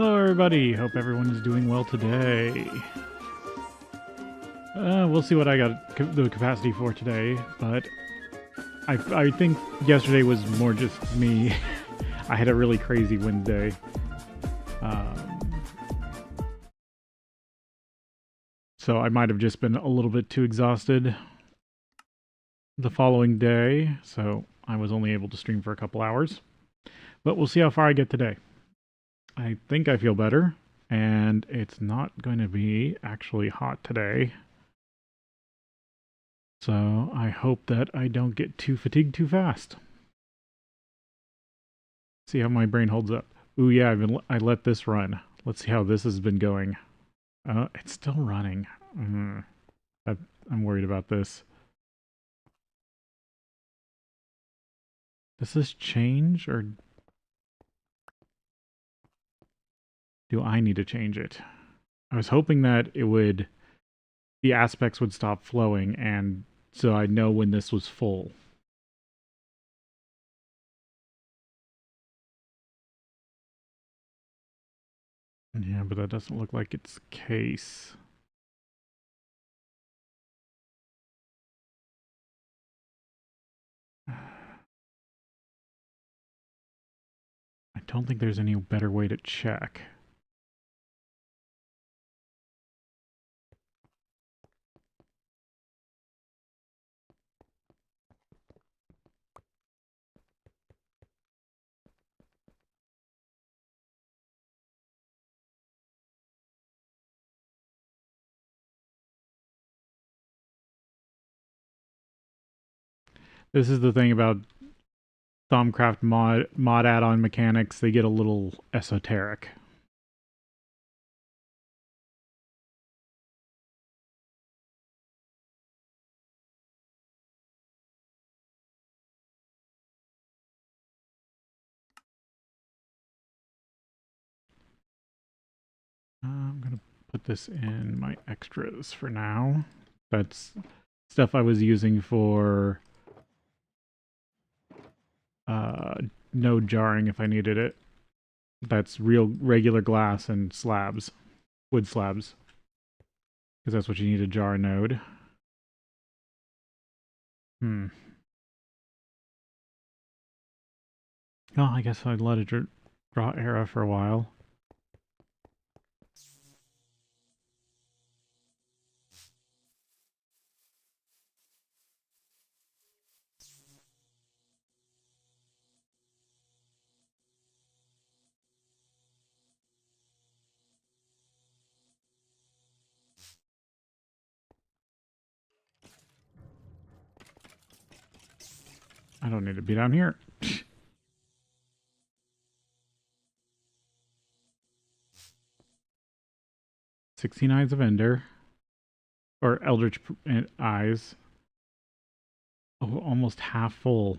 Hello everybody, hope everyone is doing well today. We'll see what I got the capacity for today, but I think yesterday was more just me. I had a really crazy Wednesday. So I might have just been a little bit too exhausted the following day, so I was only able to stream for a couple hours. But we'll see how far I get today. I think I feel better, and it's not going to be actually hot today. So I hope that I don't get too fatigued too fast. See how my brain holds up. Ooh yeah, I let this run. Let's see how this has been going. It's still running. I'm worried about this. Does this change, or do I need to change it? I was hoping that the aspects would stop flowing, and so I'd know when this was full. Yeah, but that doesn't look like it's the case. I don't think there's any better way to check. This is the thing about Thaumcraft mod add-on mechanics. They get a little esoteric. I'm gonna put this in my extras for now. That's stuff I was using for node jarring if I needed it. That's real regular glass and slabs, wood slabs, because that's what you need to jar a node. Oh, I guess I'd let it draw era for a while. I don't need to be down here. 16 Eyes of Ender. Or Eldritch Eyes. Oh, almost half full.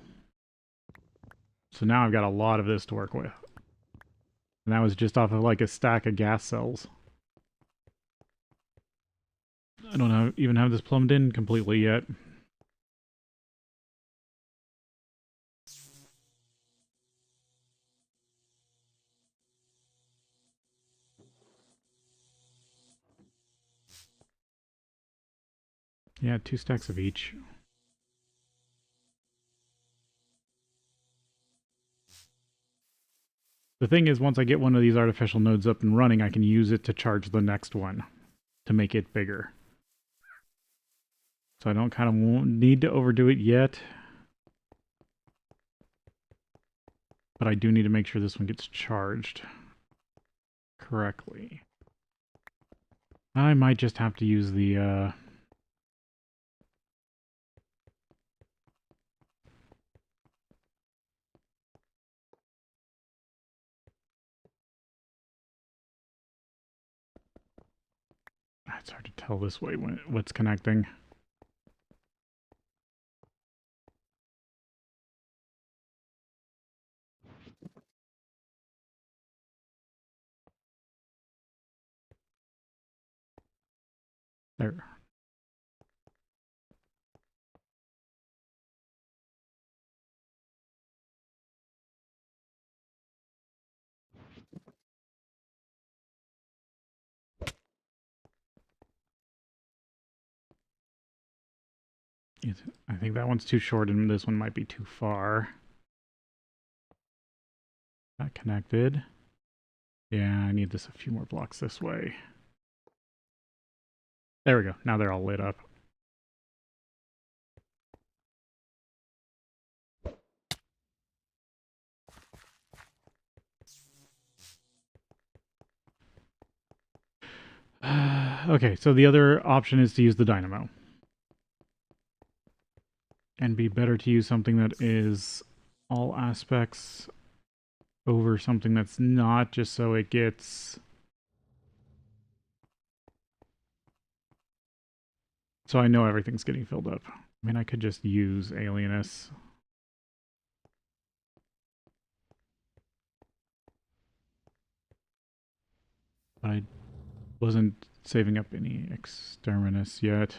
So now I've got a lot of this to work with. And that was just off of like a stack of gas cells. I don't even have this plumbed in completely yet. Yeah, 2 stacks of each. The thing is, once I get one of these artificial nodes up and running, I can use it to charge the next one to make it bigger. So I don't kind of need to overdo it yet. But I do need to make sure this one gets charged correctly. I might just have to use the it's hard to tell this way what's connecting. There. I think that one's too short and this one might be too far. Not connected. Yeah, I need this a few more blocks this way. There we go. Now they're all lit up. Okay, so the other option is to use the dynamo. And be better to use something that is all aspects over something that's not, just so it gets... So I know everything's getting filled up. I mean, I could just use alienus. But I wasn't saving up any exterminus yet.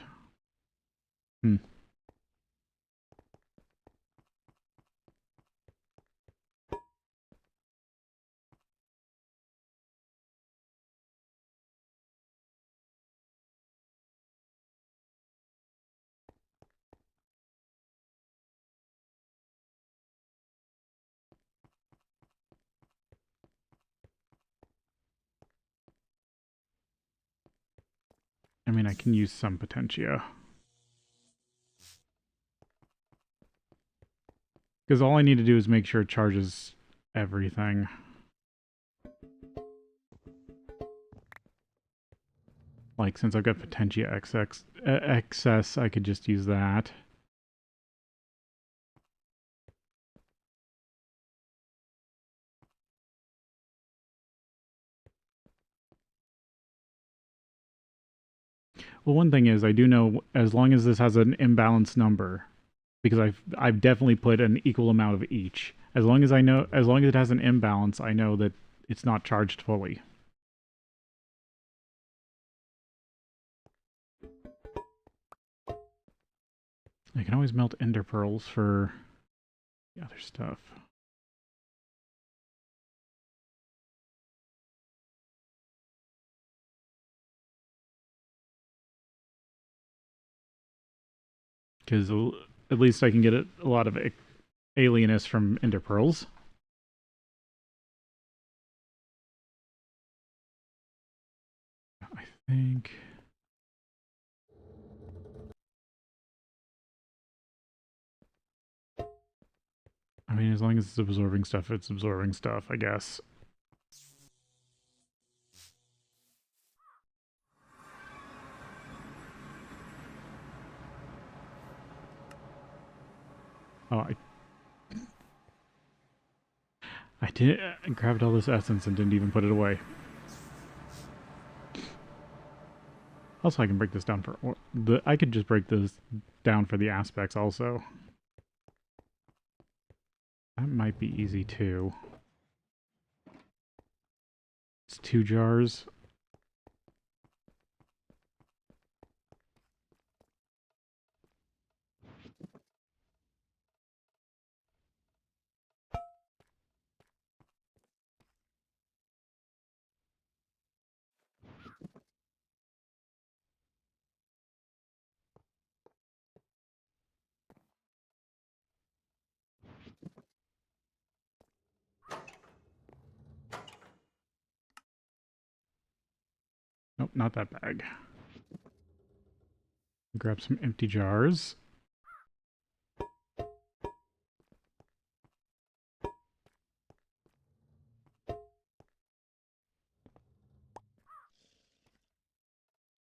I mean, I can use some potentia. Because all I need to do is make sure it charges everything. Like, since I've got potentia excess, I could just use that. Well, one thing is, I do know as long as this has an imbalanced number, because I've definitely put an equal amount of each. As long as it has an imbalance, I know that it's not charged fully. I can always melt ender pearls for the other stuff. Because at least I can get a lot of alienus from ender pearls. I think... I mean, as long as it's absorbing stuff, it's absorbing stuff, I guess. Oh, I did grabbed all this essence and didn't even put it away. Also, I can break this down for I could just break this down for the aspects also. That might be easy too. It's 2 jars. Nope, not that bag. Grab some empty jars.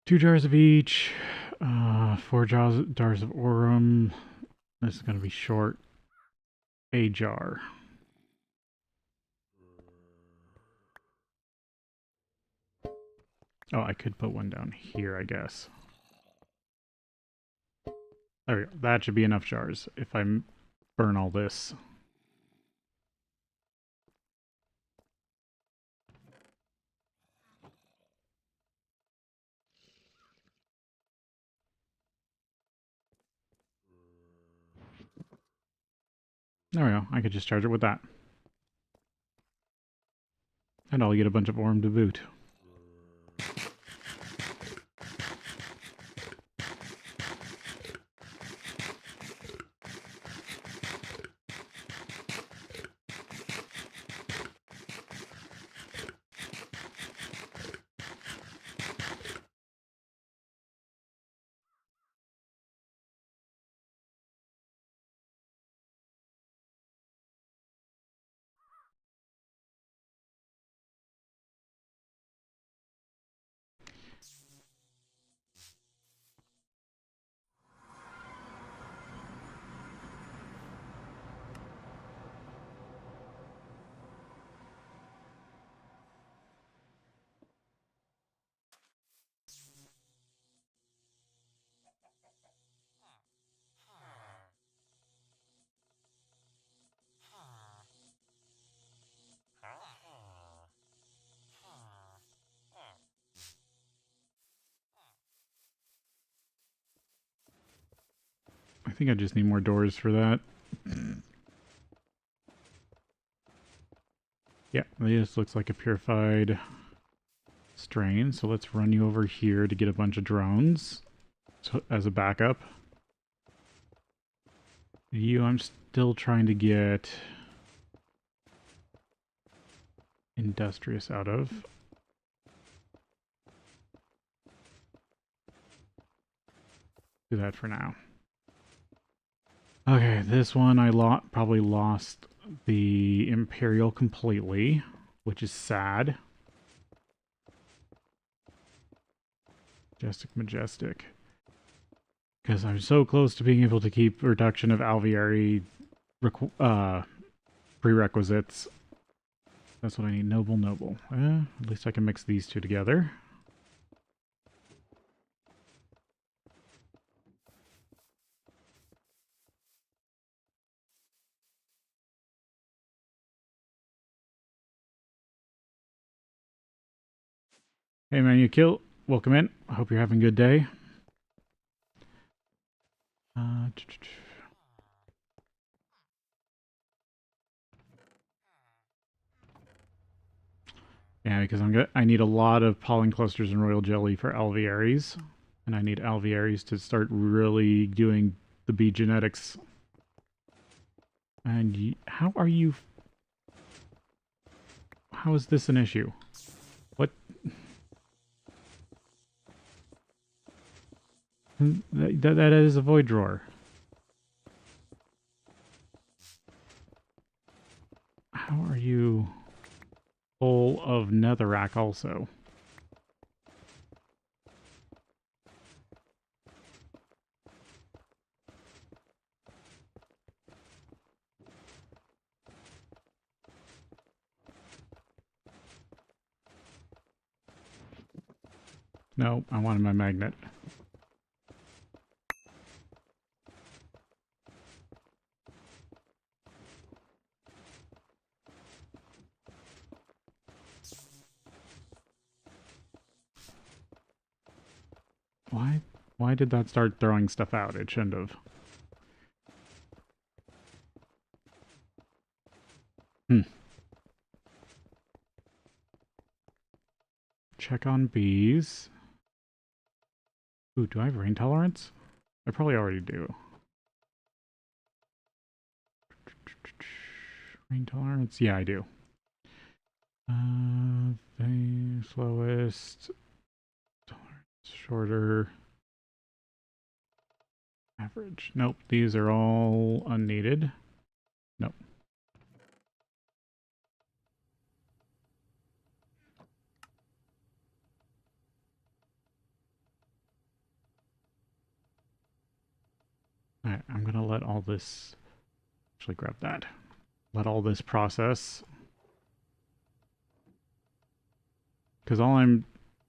Two jars of each. 4 jars of aurum. This is going to be short. A jar. Oh, I could put one down here, I guess. There we go. That should be enough jars if I burn all this. There we go. I could just charge it with that. And I'll get a bunch of aurum to boot. I think I just need more doors for that. Yeah, this looks like a purified strain, so let's run you over here to get a bunch of drones as a backup. You, I'm still trying to get industrious out of. Do that for now. Okay, this one I probably lost the Imperial completely, which is sad. Majestic. Because I'm so close to being able to keep reduction of alveary prerequisites. That's what I need. Noble. At least I can mix these two together. Hey man, you kill. Welcome in. I hope you're having a good day. Yeah, because I need a lot of pollen clusters and royal jelly for alvearies, and I need alvearies to start really doing the bee genetics. And how are you? How is this an issue? What? That is a void drawer. How are you full of netherrack also? No, I wanted my magnet. Why did that start throwing stuff out? It shouldn't have. Check on bees. Ooh, do I have rain tolerance? I probably already do. Rain tolerance? Yeah, I do. The slowest. Tolerance shorter. Average. Nope, these are all unneeded. Nope. Alright, I'm gonna let all this... Actually, grab that. Let all this process. Because all I'm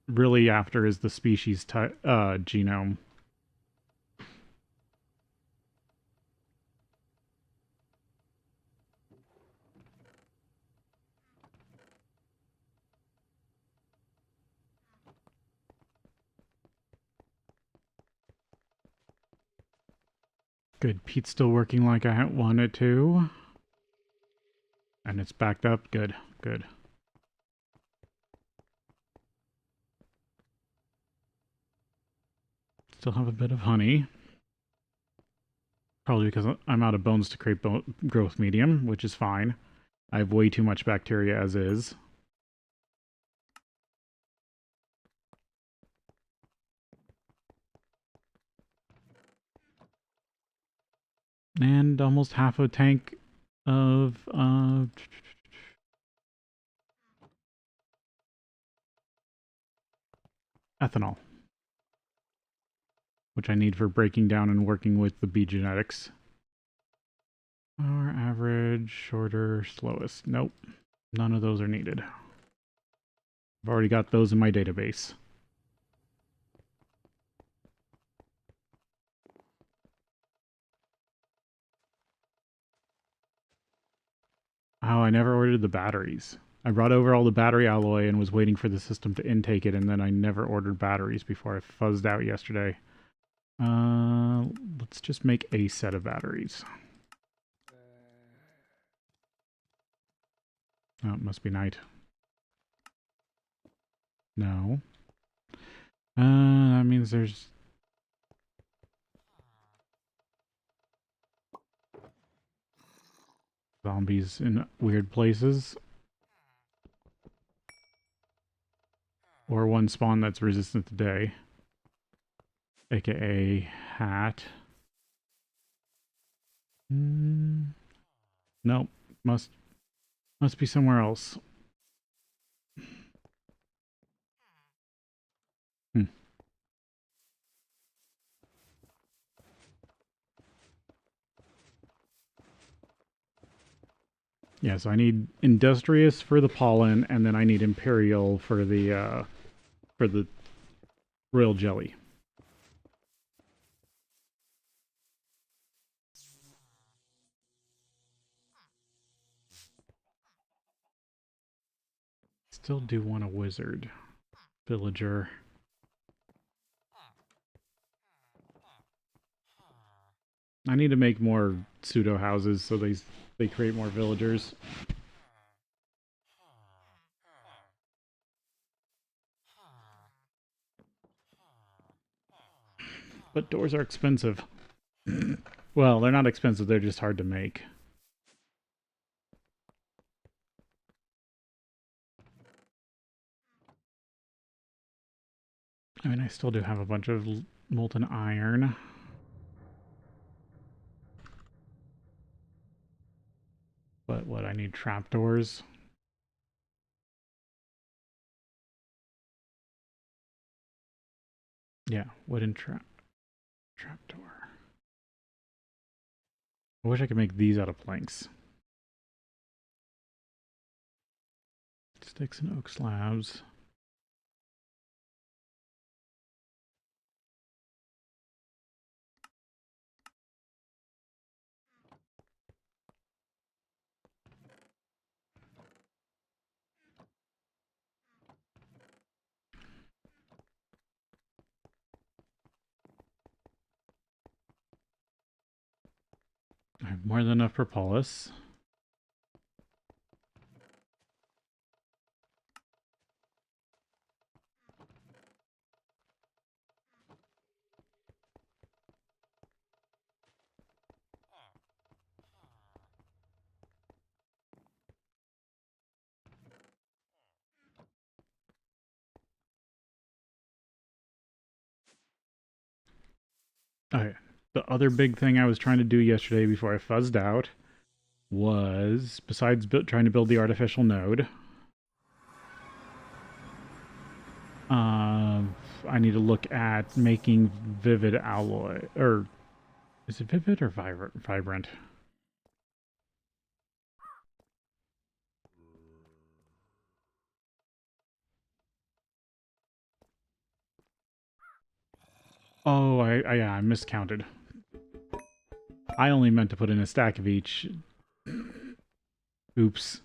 really after is the species genome. Good. Pete's still working like I wanted to. And it's backed up. Good. Good. Still have a bit of honey. Probably because I'm out of bones to create growth medium, which is fine. I have way too much bacteria as is. And almost half a tank of ethanol, which I need for breaking down and working with the bee genetics. Our average, shorter, slowest. Nope. None of those are needed. I've already got those in my database. Oh, I never ordered the batteries. I brought over all the battery alloy and was waiting for the system to intake it, and then I never ordered batteries before I fuzzed out yesterday. Let's just make a set of batteries. Oh, it must be night. No. That means there's zombies in weird places. Or one spawn that's resistant to day. AKA hat. Nope. Must be somewhere else. Yeah, so I need industrious for the pollen, and then I need imperial for the royal jelly. Still do want a wizard villager. I need to make more pseudo houses so they create more villagers. But doors are expensive. Well, they're not expensive, they're just hard to make. I mean, I still do have a bunch of molten iron. But what, I need trapdoors? Yeah, wooden trapdoor. I wish I could make these out of planks. Sticks and oak slabs. I have more than enough propolis. Okay. The other big thing I was trying to do yesterday before I fuzzed out was, besides trying to build the artificial node, I need to look at making vivid alloy, or is it vivid or vibrant? Oh, I miscounted. I only meant to put in a stack of each. Oops.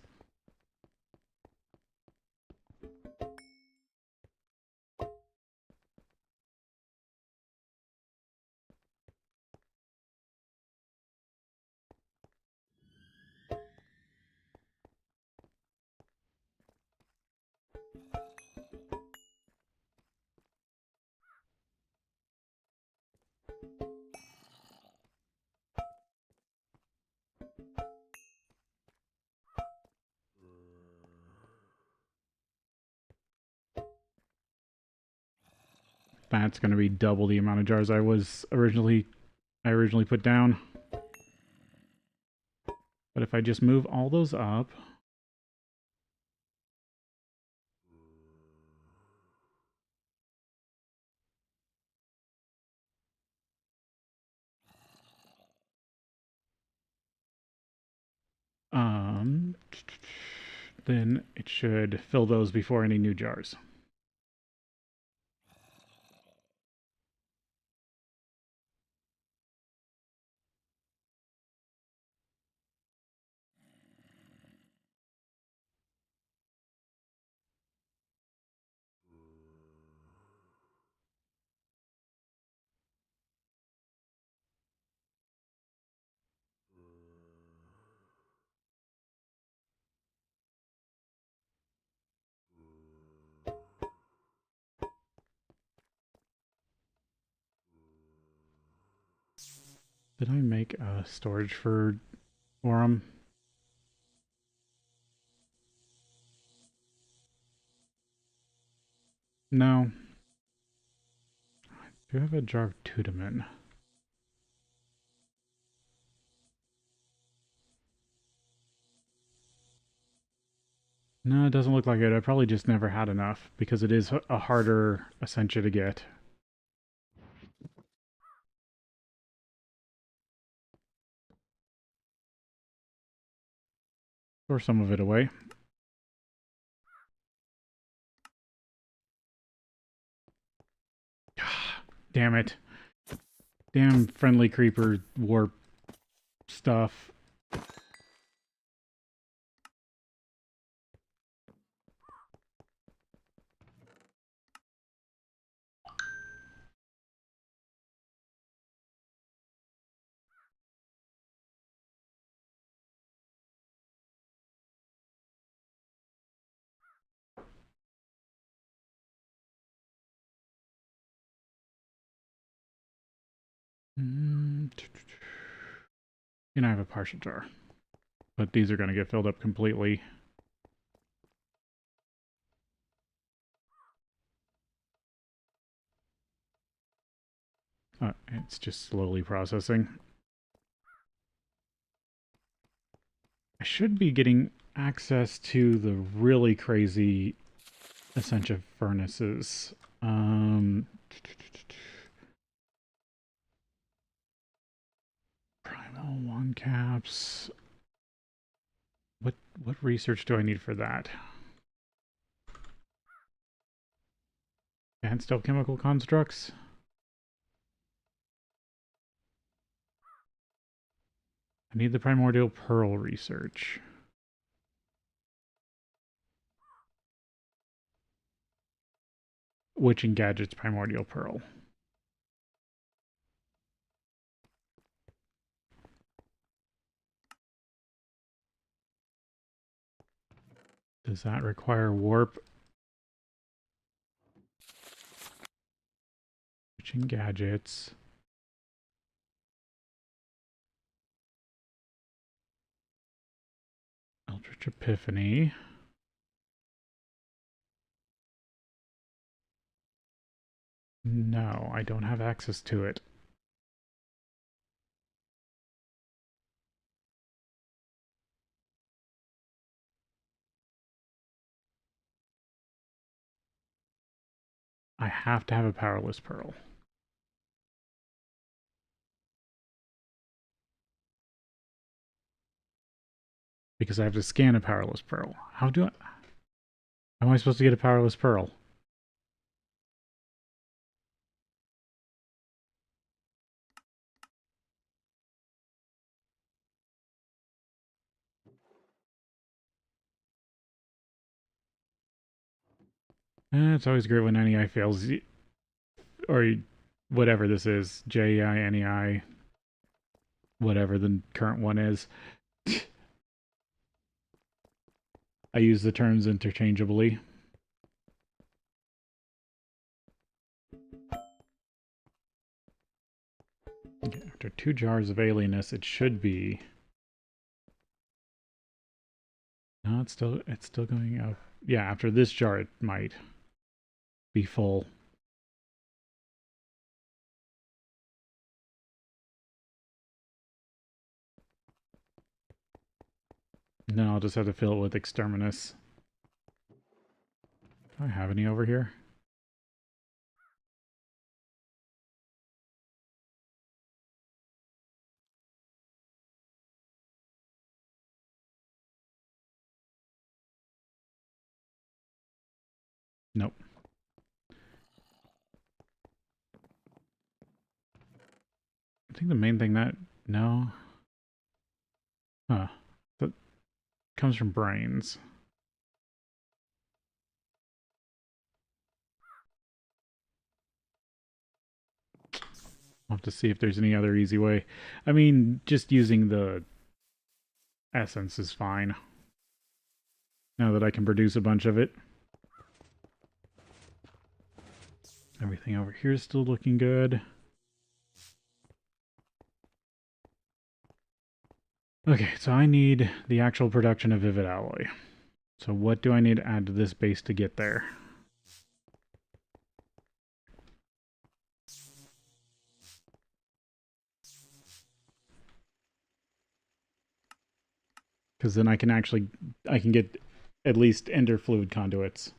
That's going to be double the amount of jars I originally put down. But if I just move all those up, then it should fill those before any new jars. Did I make a storage for them? No. Do I have a jar of Tudamin? No, it doesn't look like it. I probably just never had enough because it is a harder Essentia to get. Store some of it away. Damn it. Damn friendly creeper warp stuff. And I have a partial jar. But these are going to get filled up completely. It's just slowly processing. I should be getting access to the really crazy Essentia furnaces. Primal one caps. What research do I need for that? Advanced alchemical constructs? I need the primordial pearl research. Witching gadgets primordial pearl. Does that require warp? Witching gadgets. Eldritch Epiphany. No, I don't have access to it. I have to have a powerless pearl. Because I have to scan a powerless pearl. How am I supposed to get a powerless pearl? It's always great when NEI fails, or whatever this is, JEI, NEI, whatever the current one is. I use the terms interchangeably. Okay, after 2 jars of alienness, it should be... No, it's still going up. Yeah, after this jar, it might be full. No, I'll just have to fill it with exterminus. Do I have any over here? Nope. I think the main thing that... No. Huh. That comes from brains. I'll have to see if there's any other easy way. I mean, just using the essence is fine. Now that I can produce a bunch of it. Everything over here is still looking good. Okay, so I need the actual production of vivid alloy. So what do I need to add to this base to get there? Because then I can get at least ender fluid conduits.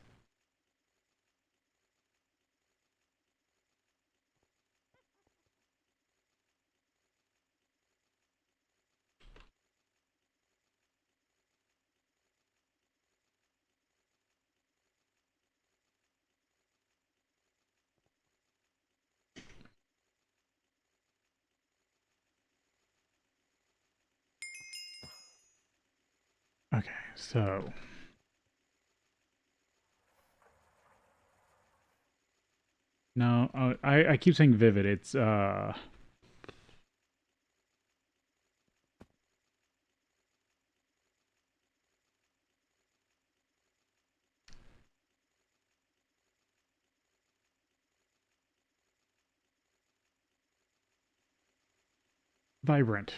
Okay, so no, I keep saying vivid. It's vibrant.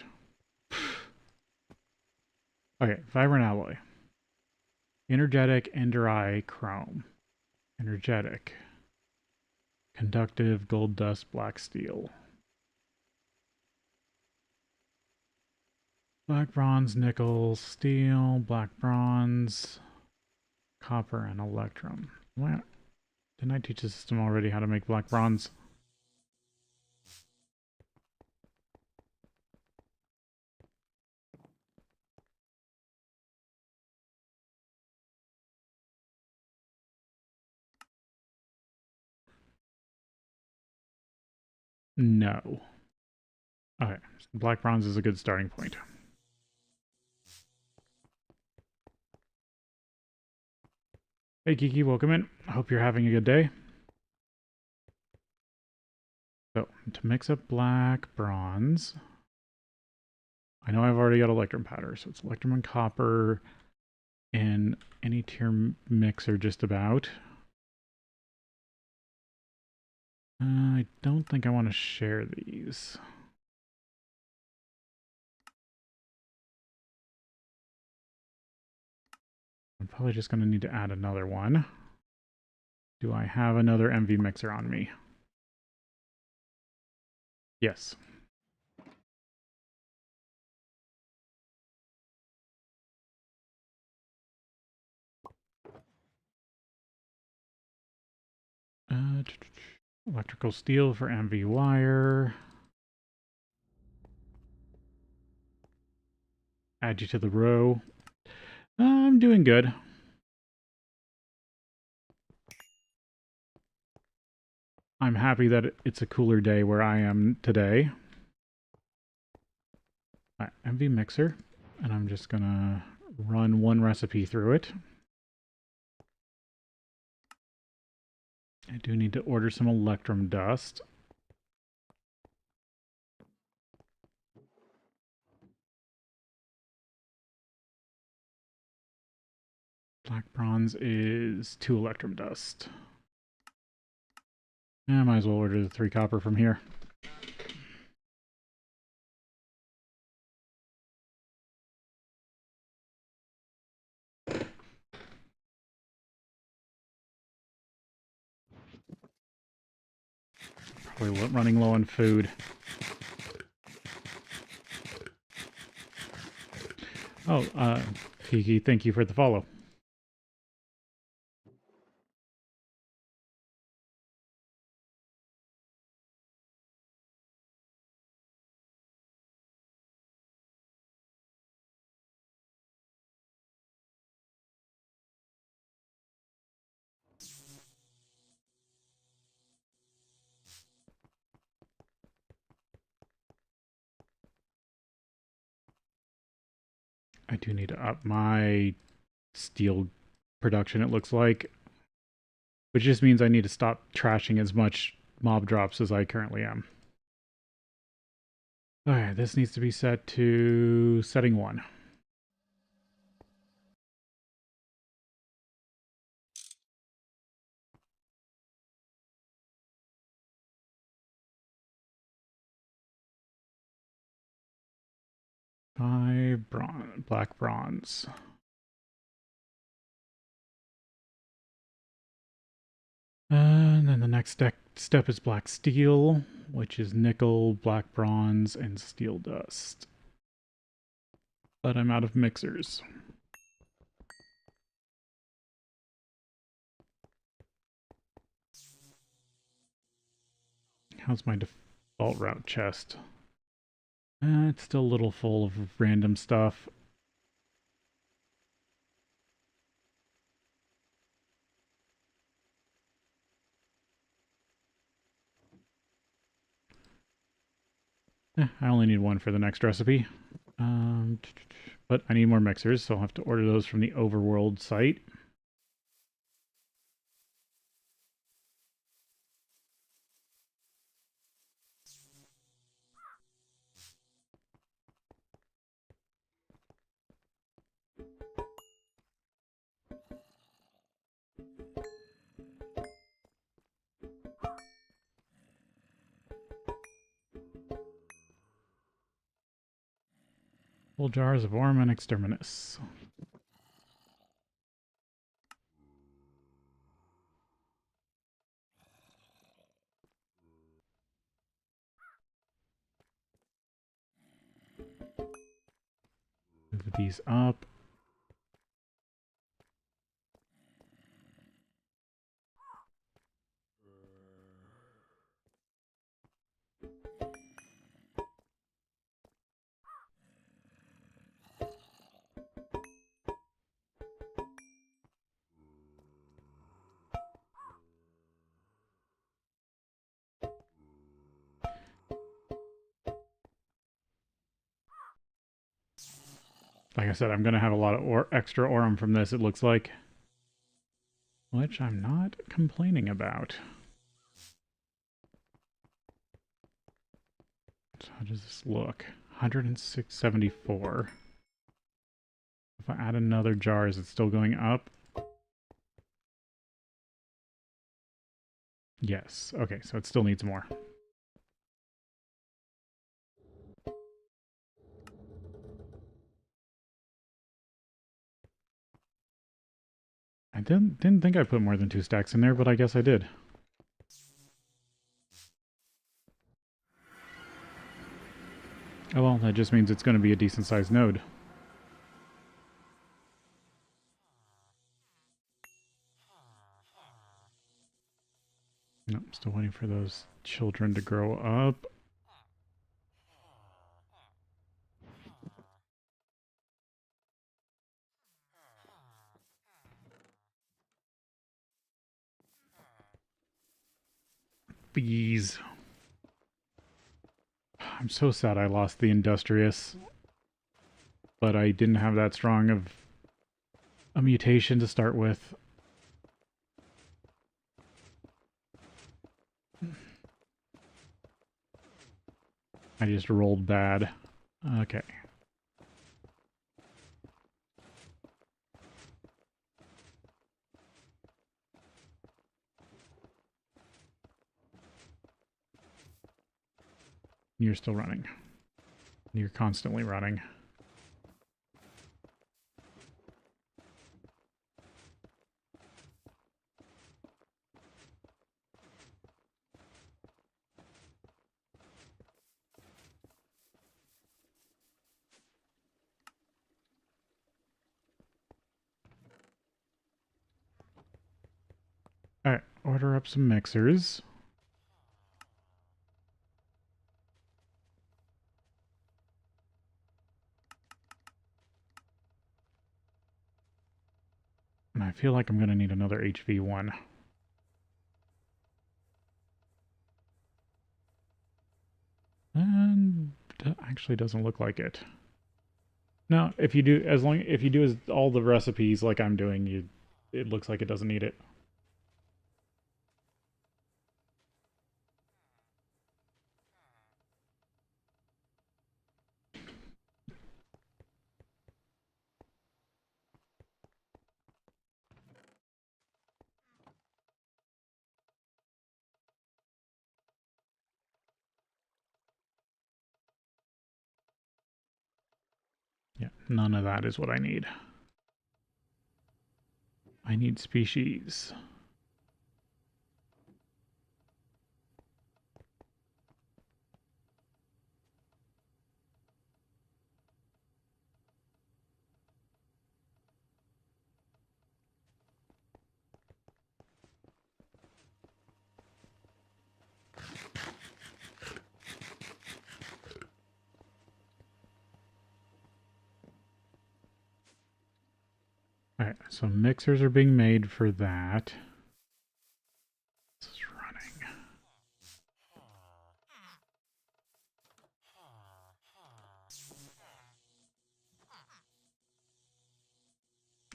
Okay, vibrant alloy. Energetic, ender eye, chrome. Energetic. Conductive, gold dust, black steel. Black bronze, nickel, steel, black bronze, copper, and electrum. What? Didn't I teach the system already how to make black bronze? No. Okay, so black bronze is a good starting point. Hey Kiki, welcome in. I hope you're having a good day. So, to mix up black bronze, I know I've already got electrum powder, so it's electrum and copper in any tier mixer just about. I don't think I want to share these. I'm probably just going to need to add another one. Do I have another MV mixer on me? Yes. Electrical steel for MV wire. Add you to the row. I'm doing good. I'm happy that it's a cooler day where I am today. MV mixer, and I'm just gonna run one recipe through it. I do need to order some electrum dust. Black bronze is 2 electrum dust. Yeah, I might as well order the 3 copper from here. Probably running low on food. Oh, Kiki, thank you for the follow. I do need to up my steel production, it looks like. Which just means I need to stop trashing as much mob drops as I currently am. Alright, this needs to be set to setting 1. 5 black bronze. And then the next step is black steel, which is nickel, black bronze, and steel dust. But I'm out of mixers. How's my default route chest? It's still a little full of random stuff. I only need one for the next recipe. But I need more mixers, so I'll have to order those from the Overworld site. Full jars of Orm and Exterminus. Move these up. Like I said, I'm going to have a lot of extra Aurum from this, it looks like. Which I'm not complaining about. So how does this look? 106.74. If I add another jar, is it still going up? Yes. Okay, so it still needs more. I didn't think I put more than 2 stacks in there, but I guess I did. Oh well, that just means it's going to be a decent-sized node. Nope, still waiting for those children to grow up. Bees. I'm so sad I lost the Industrious. But I didn't have that strong of a mutation to start with. I just rolled bad. Okay. You're still running. You're constantly running. Alright, order up some mixers. And I feel like I'm going to need another HV1. And that actually doesn't look like it. No, if you do all the recipes like I'm doing, it looks like it doesn't need it. Yeah, none of that is what I need. I need species. Alright, so mixers are being made for that. This is running.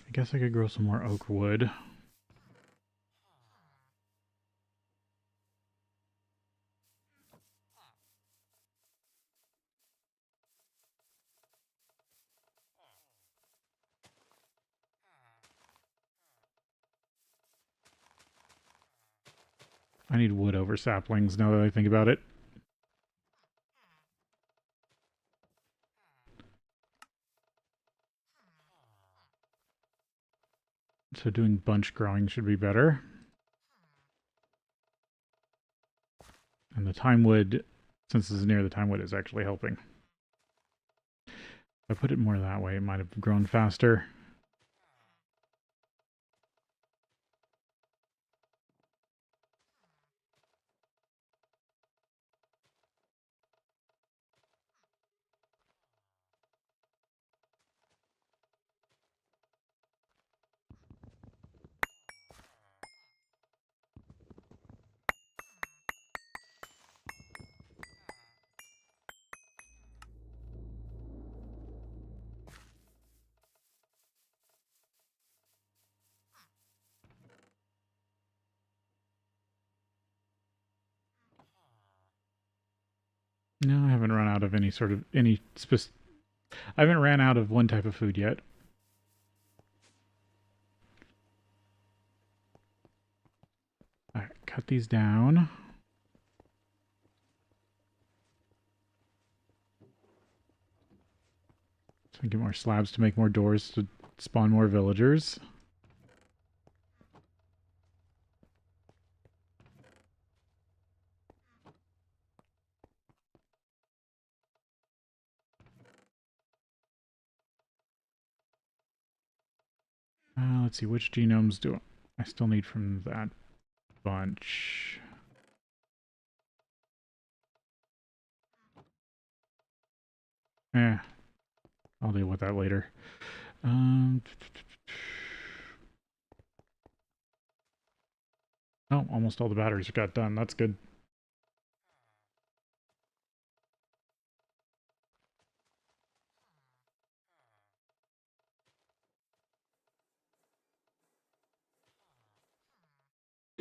I guess I could grow some more oak wood. I need wood over saplings now that I think about it. So doing bunch growing should be better. And the time wood, since this is near the time wood, is actually helping. If I put it more that way, it might have grown faster. No, I haven't run out of any sort of I haven't ran out of one type of food yet. Alright, cut these down. So I get more slabs to make more doors to spawn more villagers. Let's see, which genomes do I still need from that bunch? I'll deal with that later. Oh, almost all the batteries got done. That's good.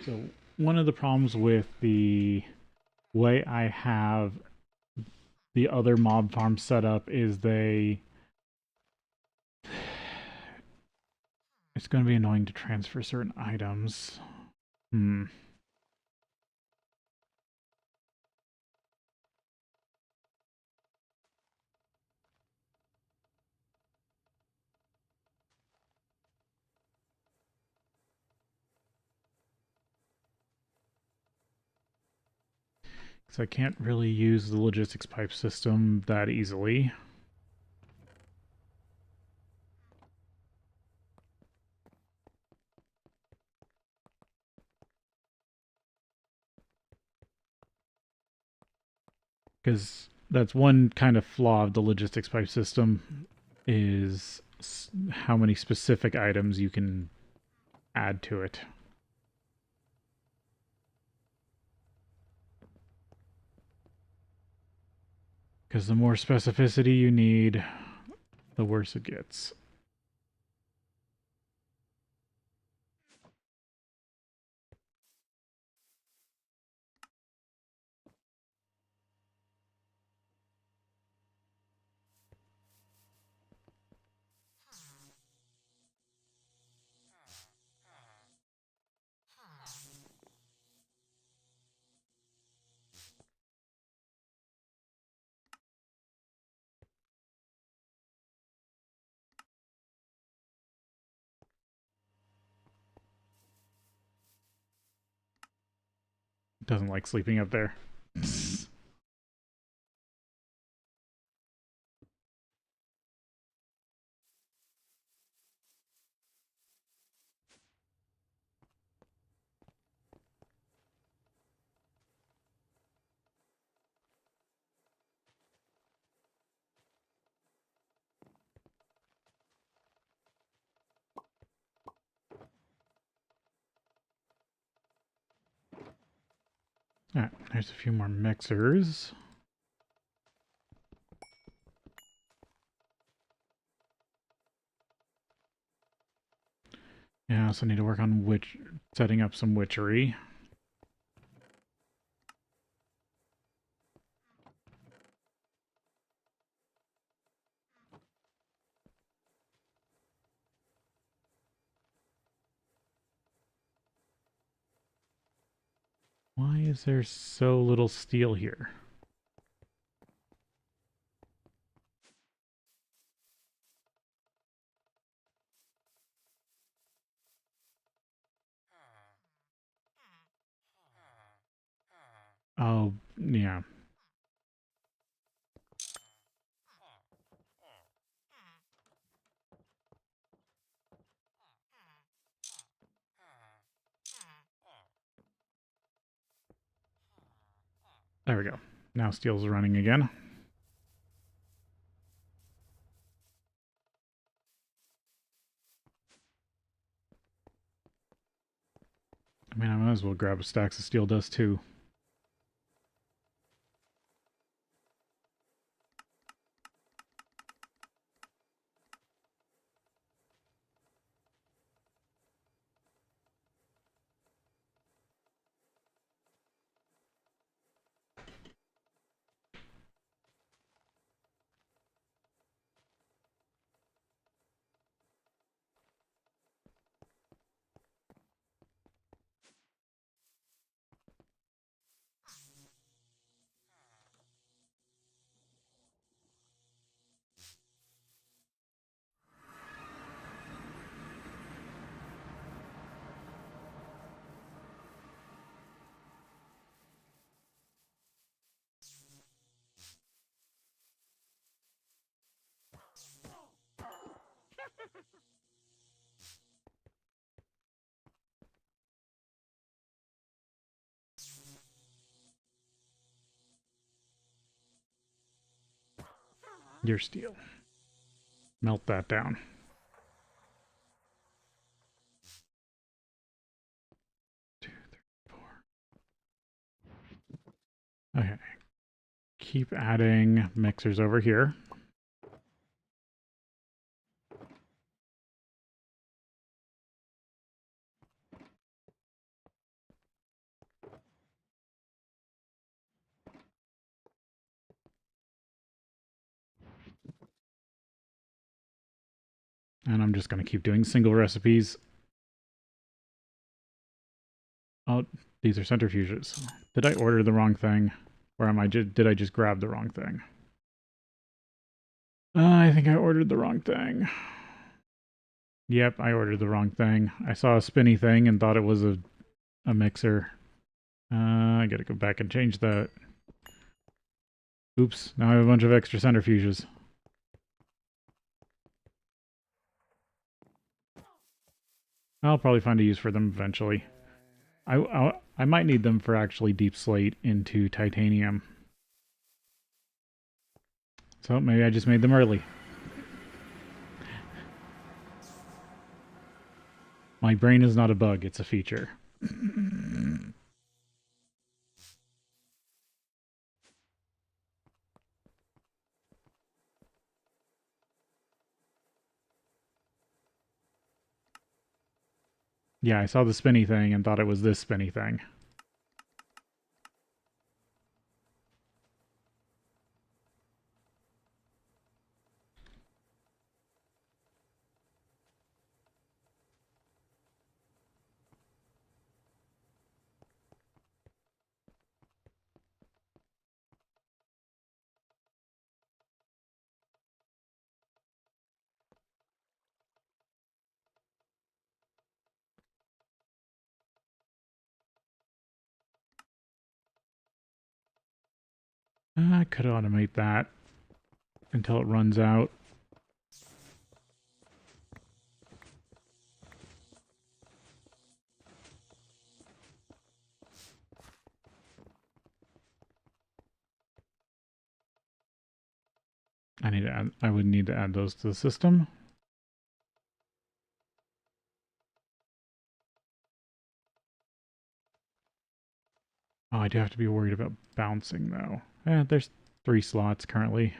So one of the problems with the way I have the other mob farm set up is it's going to be annoying to transfer certain items. So I can't really use the logistics pipe system that easily. Because that's one kind of flaw of the logistics pipe system, is how many specific items you can add to it. Because the more specificity you need, the worse it gets. Doesn't like sleeping up there. Alright, there's a few more mixers. Yeah, I also need to work on setting up some witchery. Why is there so little steel here? Oh, yeah. There we go. Now steel's running again. I mean, I might as well grab stacks of steel dust too. Your steel. Melt that down. Two, three, four. Okay. Keep adding mixers over here. And I'm just going to keep doing single recipes. Oh, these are centrifuges. Did I order the wrong thing? Or did I just grab the wrong thing? I think I ordered the wrong thing. Yep, I ordered the wrong thing. I saw a spinny thing and thought it was a mixer. I gotta go back and change that. Oops, now I have a bunch of extra centrifuges. I'll probably find a use for them eventually. I might need them for actually deep slate into titanium. So maybe I just made them early. My brain is not a bug, it's a feature. Yeah, I saw the spinny thing and thought it was this spinny thing. I could automate that until it runs out. I would need to add those to the system. Oh, I do have to be worried about bouncing though. There's 3 slots currently.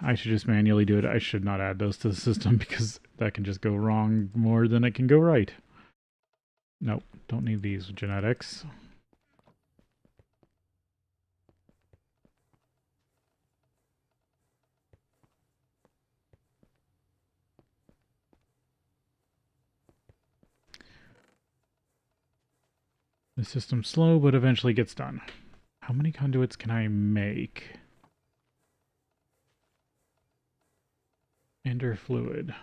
I should just manually do it. I should not add those to the system because that can just go wrong more than it can go right. Nope, don't need these genetics. The system's slow, but eventually gets done. How many conduits can I make? Ender fluid.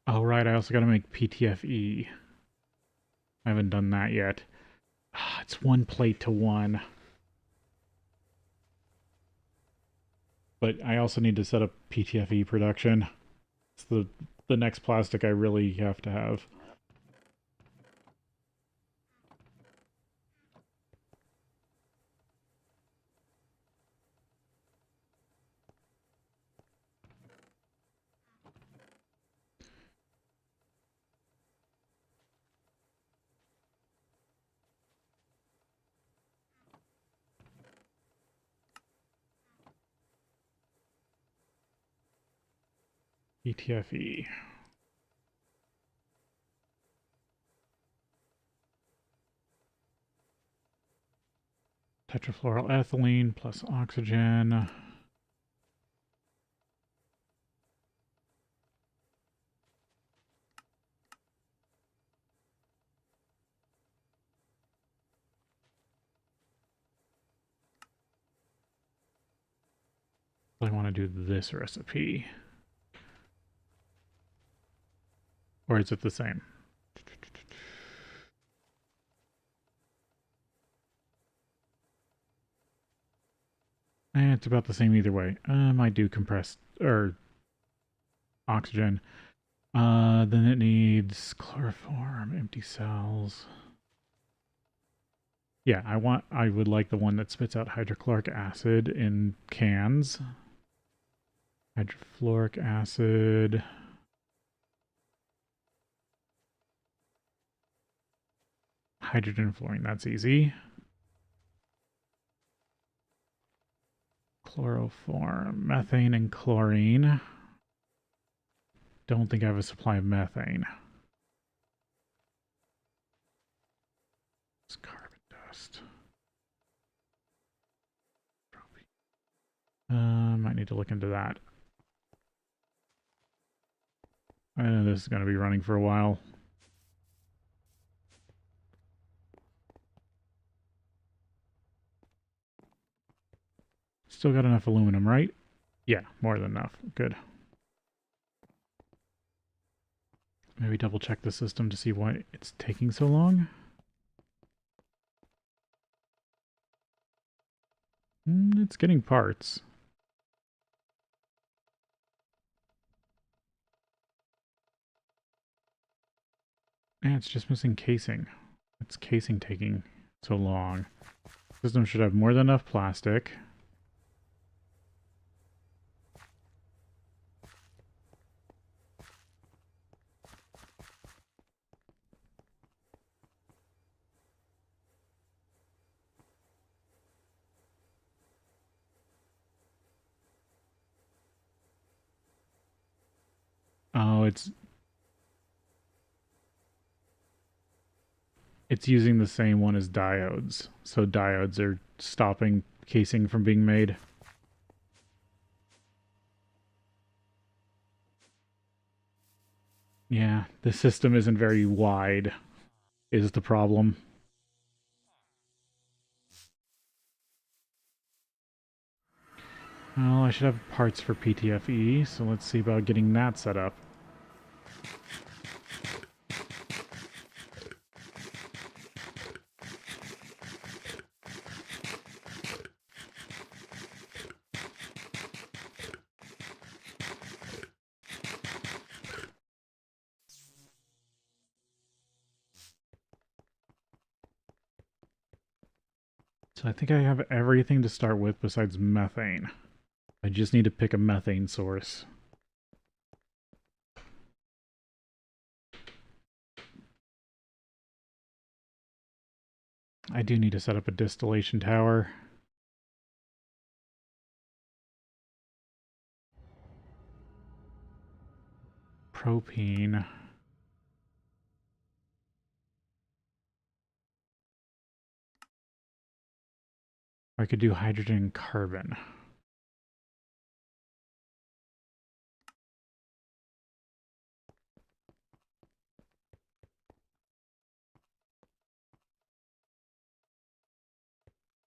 Oh, right, I also gotta make PTFE. I haven't done that yet. It's 1 plate to 1. But I also need to set up PTFE production. It's the next plastic I really have to have. PTFE. Tetrafluoroethylene plus oxygen. I want to do this recipe. Or is it the same? It's about the same either way. I might do compressed or oxygen. Then it needs chloroform, empty cells. Yeah, I would like the one that spits out hydrochloric acid in cans. Hydrofluoric acid. Hydrogen fluorine, that's easy. Chloroform, methane and chlorine. Don't think I have a supply of methane. It's carbon dust. Might need to look into that. I know this is going to be running for a while. Still got enough aluminum, right? Yeah, more than enough. Good. Maybe double check the system to see why it's taking so long. It's getting parts. And it's just missing casing. It's casing taking so long. System should have more than enough plastic. Oh, it's using the same one as diodes. So diodes are stopping casing from being made. Yeah, the system isn't very wide, is the problem. Well, I should have parts for PTFE, so let's see about getting that set up. So I think I have everything to start with besides methane. I just need to pick a methane source. I do need to set up a distillation tower. Propene. I could do hydrogen and carbon.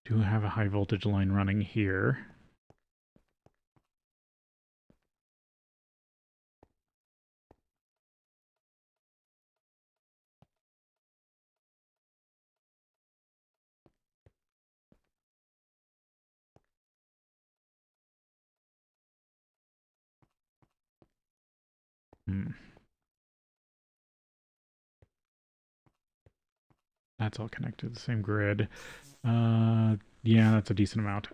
Do have a high voltage line running here. That's all connected to the same grid. Yeah, that's a decent amount.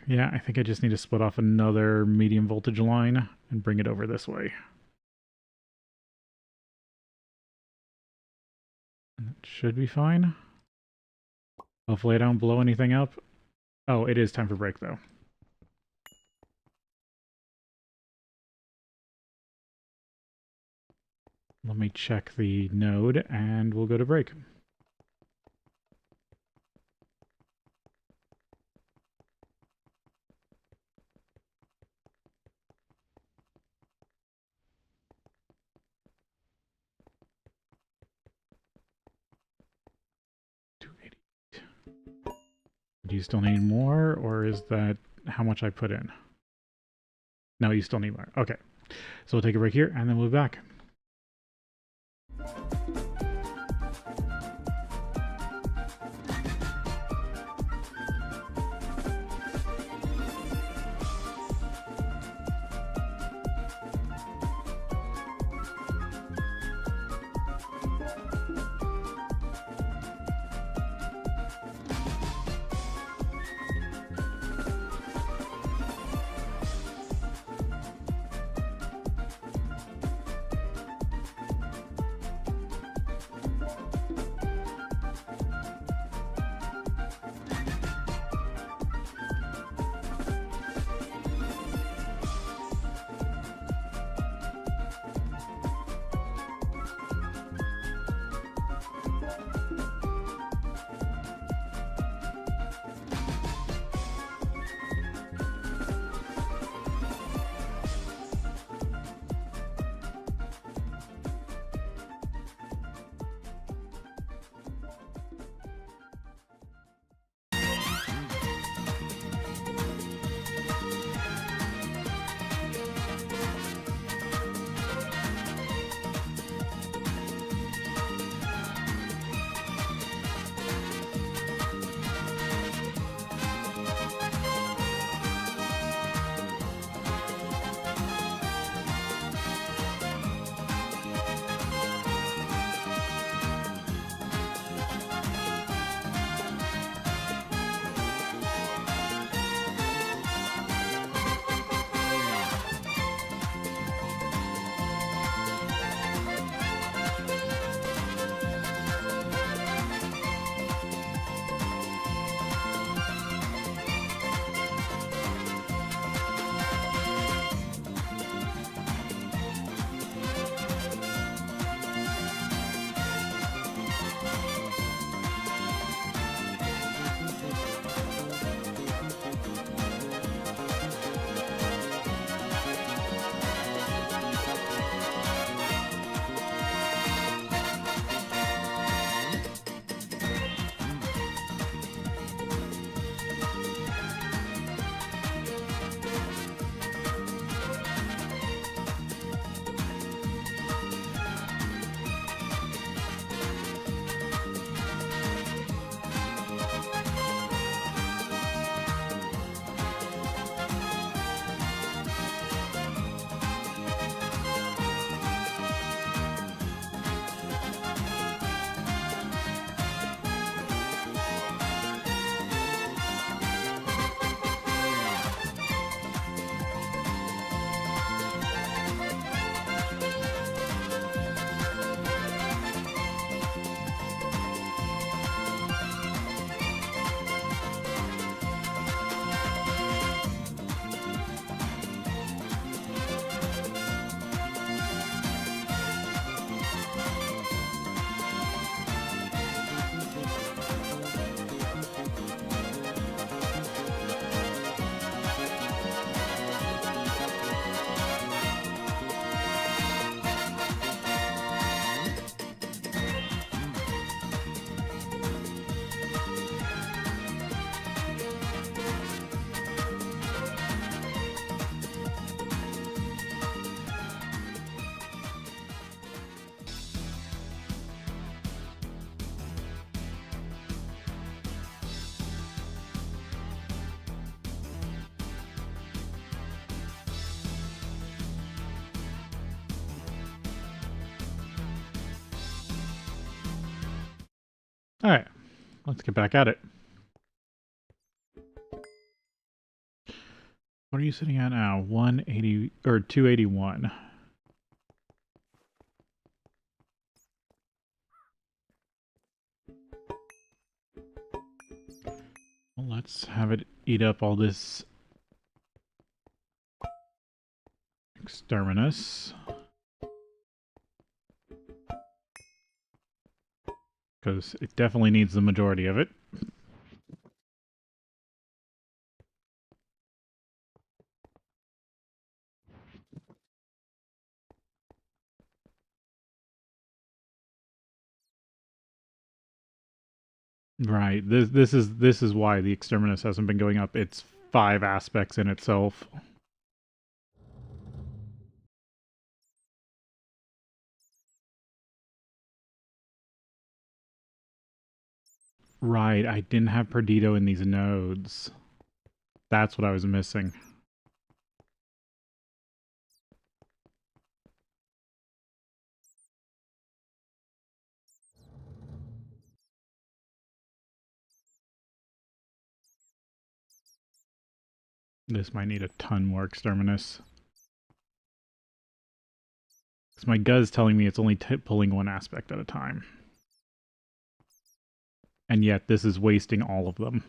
Yeah, I think I just need to split off another medium voltage line and bring it over this way. And that should be fine. Hopefully I don't blow anything up. Oh, it is time for break, though. Let me check the node, and we'll go to break. Do you still need more, or is that how much I put in? No, you still need more. Okay. So we'll take a break here, and then we'll be back. Alright, let's get back at it. What are you sitting at now? 180 or 281. Well, let's have it eat up all this exterminus. Because it definitely needs the majority of it. Right. This is why the exterminus hasn't been going up. It's 5 aspects in itself. Right, I didn't have Perdido in these nodes. That's what I was missing. This might need a ton more exterminus. Because my gut's telling me it's only pulling 1 aspect at a time. And yet this is wasting all of them.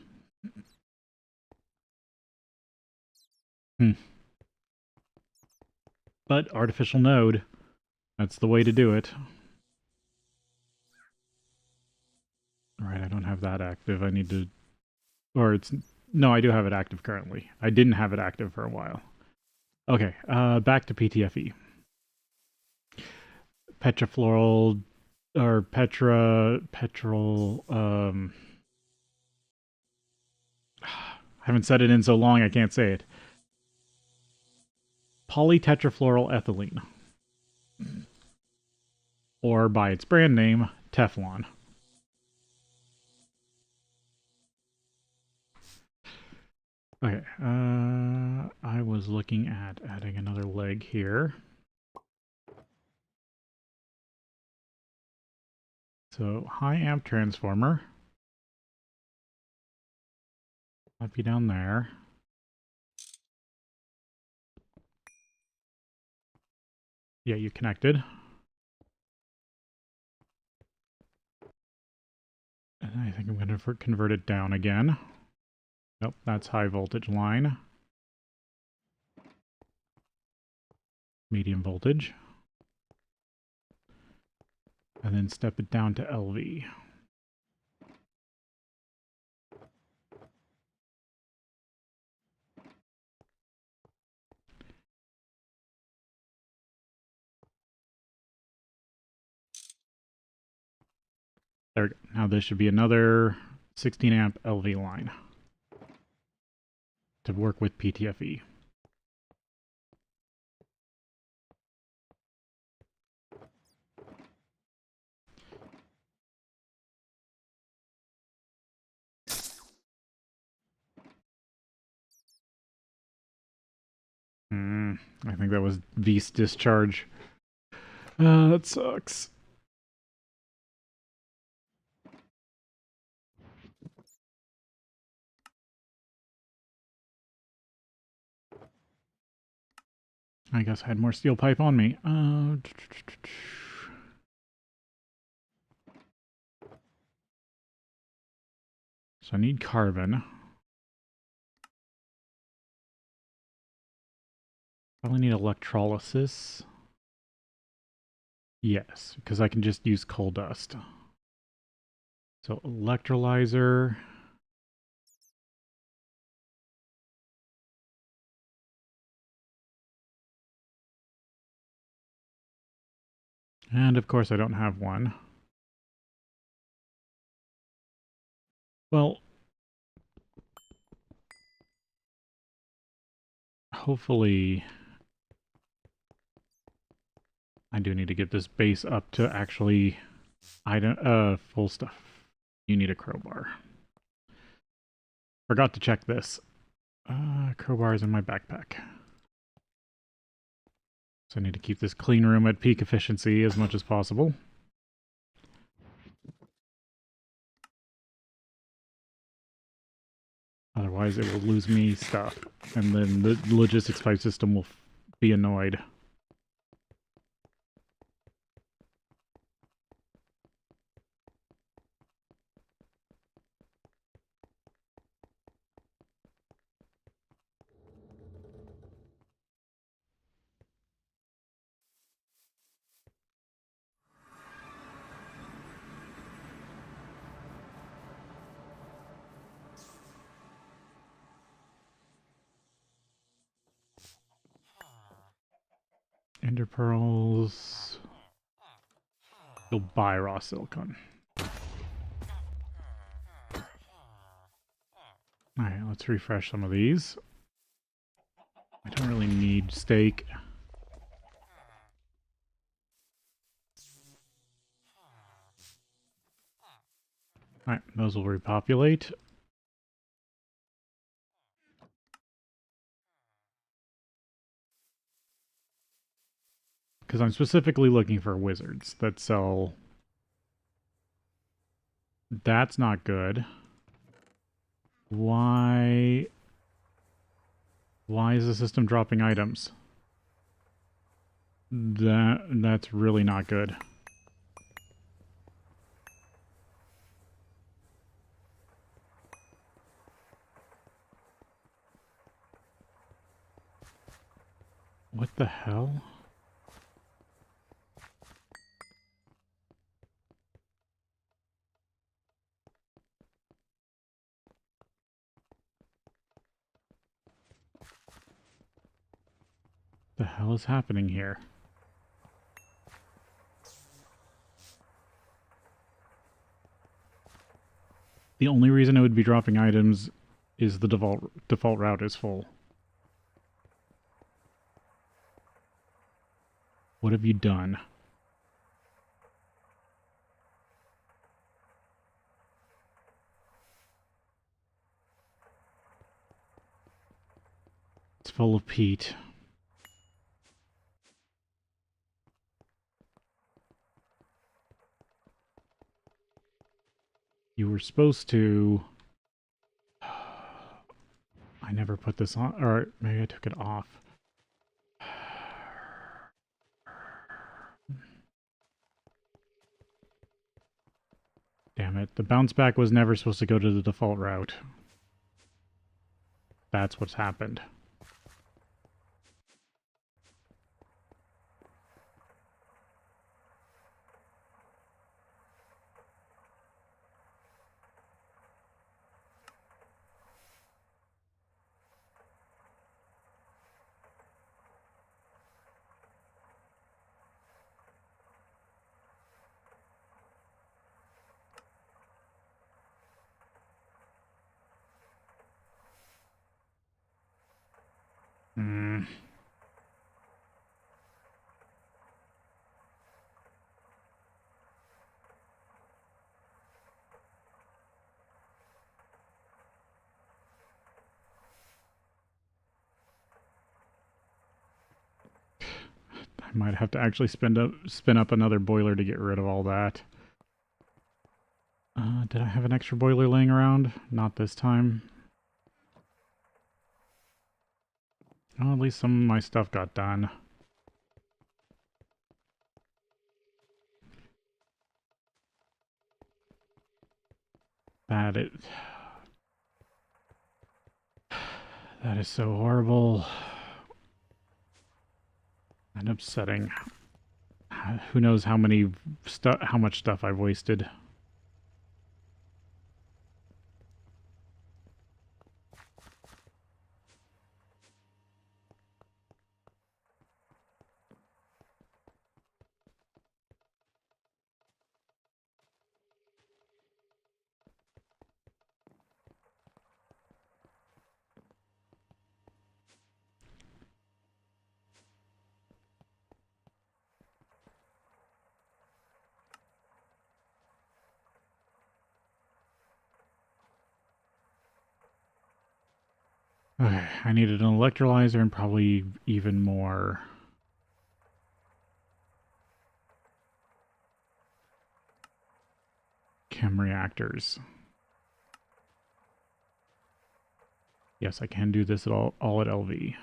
But artificial node, that's the way to do it. Alright, I don't have that active. I need to... Or it's... No, I do have it active currently. I didn't have it active for a while. Okay, back to PTFE. Petrofloral... Or petrol... I haven't said it in so long I can't say it. Polytetrafluoral ethylene. Or by its brand name, Teflon. Okay, I was looking at adding another leg here. So, high amp transformer. Might be down there. Yeah, you connected. And I think I'm going to convert it down again. Nope, that's high voltage line. Medium voltage. And then step it down to LV. There we go. Now this should be another 16 amp LV line to work with PTFE. I think that was V's discharge. That sucks. I guess I had more steel pipe on me. So I need carbon. Probably need electrolysis. Yes, because I can just use coal dust. So electrolyzer. And of course I don't have one. Well, hopefully I do need to get this base up to actually full stuff. You need a crowbar. Forgot to check this. Crowbar is in my backpack. So I need to keep this clean room at peak efficiency as much as possible. Otherwise, it will lose me stuff, and then the logistics pipe system will be annoyed. Ender pearls. You'll buy raw silicon. Alright, let's refresh some of these. I don't really need steak. Alright, those will repopulate. Because I'm specifically looking for wizards that sell... That's not good. Why is the system dropping items? That's really not good. What the hell? The hell is happening here? The only reason it would be dropping items is the default route is full. What have you done? It's full of peat. You were supposed to... I never put this on, or maybe I took it off. Damn it, the bounce back was never supposed to go to the default route. That's what's happened. I might have to actually spin up another boiler to get rid of all that. Did I have an extra boiler laying around? Not this time. Oh, at least some of my stuff got done. That is so horrible and upsetting. Who knows how much stuff I've wasted. Okay, I needed an electrolyzer and probably even more. Chem reactors. Yes, I can do this at all at LV.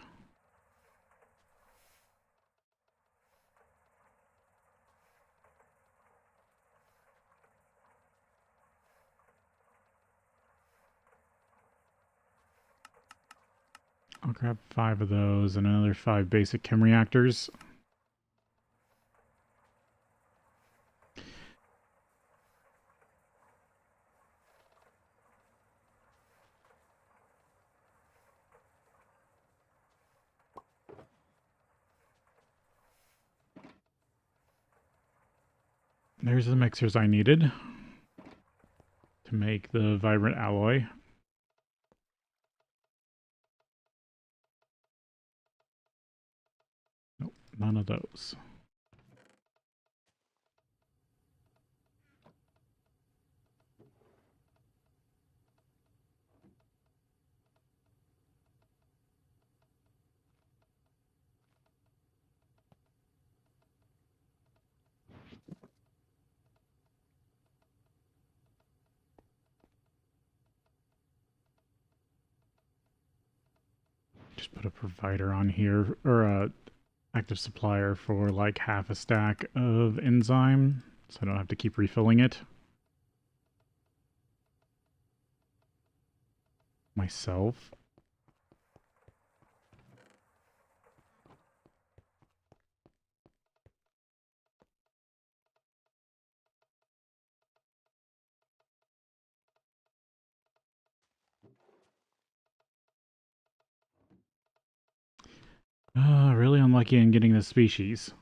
I'll grab 5 of those and another 5 basic chem reactors. There's the mixers I needed to make the vibrant alloy. Nope, none of those. Just put a provider on here, or a active supplier for like half a stack of enzyme, so I don't have to keep refilling it myself. Really unlucky in getting this species.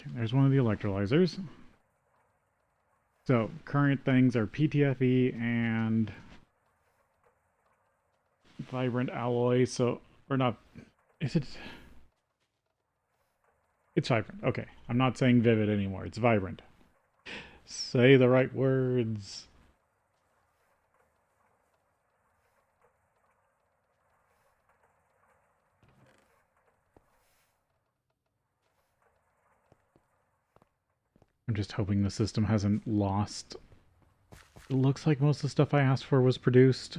Okay, there's one of the electrolyzers. So, current things are PTFE and vibrant alloy, so, or not, is it? It's vibrant, okay. I'm not saying vivid anymore, it's vibrant. Say the right words. I'm just hoping the system hasn't lost. It looks like most of the stuff I asked for was produced.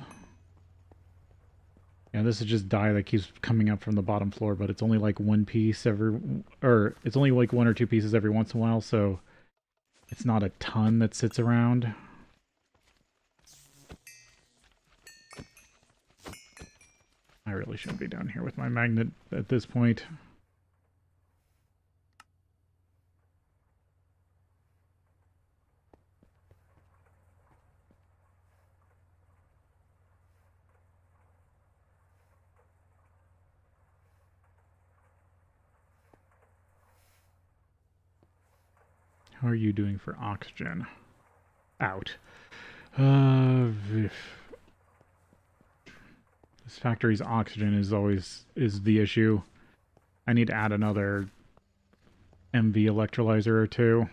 Yeah, this is just dye that keeps coming up from the bottom floor, but it's only like one piece or it's only like 1 or 2 pieces every once in a while, so it's not a ton that sits around. I really shouldn't be down here with my magnet at this point. How are you doing for oxygen? Out. This factory's oxygen is the issue. I need to add another MV electrolyzer or 2.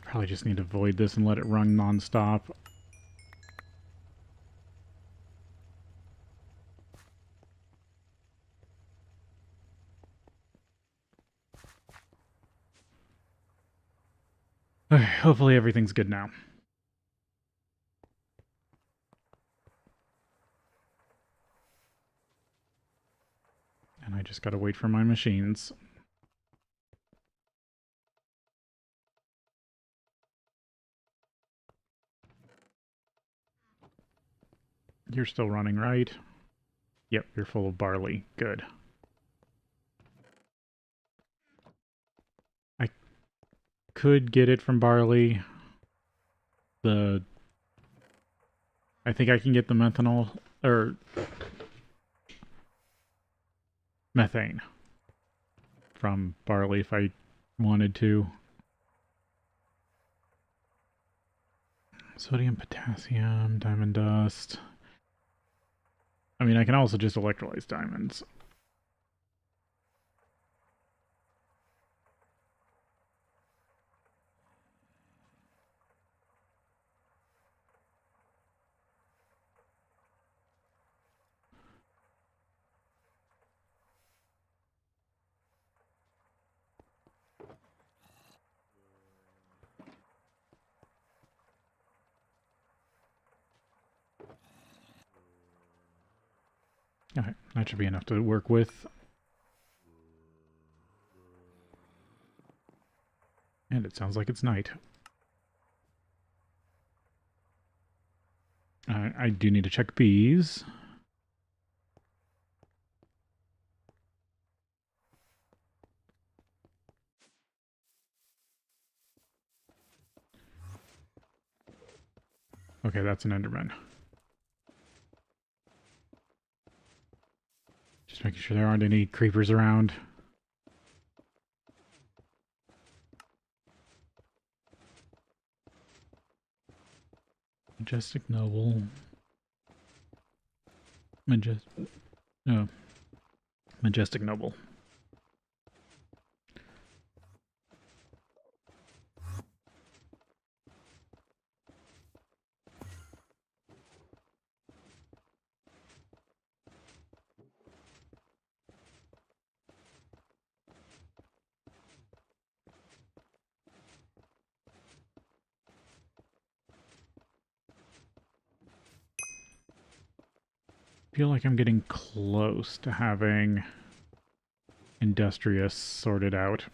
Probably just need to void this and let it run non-stop. Okay, hopefully everything's good now. And I just gotta wait for my machines. You're still running, right? Yep, you're full of barley. Good. I could get it from barley. I think I can get the methanol, or methane from barley if I wanted to. Sodium, potassium, diamond dust. I mean, I can also just electrolyze diamonds. Alright, that should be enough to work with. And it sounds like it's night. I do need to check bees. Okay, that's an Enderman. Just making sure there aren't any creepers around. Majestic Noble. Majestic Noble. I feel like I'm getting close to having Industrious sorted out.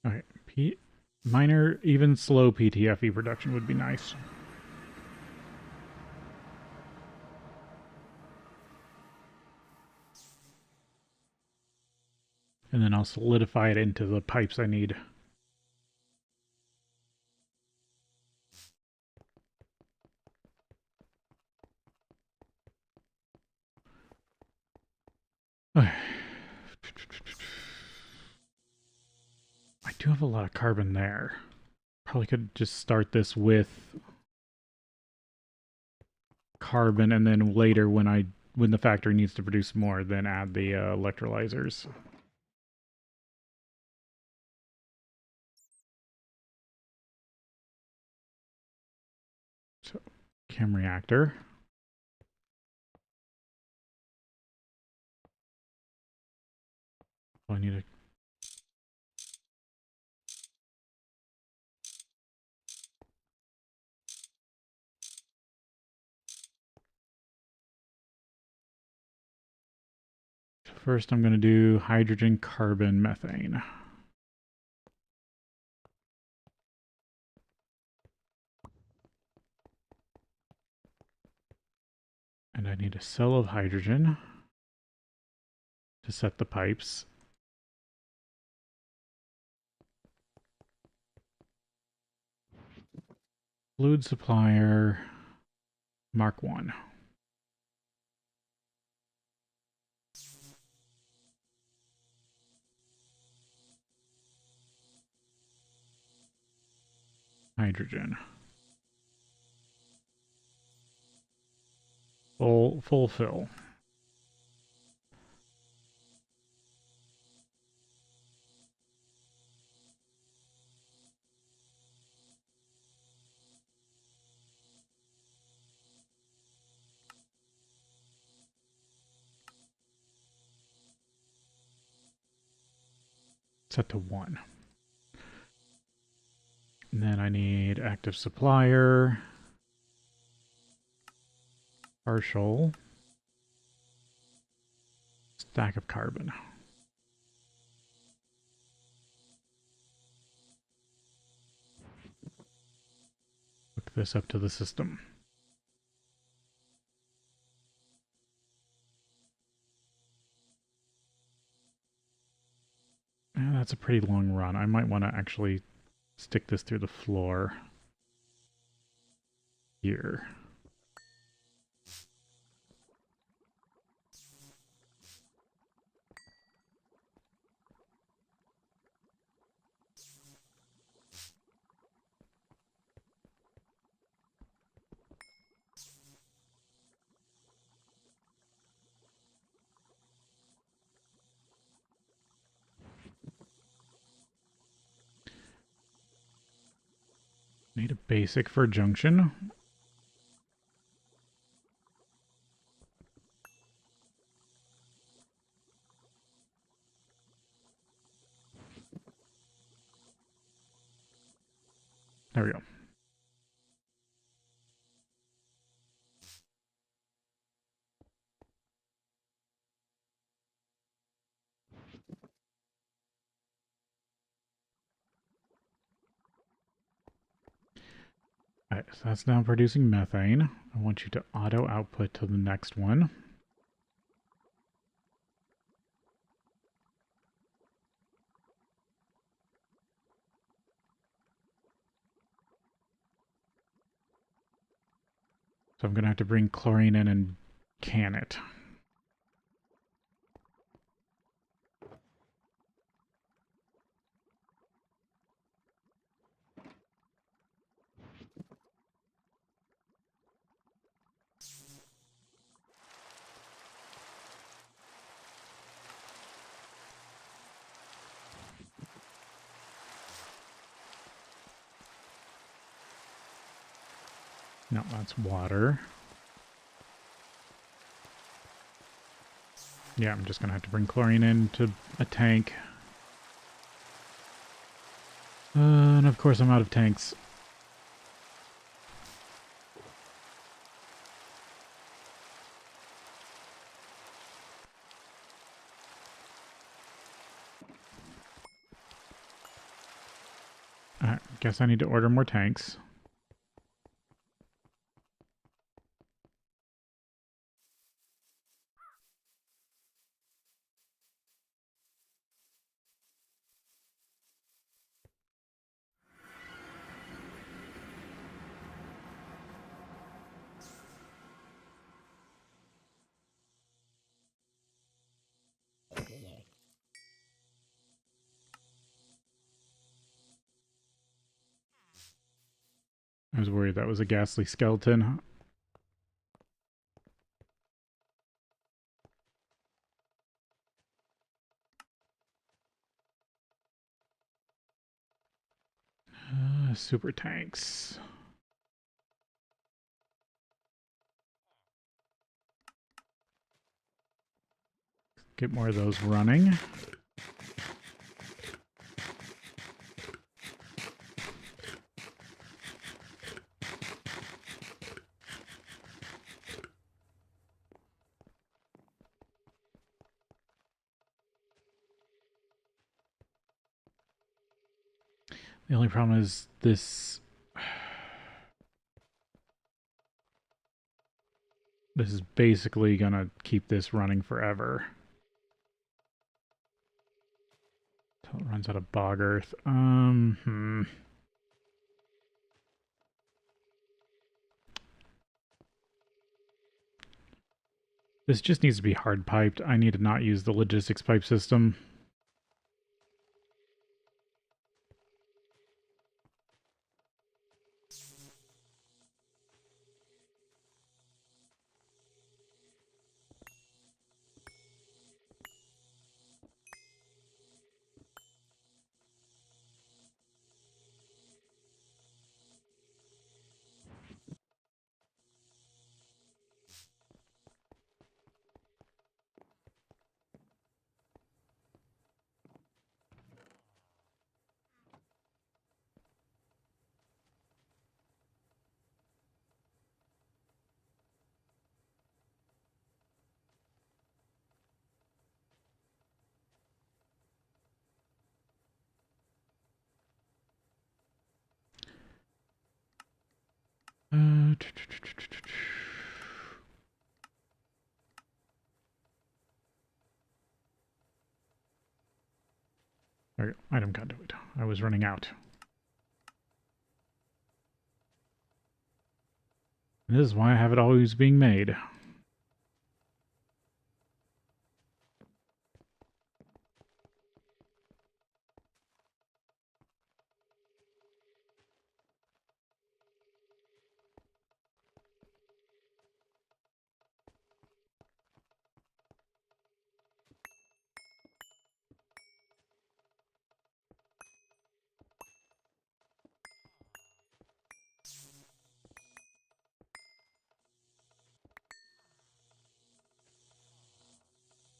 Alright, minor, even slow PTFE production would be nice. And then I'll solidify it into the pipes I need. Okay. I do have a lot of carbon there. Probably could just start this with carbon, and then later when the factory needs to produce more, then add the electrolyzers. So, chem reactor. Oh, I need a... First, I'm going to do hydrogen, carbon, methane. And I need a cell of hydrogen to set the pipes. Fluid supplier, Mark 1. Hydrogen. Full fill. Set to 1. And then I need active supplier, partial, stack of carbon. Hook this up to the system. That's a pretty long run. I might want to actually stick this through the floor here. need a basic for a junction. There we go. Alright, so that's now producing methane. I want you to auto output to the next one. So I'm going to have to bring chlorine in and can it. No, that's water. Yeah, I'm just going to have to bring chlorine into a tank. And of course I'm out of tanks. Alright, guess I need to order more tanks. I was worried that was a ghastly skeleton. Super tanks. Get more of those running. The only problem is this... This is basically gonna keep this running forever. Until it runs out of bog earth. This just needs to be hard piped. I need to not use the logistics pipe system. There we go. Item conduit. I was running out. And this is why I have it always being made.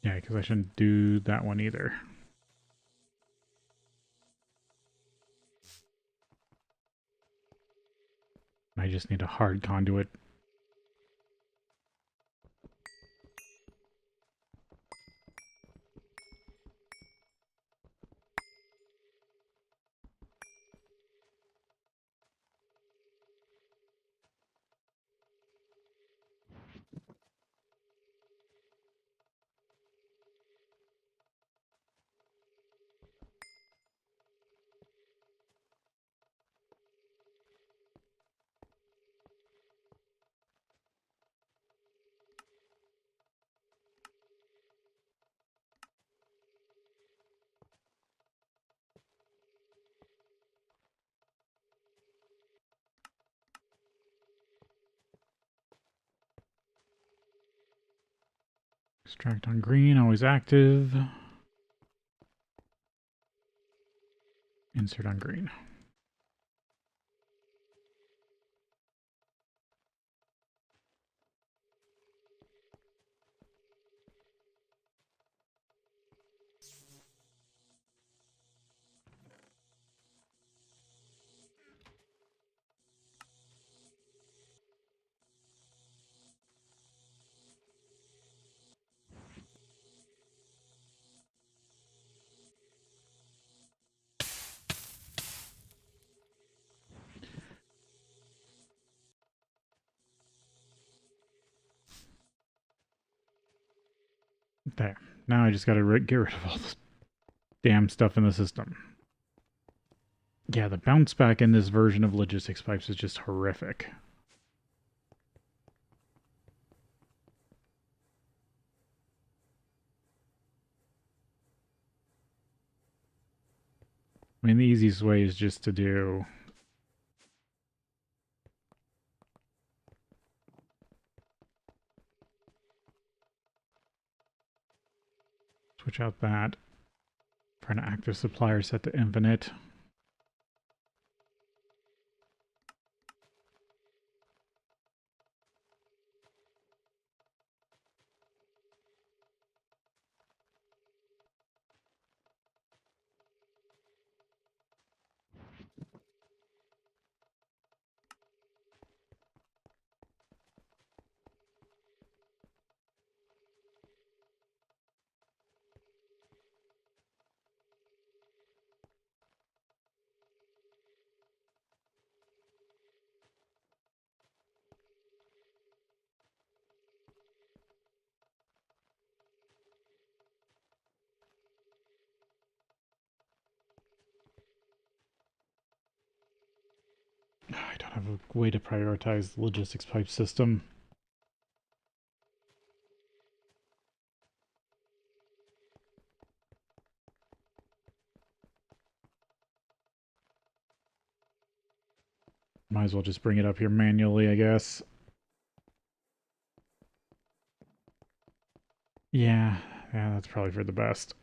Yeah, because I shouldn't do that one either. I just need a hard conduit. Extract on green, always active. Insert on green. There. Now I just gotta get rid of all this damn stuff in the system. Yeah, the bounce back in this version of logistics pipes is just horrific. I mean, the easiest way is just to do... Switch out that. For an active supplier set to infinite. I don't have a way to prioritize the logistics pipe system. Might as well just bring it up here manually, I guess. Yeah, that's probably for the best.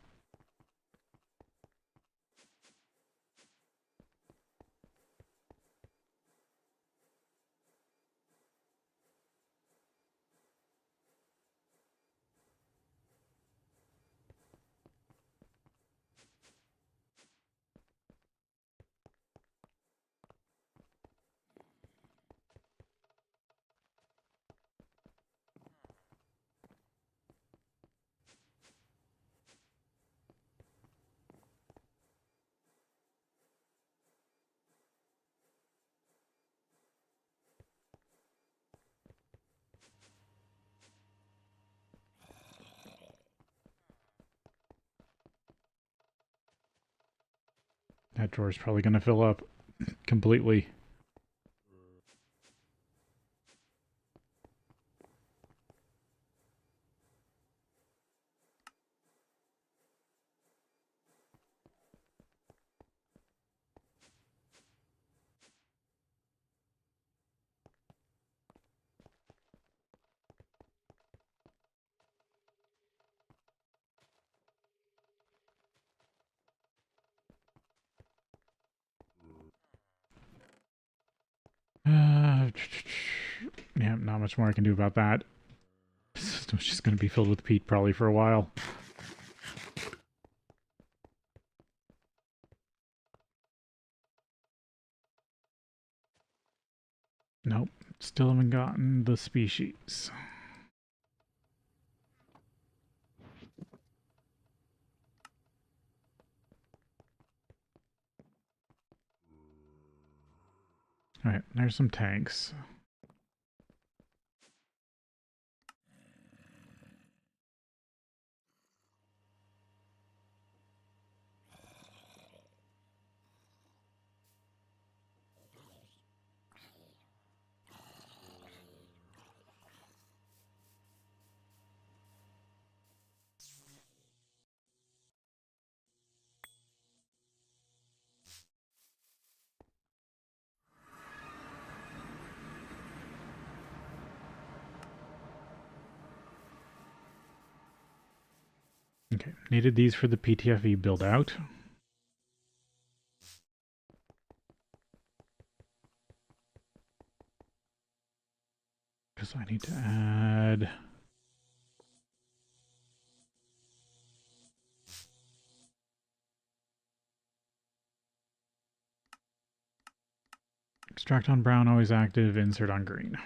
That drawer's probably going to fill up completely. Yeah, not much more I can do about that. The system's just going to be filled with peat probably for a while. Nope, still haven't gotten the species. Alright, there's some tanks. Okay, needed these for the PTFE build out. Because I need to add... Extract on brown, always active, insert on green.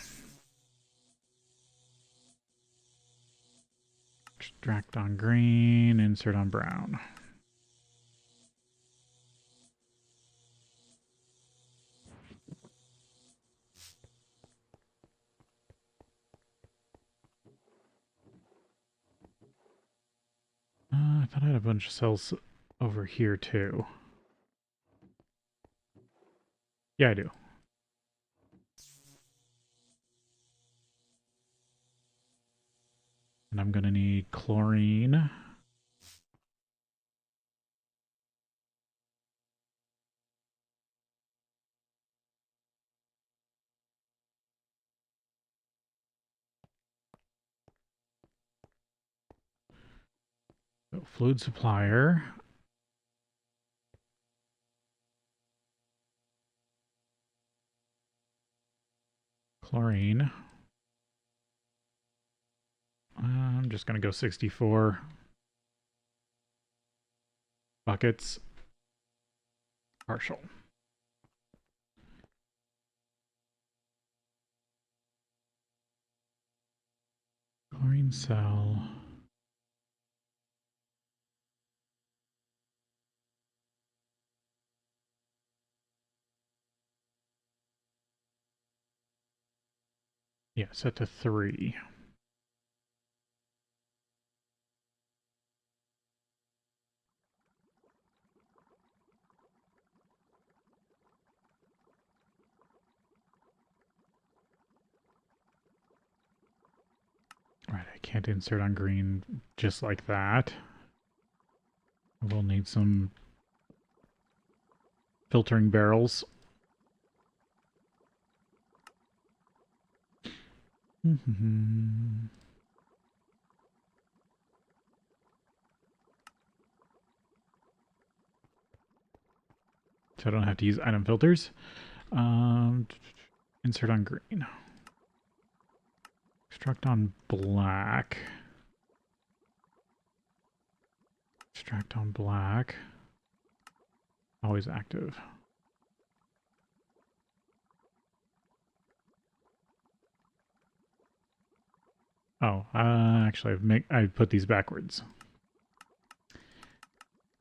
Extract on green, insert on brown. I thought I had a bunch of cells over here too. Yeah, I do. And I'm going to need chlorine. So fluid supplier. Chlorine. I'm just going to go 64 buckets. Partial. Chlorine cell. Yeah, set to 3. Right, I can't insert on green just like that. We'll need some filtering barrels. So I don't have to use item filters. Insert on green. Extract on black. Extract on black. Always active. Oh, actually, I put these backwards.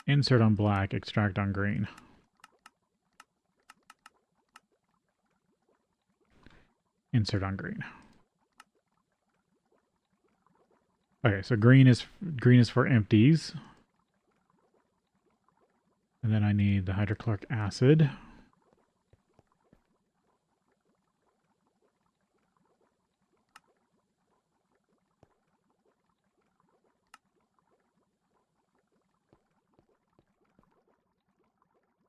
Insert on black, extract on green. Insert on green. Okay, so green is for empties. And then I need the hydrochloric acid.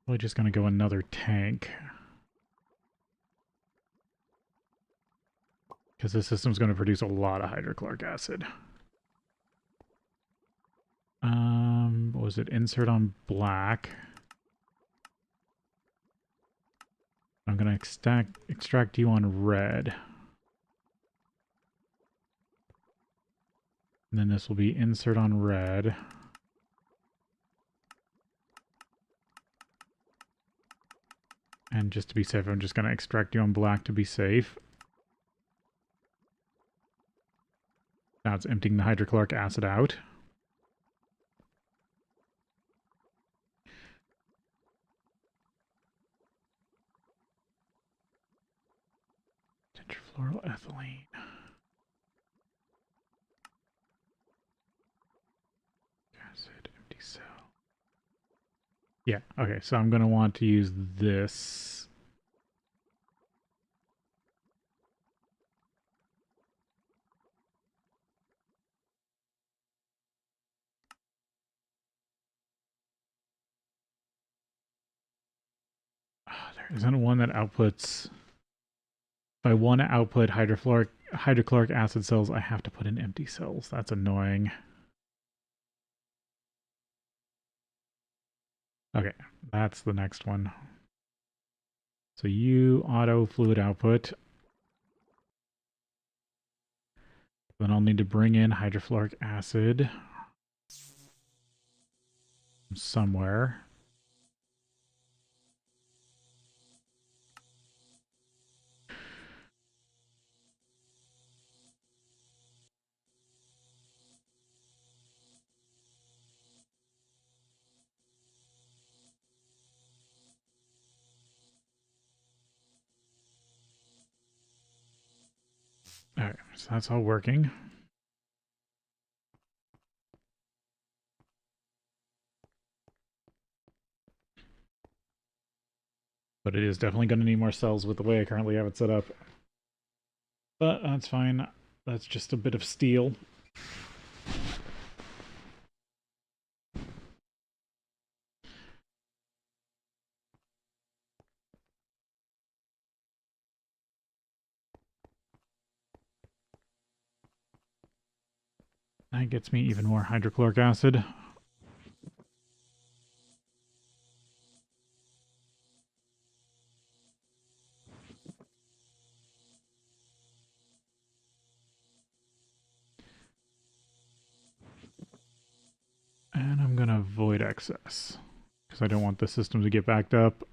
We're just going to go another tank. Because this system's going to produce a lot of hydrochloric acid. What was it? Insert on black. I'm going to extract you on red. And then this will be insert on red. And just to be safe, I'm just going to extract you on black to be safe. Now it's emptying the hydrochloric acid out. Tetrafluoroethylene. Acid, empty cell. Yeah, okay, so I'm going to want to use this. Oh, there isn't one that outputs. If I want to output hydrochloric acid cells, I have to put in empty cells. That's annoying. Okay, that's the next one. So you auto fluid output. Then I'll need to bring in hydrofluoric acid somewhere. Alright, so that's all working. But it is definitely going to need more cells with the way I currently have it set up. But that's fine. That's just a bit of steel. That gets me even more hydrochloric acid. And I'm going to avoid excess, because I don't want the system to get backed up.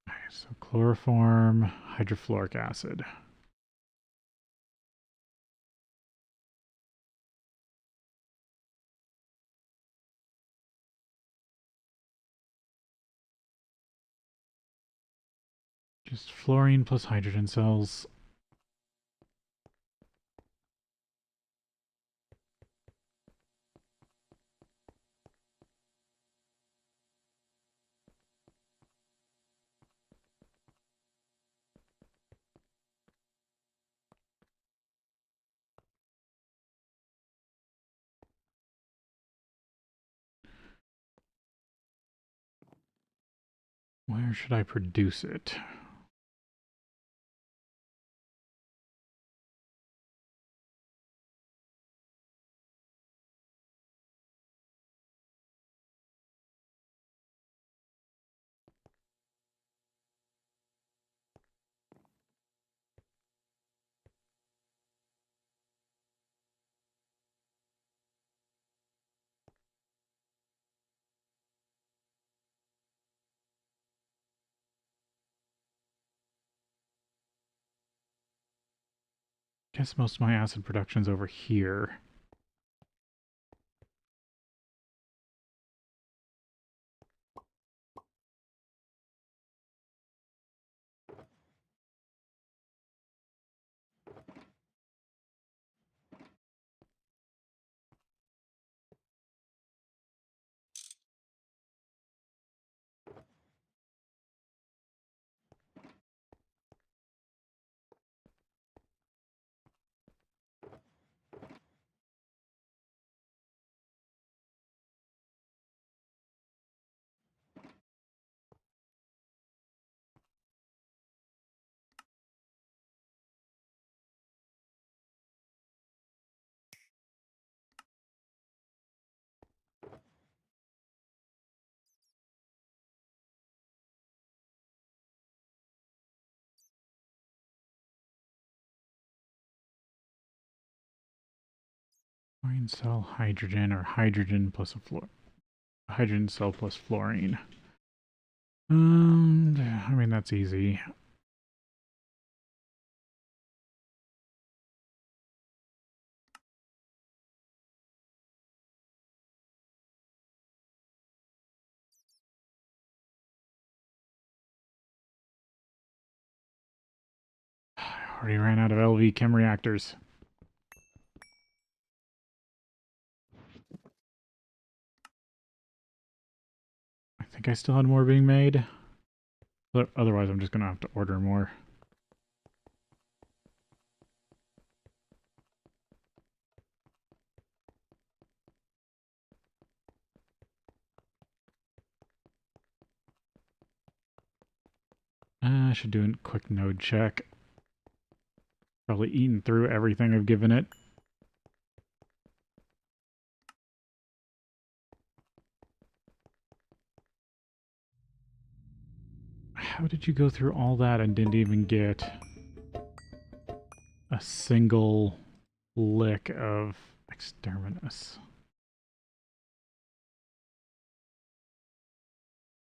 Okay, so chloroform, hydrofluoric acid. Just fluorine plus hydrogen cells. Where should I produce it? Guess most of my acid production's over here. Fluorine cell hydrogen, or hydrogen plus a hydrogen cell plus fluorine. I mean, that's easy. I already ran out of LV chem reactors. I think I still had more being made. But otherwise, I'm just going to have to order more. I should do a quick node check. Probably eaten through everything I've given it. How did you go through all that and didn't even get a single lick of exterminus?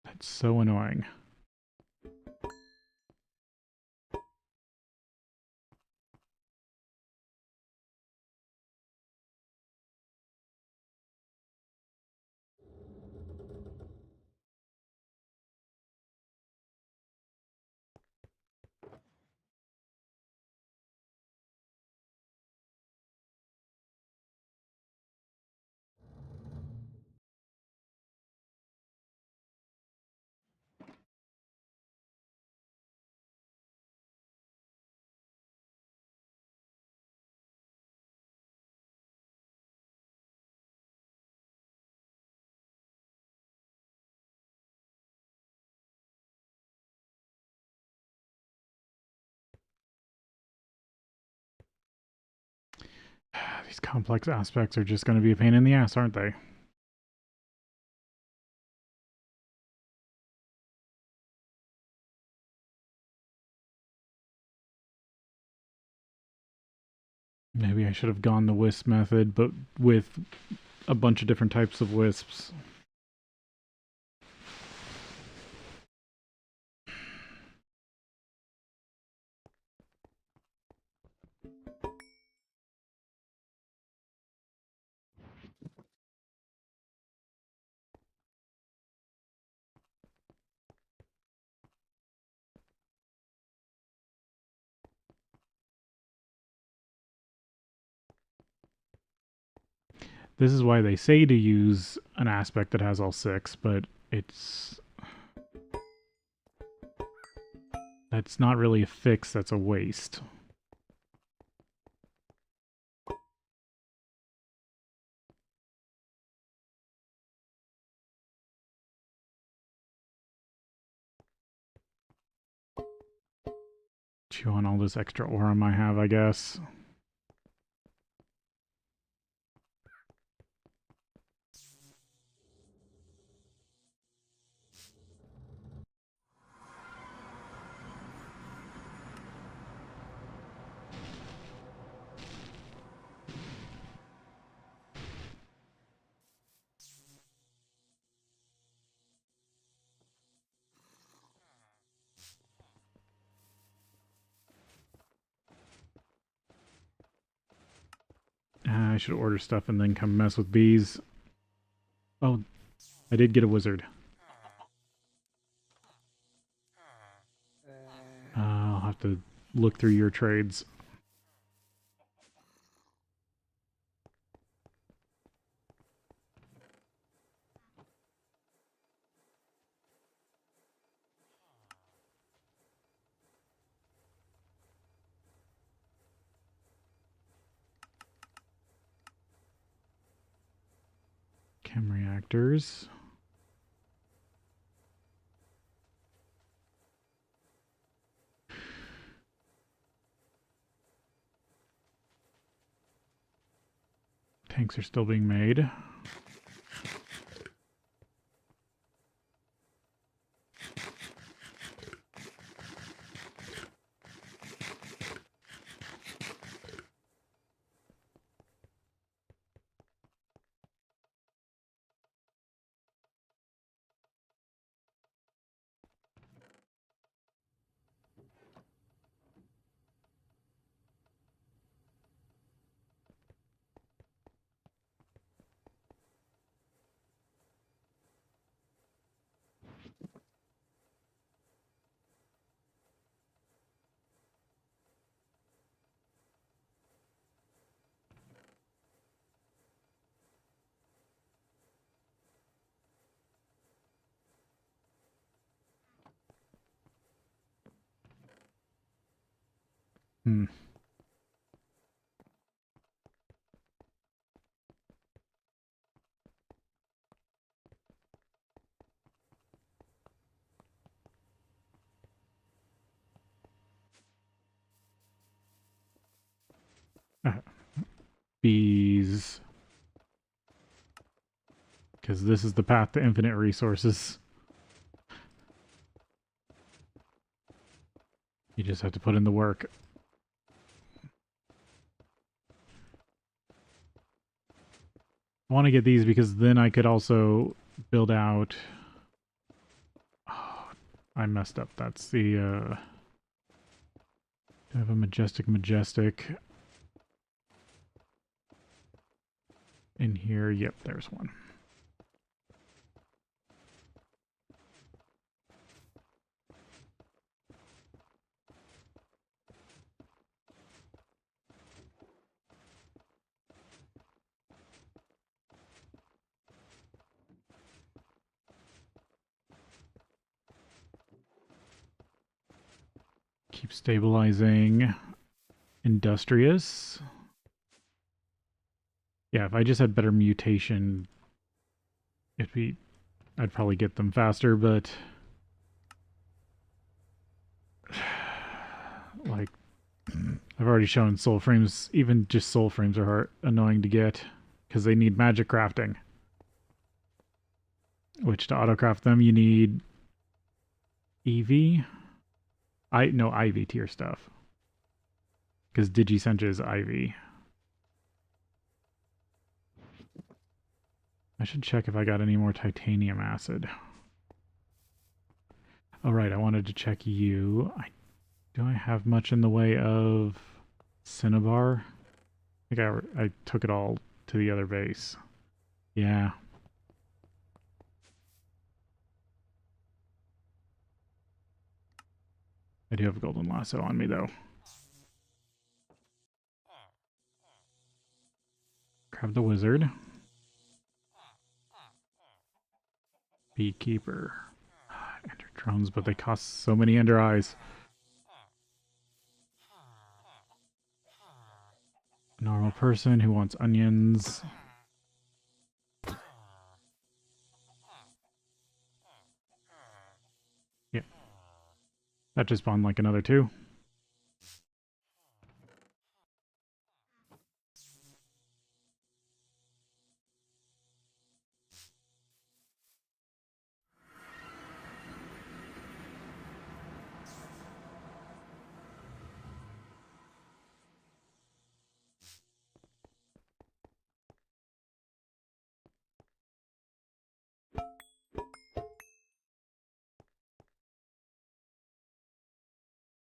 That's so annoying. These complex aspects are just going to be a pain in the ass, aren't they? Maybe I should have gone the wisp method, but with a bunch of different types of wisps. This is why they say to use an aspect that has all 6, but that's not really a fix, that's a waste. Chew on all this extra aurum I have, I guess. I should order stuff and then come mess with bees. Oh, I did get a wizard. I'll have to look through your trades. Chem reactors. Tanks are still being made. Hmm. Bees. Because this is the path to infinite resources. You just have to put in the work. I want to get these because then I could also build out... Oh, I messed up. That's the... Do I have a majestic in here? Yep, there's one. Keep stabilizing. Industrious. Yeah, if I just had better mutation, I'd probably get them faster, but like I've already shown soul frames, even just soul frames are annoying to get because they need magic crafting. Which to autocraft them you need EV. No IV tier stuff. Because Digisenja is IV. I should check if I got any more titanium acid. All right, I wanted to check you. Do I have much in the way of cinnabar? I think I took it all to the other base. Yeah. I do have a golden lasso on me, though. Grab the wizard. Beekeeper. Ender drones, but they cost so many ender eyes. Normal person who wants onions. Yeah. That just spawned like another two.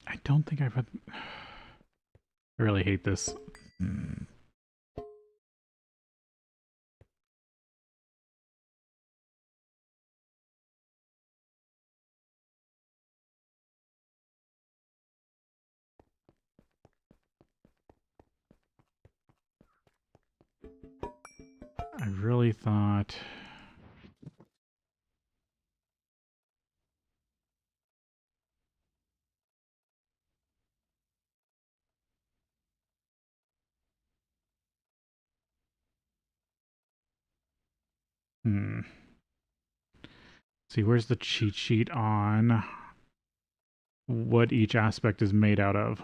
I don't think I've had... I really hate this. I really thought... See, where's the cheat sheet on what each aspect is made out of?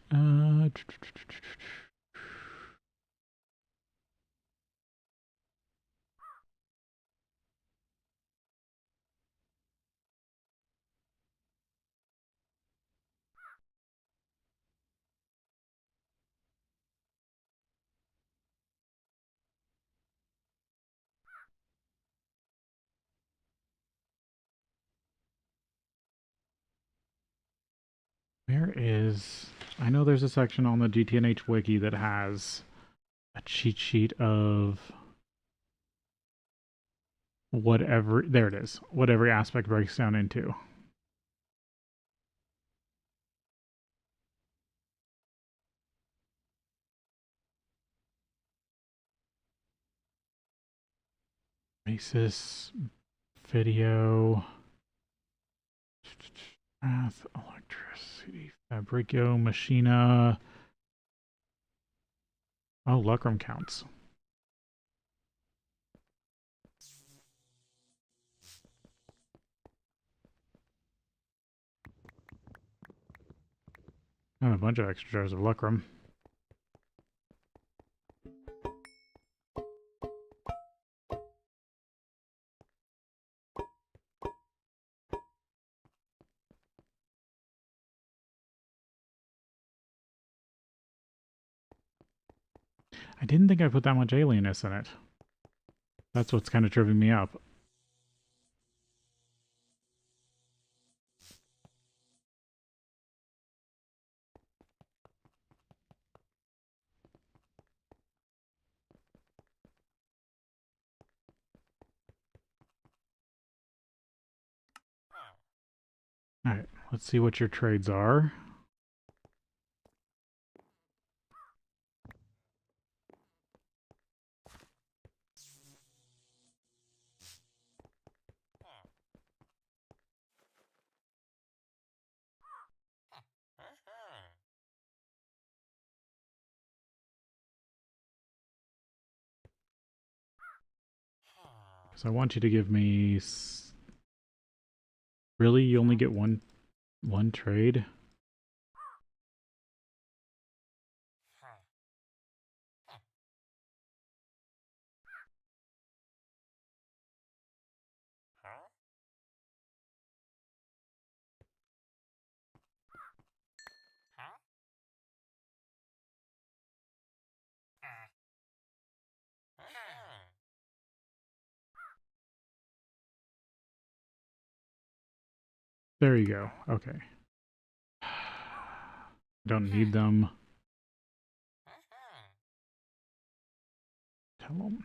Uh, where is... I know there's a section on the GTNH wiki that has a cheat sheet of whatever, there it is, what every aspect breaks down into. Basis, video, math, electricity, fabricio, machina. Oh, lucrum counts. And a bunch of extra jars of lucrum. I didn't think I put that much alienness in it. That's what's kind of tripping me up. Alright, let's see what your trades are. So I want you to give me... Really? You only get one trade? There you go. Okay. Don't need them. Tell them.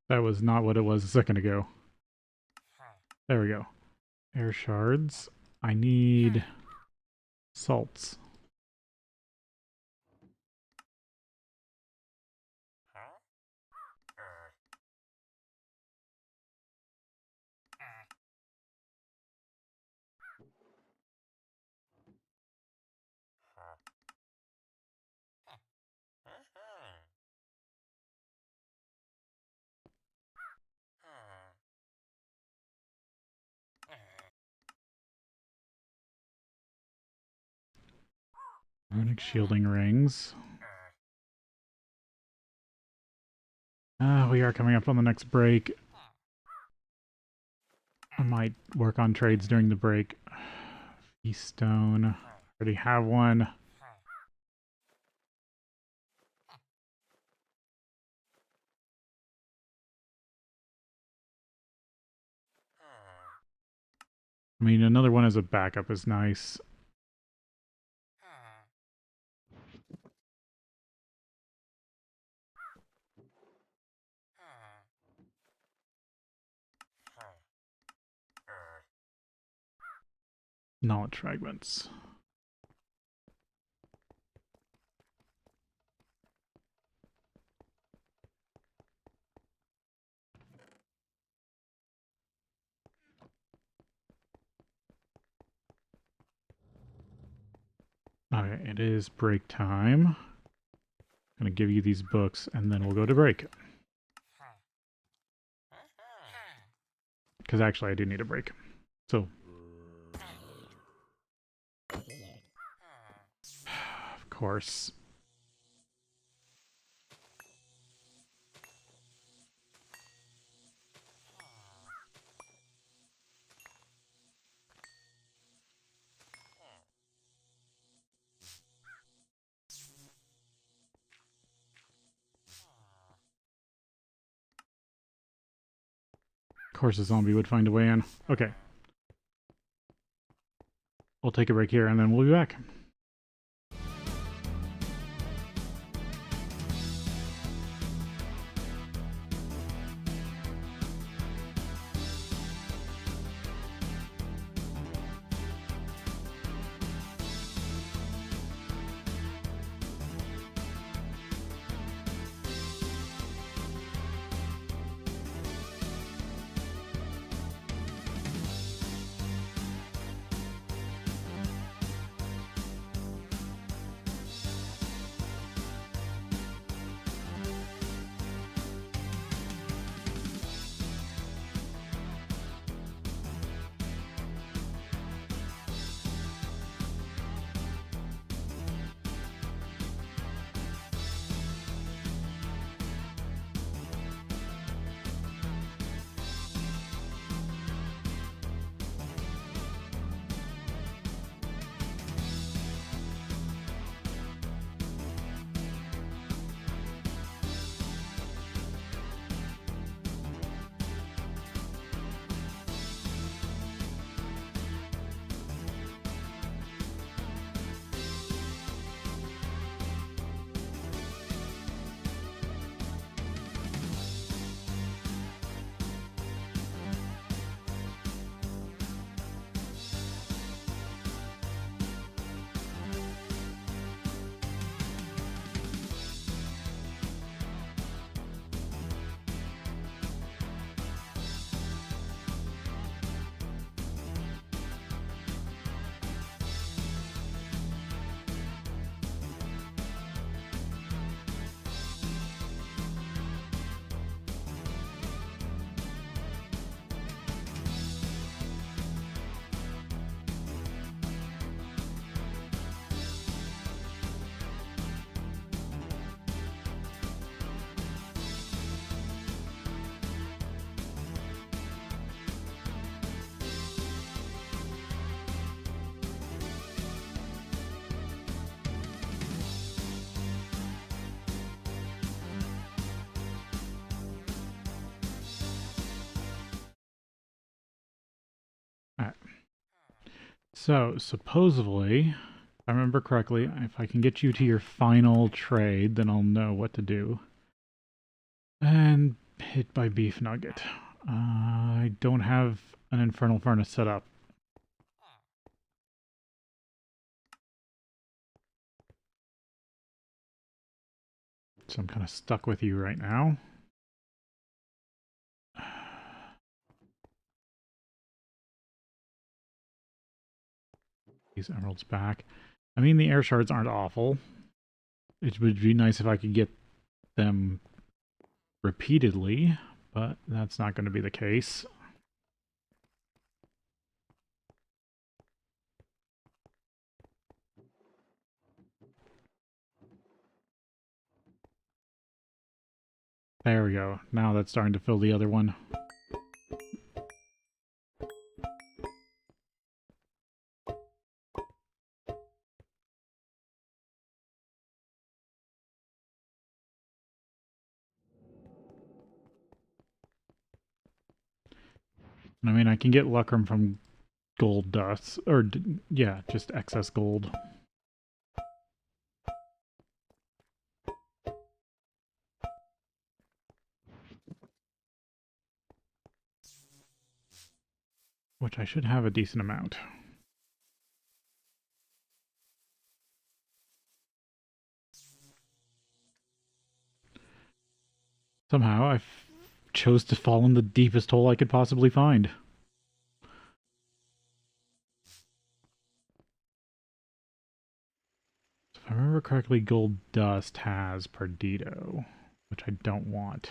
That was not what it was a second ago. There we go. Air shards. I need salts. Runic shielding rings. We are coming up on the next break. I might work on trades during the break. Feast stone. Already have one. I mean, another one as a backup is nice. Knowledge fragments. Okay, it is break time. I'm going to give you these books, and then we'll go to break. Because actually, I do need a break. So, of course. Of course, a zombie would find a way in. Okay. we'll take a break here and then we'll be back. Alright. So, supposedly, if I remember correctly, if I can get you to your final trade, then I'll know what to do. And hit by beef nugget. I don't have an infernal furnace set up. So I'm kind of stuck with you right now. These emeralds back. I mean, the air shards aren't awful. It would be nice if I could get them repeatedly, but that's not going to be the case. There we go. Now that's starting to fill the other one. I mean, I can get lucrum from gold dust, or yeah, just excess gold. Which I should have a decent amount. Somehow I chose to fall in the deepest hole I could possibly find. So if I remember correctly, gold dust has Perdido, which I don't want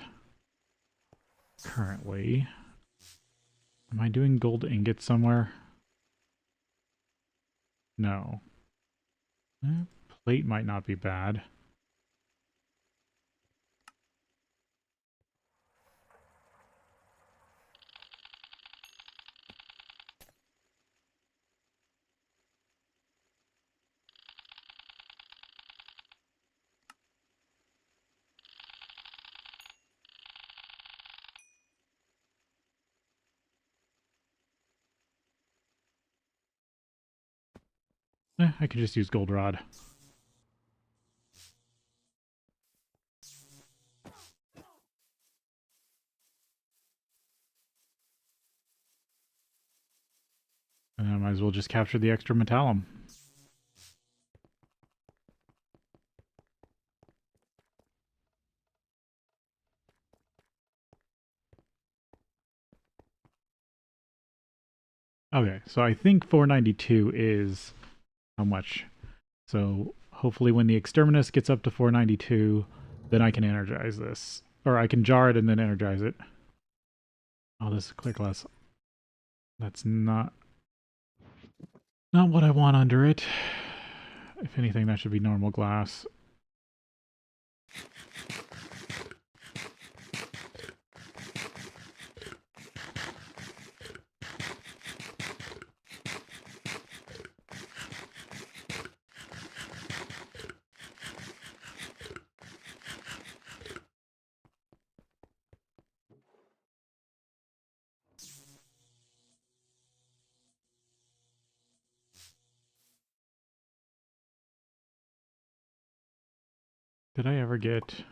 currently. Am I doing gold ingots somewhere? No. Plate might not be bad. I could just use goldenrod. And I might as well just capture the extra metallum. Okay, so I think 492 is how much? So hopefully when the exterminus gets up to 492, then I can energize this. Or I can jar it and then energize it. Oh, this is clear glass. That's not what I want under it. If anything, that should be normal glass. Did I ever get...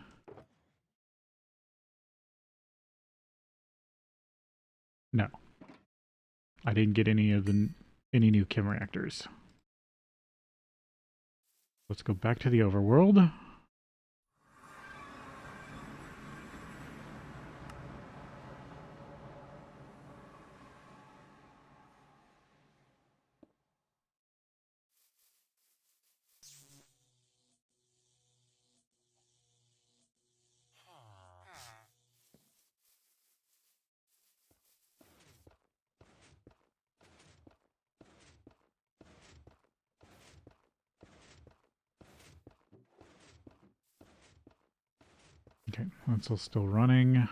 No. I didn't get any new chem reactors. Let's go back to the overworld. Okay, that's all still running.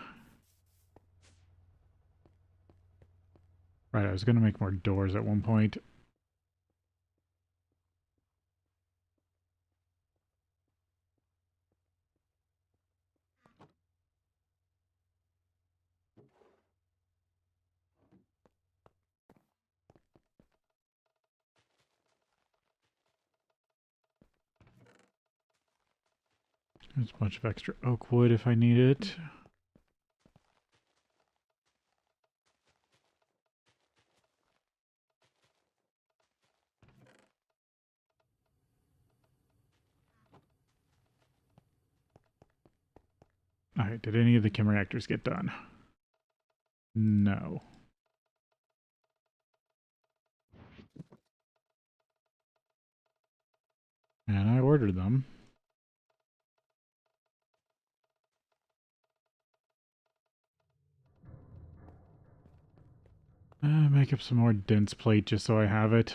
Right, I was going to make more doors at one point. There's a bunch of extra oak wood if I need it. Alright, did any of the chem reactors get done? No. And I ordered them. Make up some more dense plate just so I have it.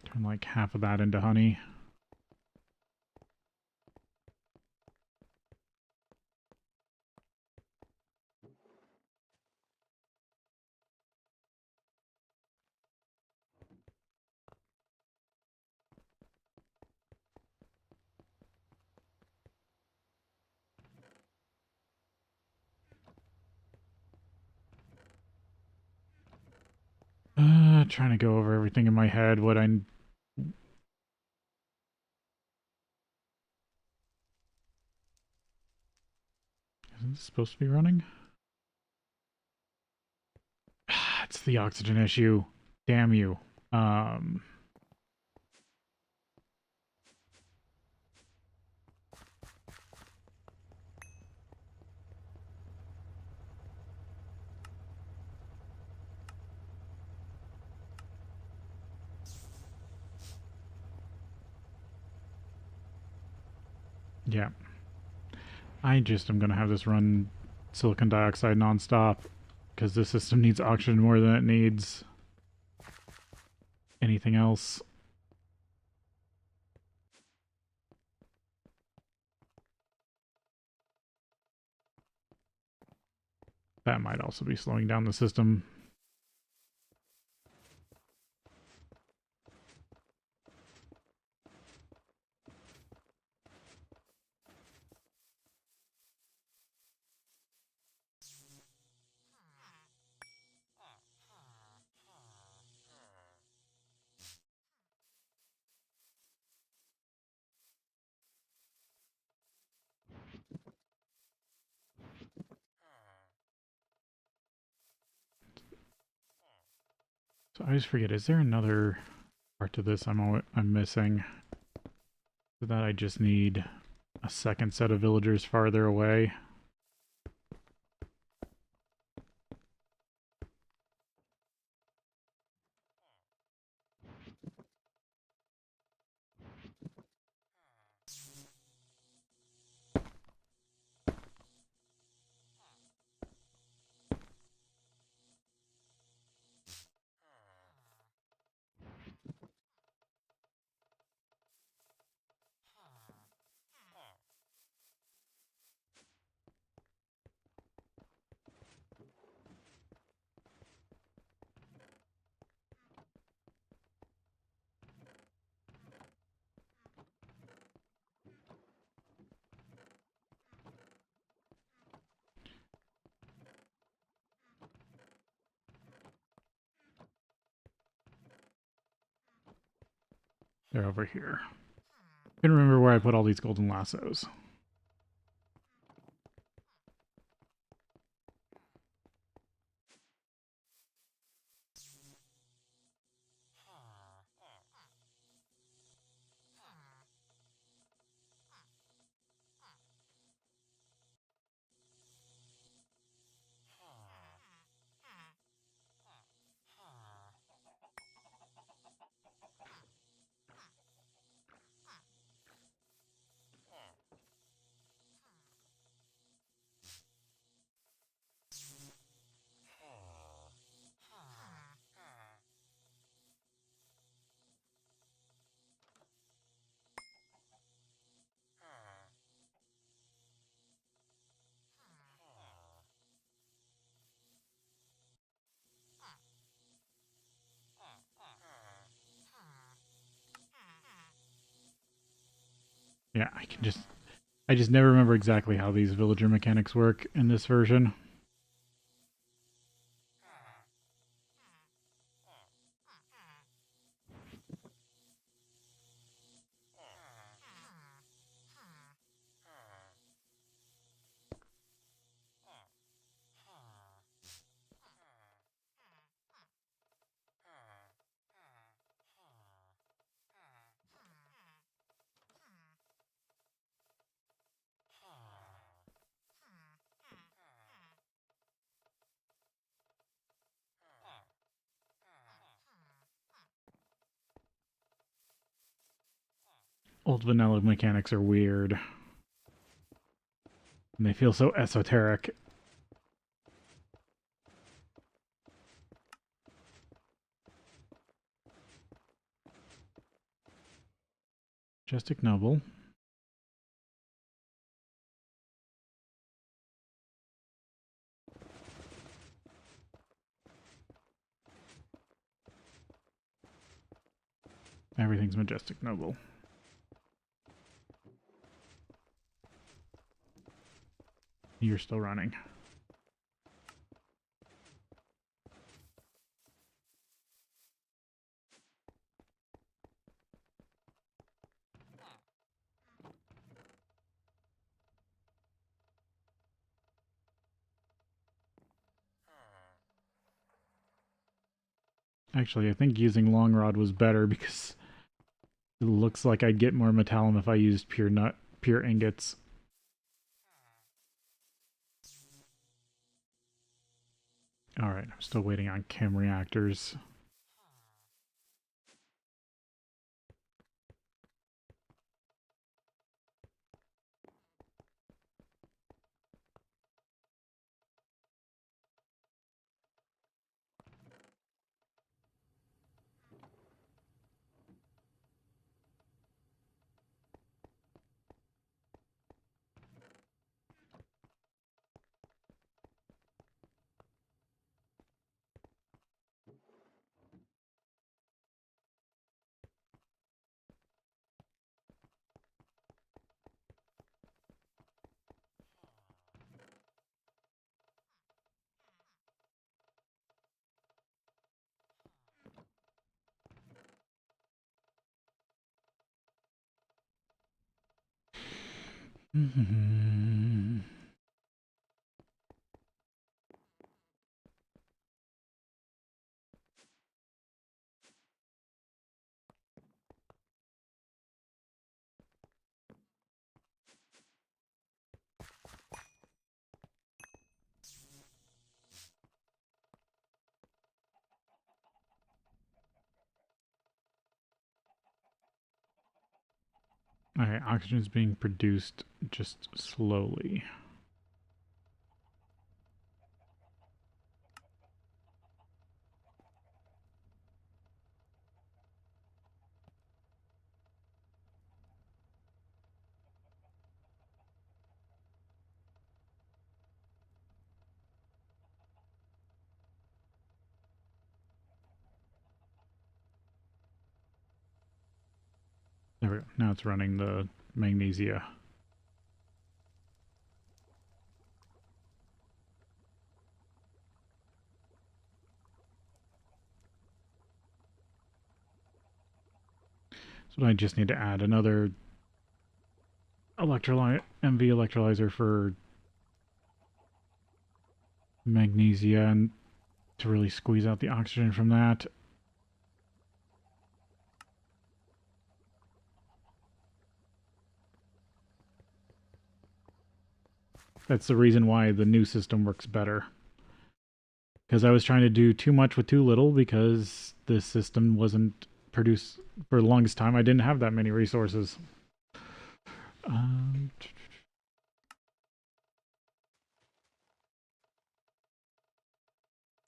Turn like half of that into honey. Trying to go over everything in my head, what I... Isn't this supposed to be running? It's the oxygen issue. Damn you. Yeah. I just am going to have this run silicon dioxide nonstop because this system needs oxygen more than it needs anything else. That might also be slowing down the system. So I always forget, is there another part to this I'm missing? So that I just need a second set of villagers farther away. They're over here. I can remember where I put all these golden lassos. Yeah, I just never remember exactly how these villager mechanics work in this version. Old vanilla mechanics are weird. And they feel so esoteric. Majestic Noble. Everything's Majestic Noble. You're still running. Actually, I think using Long Rod was better because it looks like I'd get more metallum if I used pure ingots. Alright, I'm still waiting on chem reactors. Okay, oxygen is being produced just slowly. There we go. Now it's running the magnesia. So I just need to add another MV electrolyzer for magnesia and to really squeeze out the oxygen from that. That's the reason why the new system works better. Because I was trying to do too much with too little because this system wasn't produced for the longest time. I didn't have that many resources.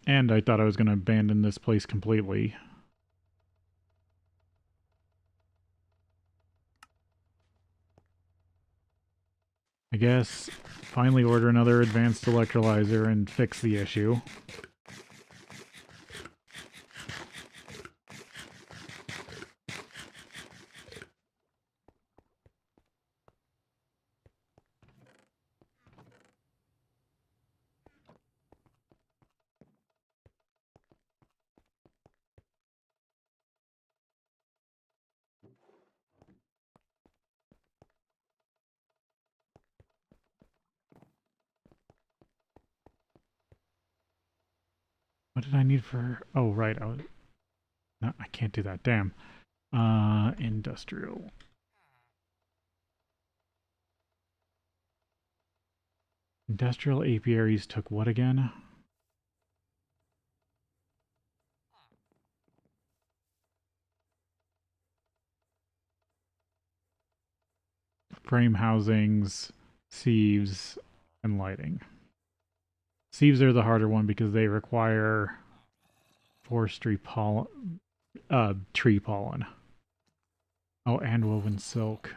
And I thought I was going to abandon this place completely. I guess finally order another advanced electrolyzer and fix the issue. What did I need for... Oh, right. No, I can't do that. Damn. Industrial. Industrial apiaries took what again? Frame housings, sieves, and lighting. Sieves are the harder one because they require forestry pollen, tree pollen. Oh, and woven silk.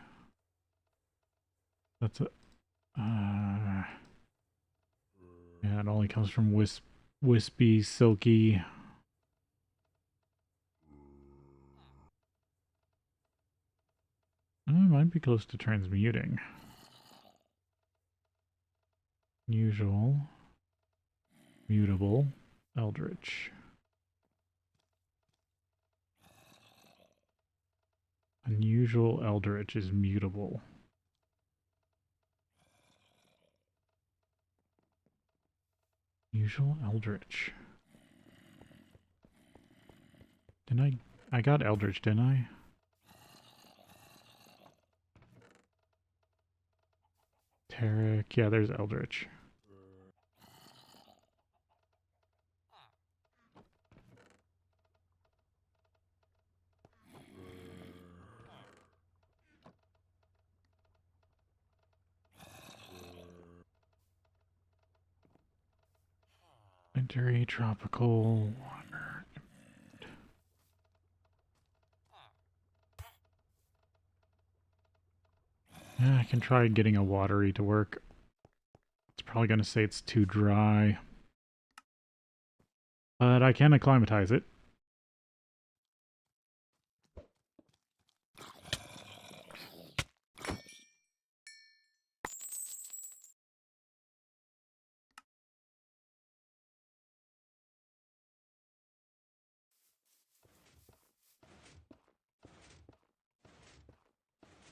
That's a... yeah, it only comes from wispy, silky... It might be close to transmuting. Usual. Mutable. Eldritch. Unusual Eldritch is mutable. Usual Eldritch. Didn't I got Eldritch, didn't I? Tarek. Yeah, there's Eldritch. Wintry, tropical, water. Yeah, I can try getting a watery to work. It's probably going to say it's too dry. But I can acclimatize it.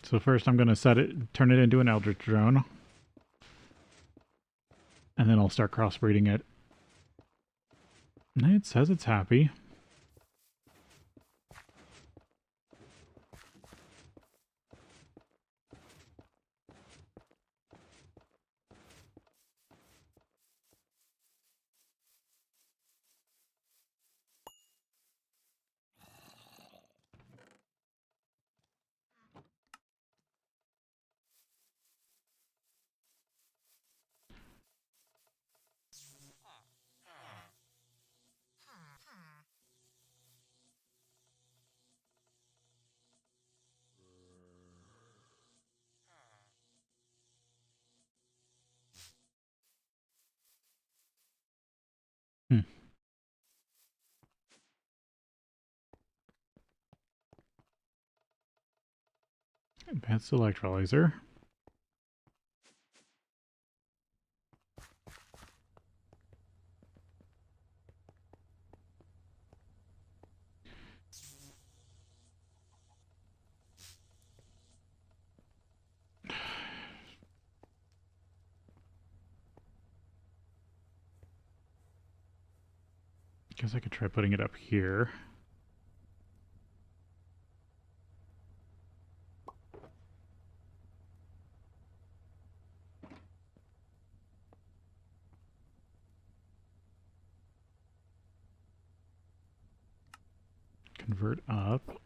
So first I'm going to turn it into an Eldritch drone. And then I'll start crossbreeding it. It says it's happy. Advanced electrolyzer. Guess I could try putting it up here. Convert up.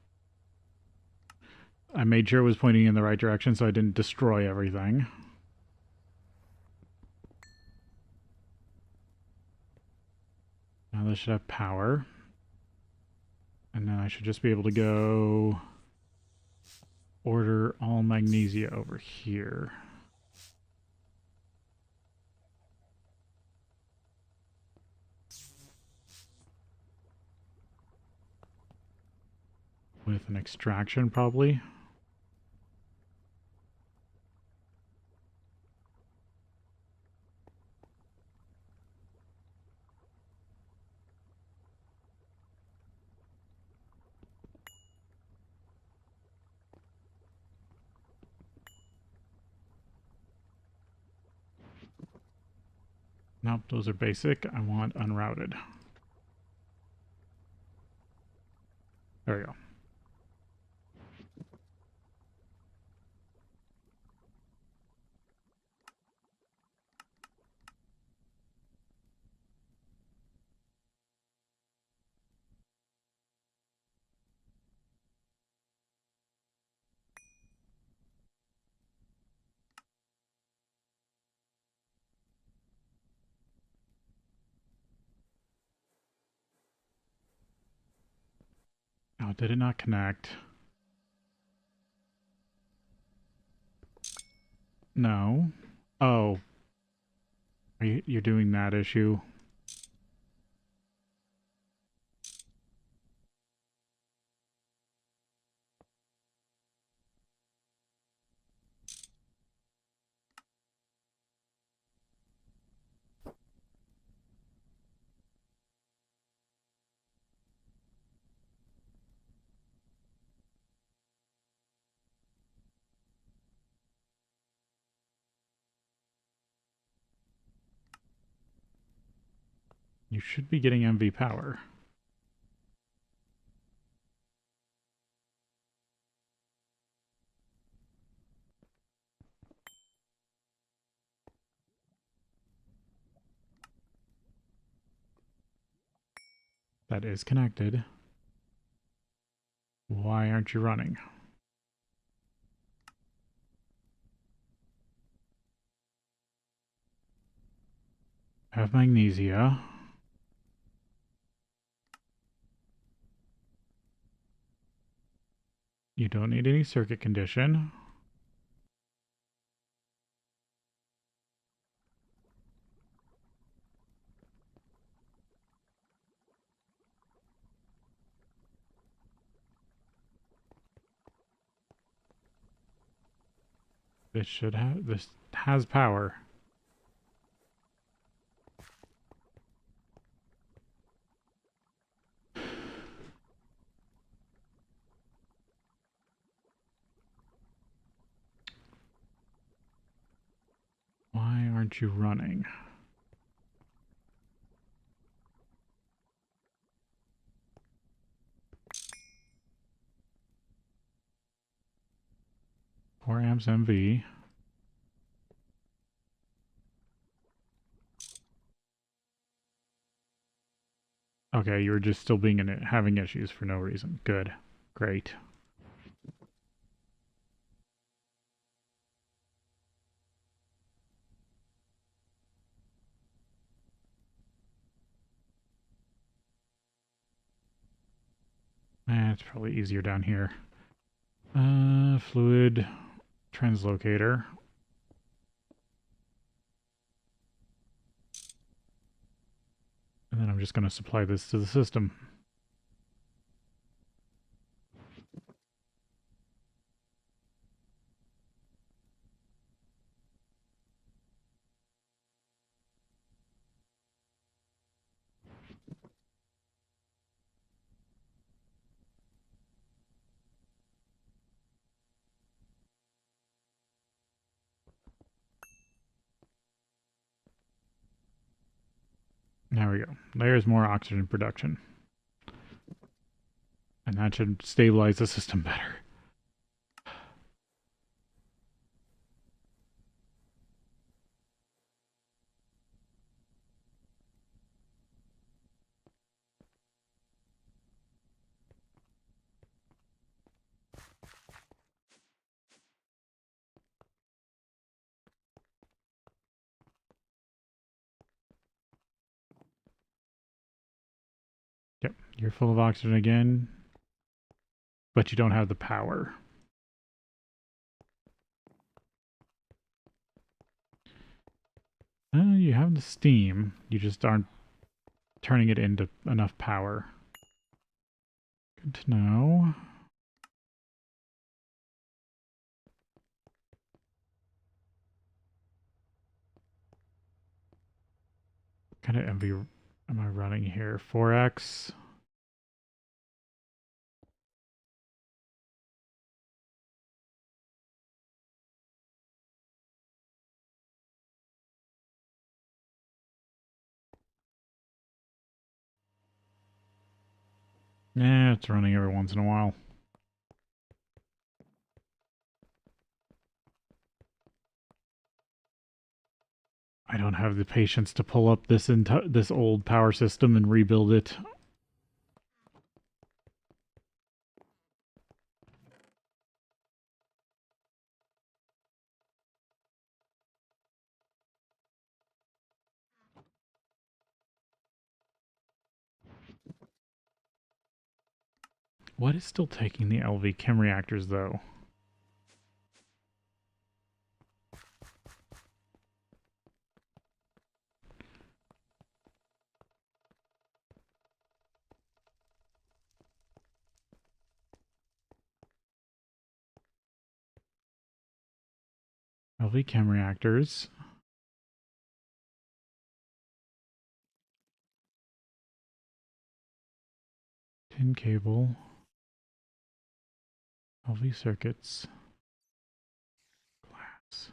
I made sure it was pointing in the right direction so I didn't destroy everything. Now this should have power. And then I should just be able to go order all magnesia over here. With an extraction, probably. Nope, those are basic. I want unrouted. There we go. Oh, did it not connect? No. Oh. You're doing that issue. You should be getting MV power. That is connected. Why aren't you running? Have magnesia. You don't need any circuit condition. This has power. Why aren't you running? Four amps MV. Okay, you were just still being in it, having issues for no reason. Good. Great. It's probably easier down here. Fluid translocator. And then I'm just going to supply this to the system. There we go. There's more oxygen production. And that should stabilize the system better. Yep, you're full of oxygen again, but you don't have the power. You have the steam, you just aren't turning it into enough power. Good to know. What kind of MV am I running here? 4x? Yeah, it's running every once in a while. I don't have the patience to pull up this old power system and rebuild it. What is still taking the LV chem reactors, though? LV chem reactors. Tin cable. LV circuits. Glass.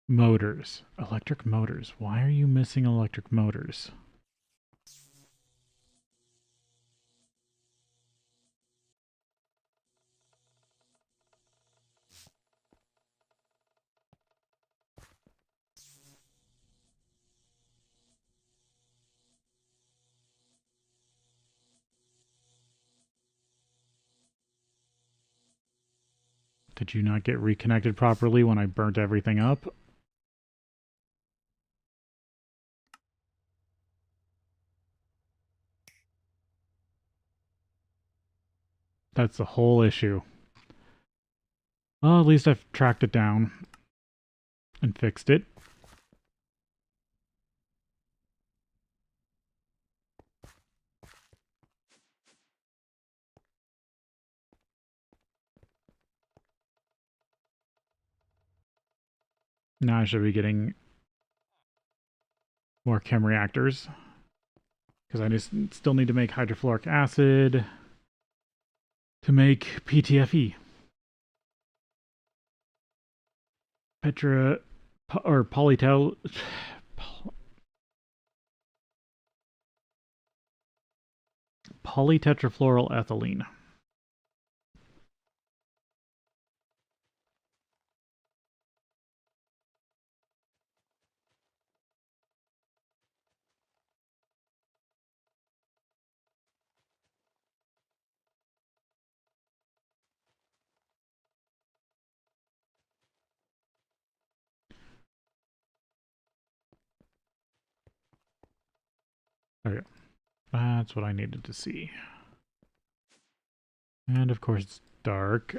Motors. Electric motors. Why are you missing electric motors? Did you not get reconnected properly when I burnt everything up? That's the whole issue. Well, at least I've tracked it down and fixed it. Now I should be getting more chem reactors. Because I just still need to make hydrofluoric acid to make PTFE. Petra... or polytel... polytetrafluoroethylene. Okay. That's what I needed to see. And of course it's dark.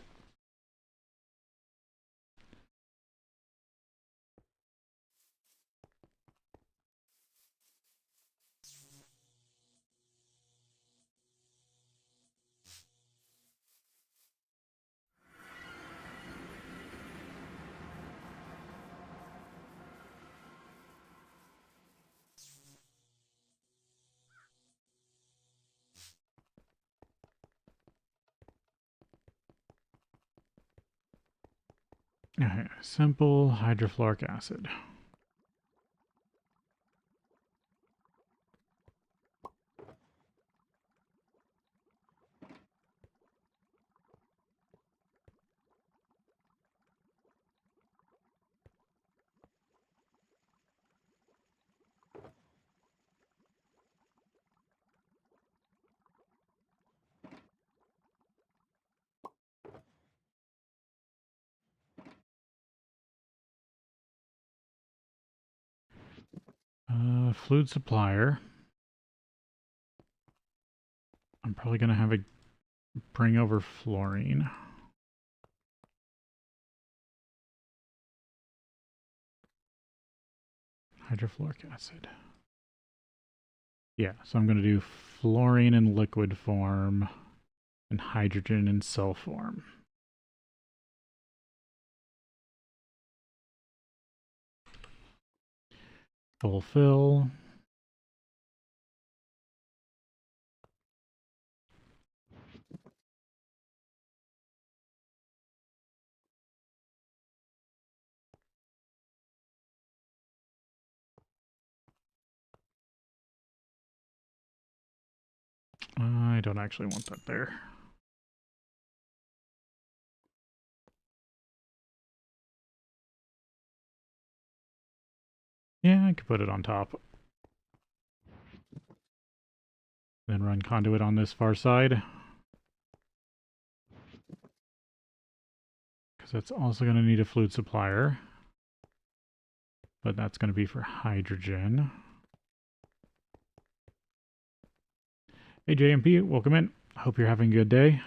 Okay, simple hydrofluoric acid. Fluid supplier. I'm probably going to have it bring over fluorine. Hydrofluoric acid. Yeah, so I'm going to do fluorine in liquid form and hydrogen in cell form. Fulfill. I don't actually want that there. Yeah, I could put it on top. Then run conduit on this far side. Because that's also going to need a fluid supplier. But that's going to be for hydrogen. Hey JMP, welcome in. Hope you're having a good day.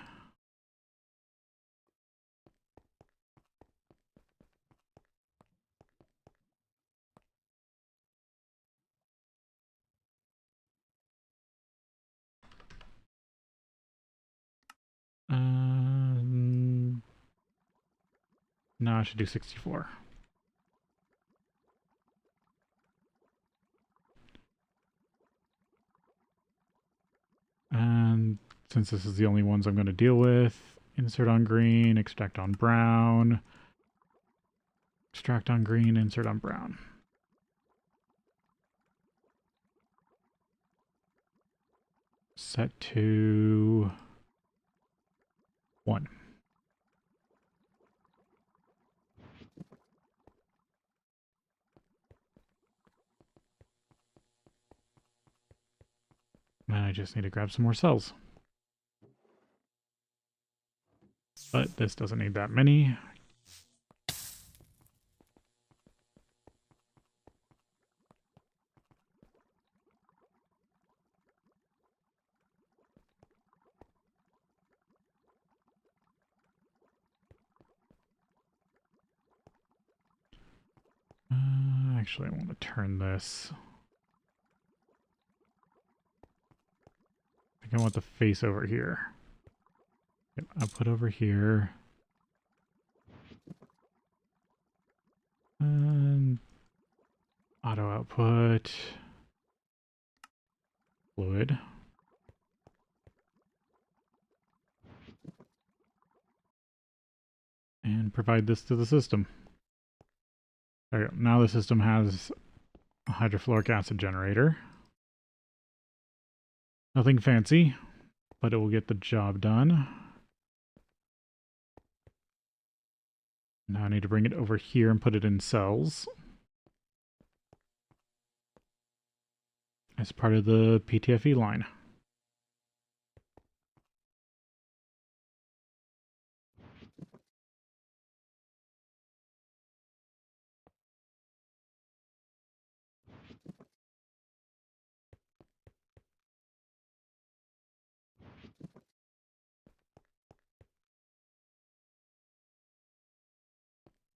No, I should do 64. And since this is the only ones I'm going to deal with, insert on green, extract on brown, extract on green, insert on brown. Set to 1. And I just need to grab some more cells. But this doesn't need that many. Actually, I want to turn this. I think I want the face over here. Yep, I'll put over here. And auto output. Fluid. And provide this to the system. There you go. Now the system has a hydrofluoric acid generator. Nothing fancy, but it will get the job done. Now I need to bring it over here and put it in cells. As part of the PTFE line.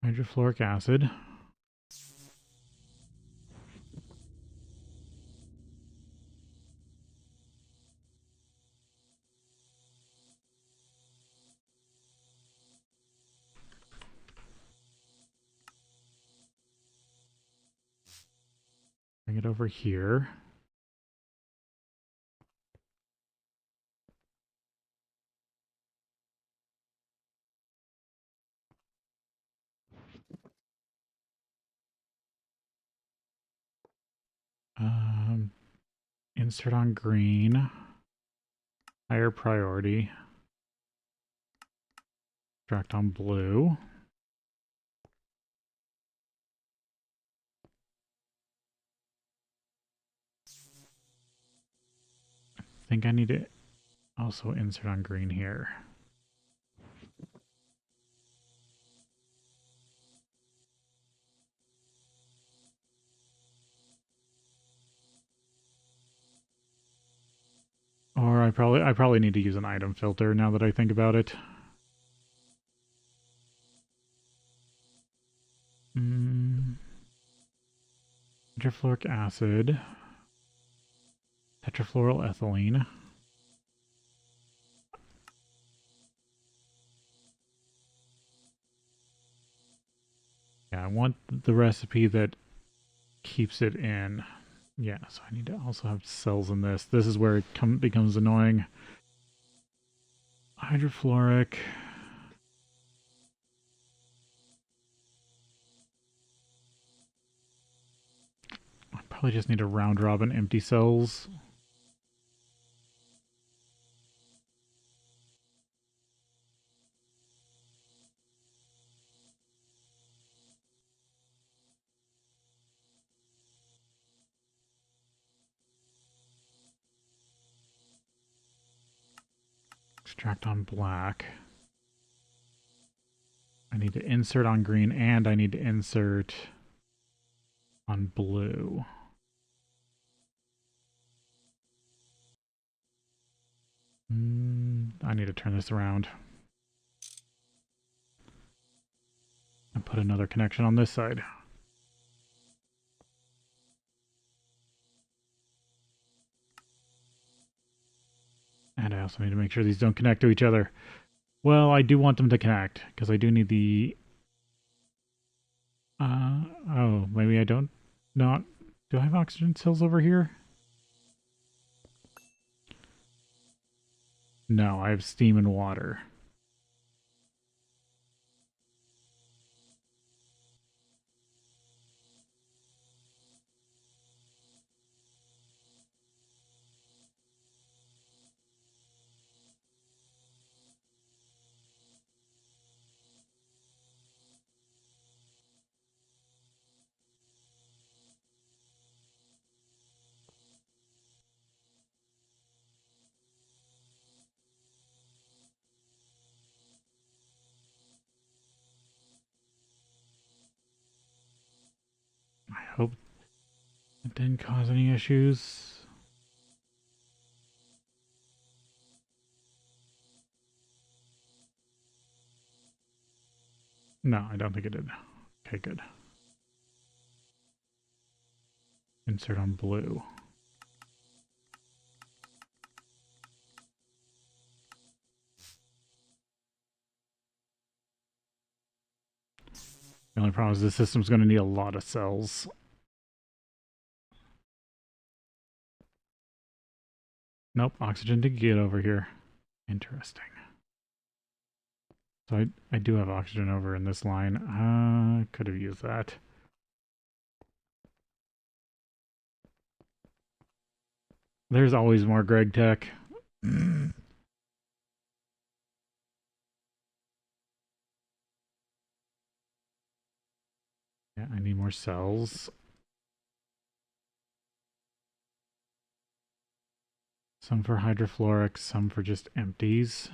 Hydrofluoric acid. Bring it over here. Insert on green. Higher priority. Extract on blue. I think I need to also insert on green here. Or I probably need to use an item filter now that I think about it. Hydrofluoric acid. Tetrafluoroethylene. Yeah, I want the recipe that keeps it in. Yeah, so I need to also have cells in this. This is where it becomes annoying. Hydrofluoric. I probably just need to round robin empty cells. Extract on black. I need to insert on green and I need to insert on blue. I need to turn this around. And put another connection on this side. And I also need to make sure these don't connect to each other. Well, I do want them to connect, because I do need the... oh, maybe I don't... Not... Do I have oxygen cells over here? No, I have steam and water. I hope it didn't cause any issues. No, I don't think it did. Okay, good. Insert on blue. The only problem is this system's going to need a lot of cells. Nope, oxygen did get over here. Interesting. So I do have oxygen over in this line. Could have used that. There's always more GregTech. Yeah, I need more cells. Some for hydrofluoric, some for just empties.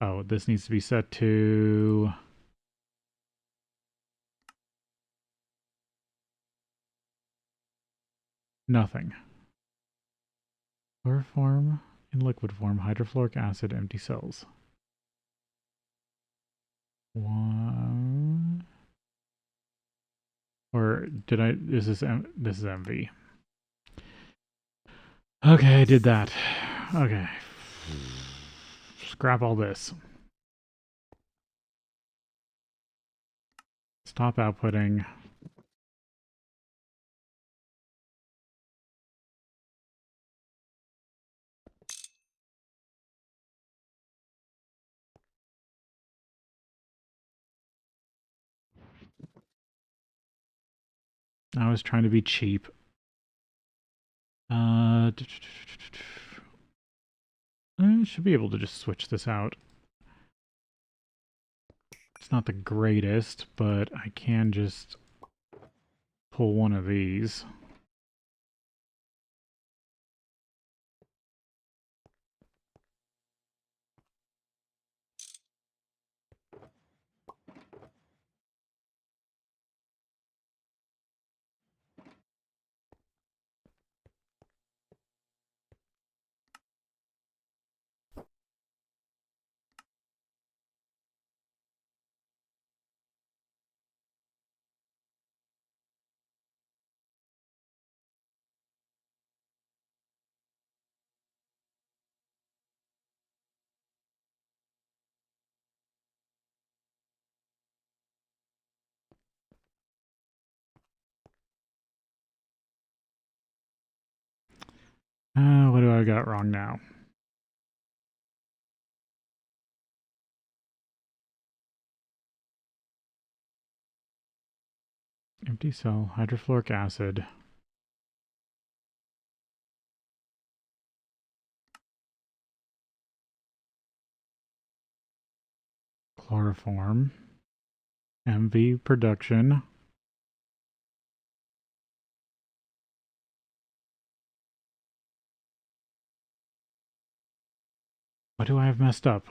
Oh, this needs to be set to... nothing. Chloroform in liquid form, hydrofluoric acid, empty cells. One... Or did I... This is MV. Okay, I did that. Okay. Scrap all this. Stop outputting. I was trying to be cheap. I should be able to just switch this out. It's not the greatest, but I can just pull one of these. What do I got wrong now? Empty cell, hydrofluoric acid. Chloroform. MV production. What do I have messed up?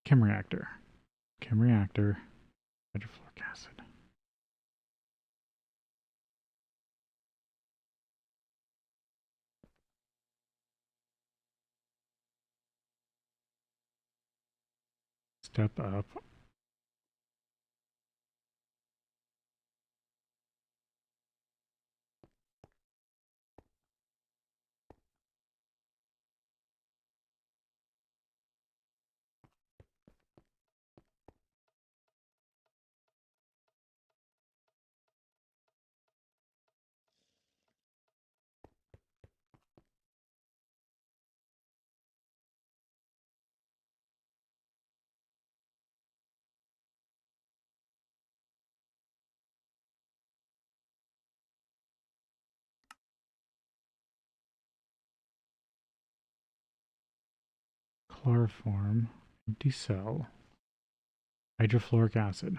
Chem reactor. Chem reactor. Hydrofluoric acid. Step up. Chloroform. Empty cell. Hydrofluoric acid.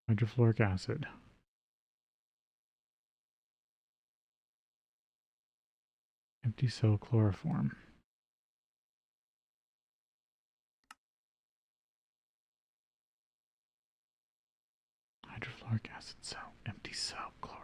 Hydrofluoric acid. Empty cell chloroform. Hydrofluoric acid cell. Empty cell chloroform.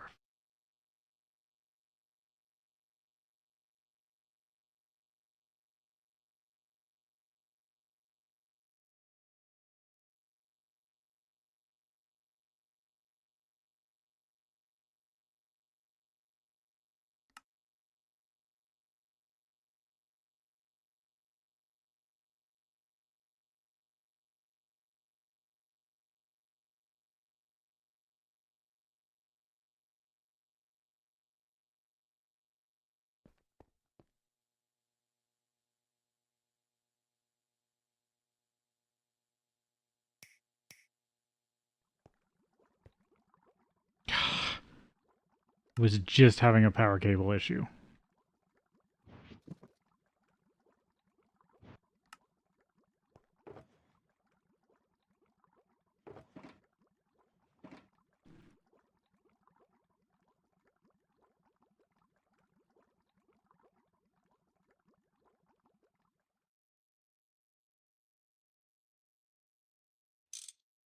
Was just having a power cable issue.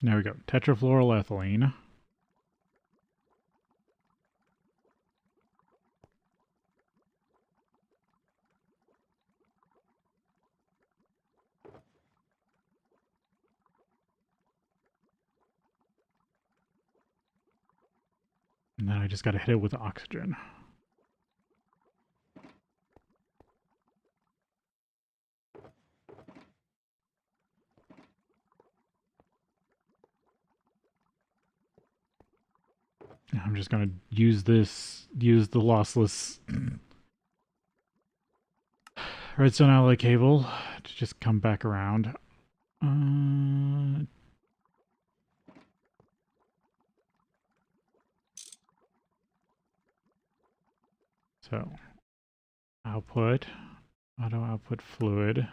There we go. Tetrafluoroethylene. And then I just got to hit it with oxygen. I'm just going to use the lossless redstone alloy cable to just come back around. So, output, auto output fluid.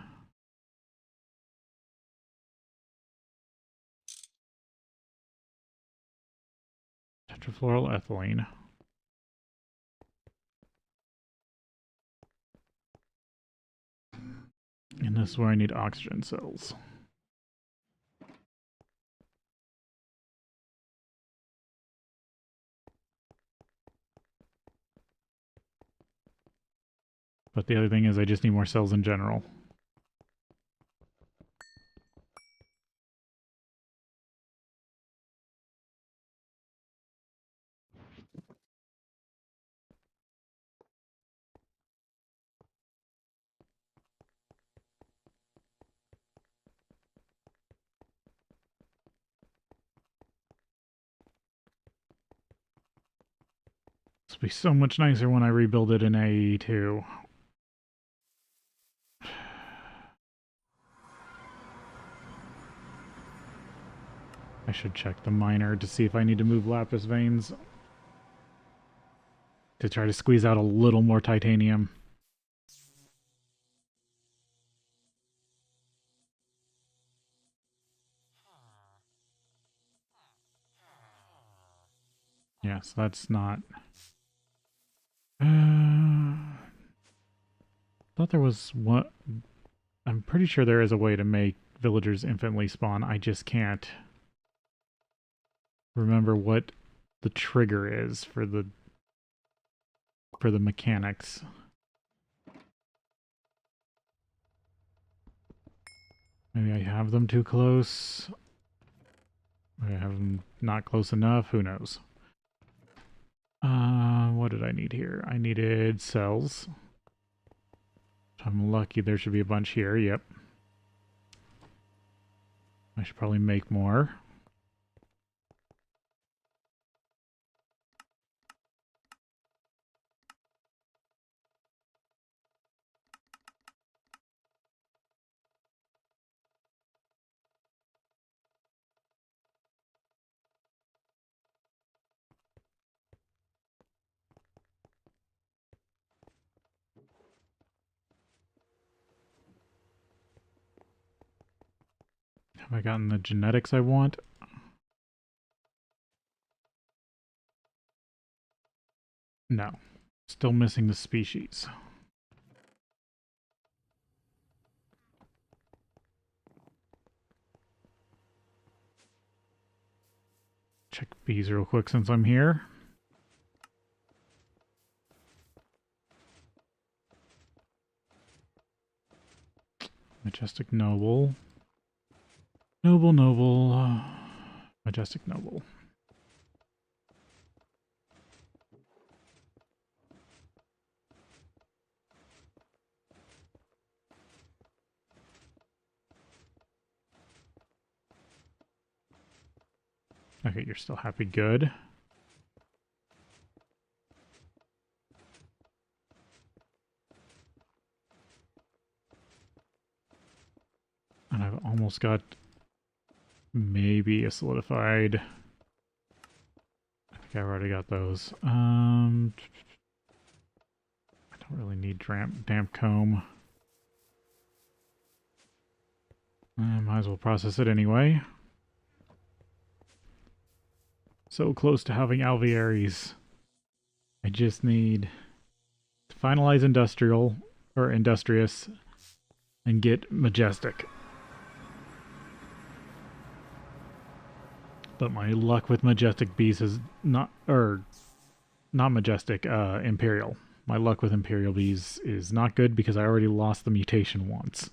Tetrafluoroethylene. And this is where I need oxygen cells. But the other thing is I just need more cells in general. This will be so much nicer when I rebuild it in AE too. I should check the miner to see if I need to move lapis veins to try to squeeze out a little more titanium. Yes, that's not... thought there was what... I'm pretty sure there is a way to make villagers infinitely spawn. I just can't remember what the trigger is for the mechanics. Maybe I have them too close. Maybe I have them not close enough. Who knows? What did I need here? I needed cells. I'm lucky there should be a bunch here. Yep. I should probably make more. Have I gotten the genetics I want? No. Still missing the species. Check bees real quick since I'm here. Majestic Noble. Noble. Majestic Noble. Okay, you're still happy. Good. And I've almost got maybe a solidified... I think I've already got those. I don't really need damp comb. I might as well process it anyway. So close to having alvearies. I just need to finalize industrial, or industrious, and get majestic. But my luck with majestic bees is not majestic, imperial. My luck with imperial bees is not good because I already lost the mutation once.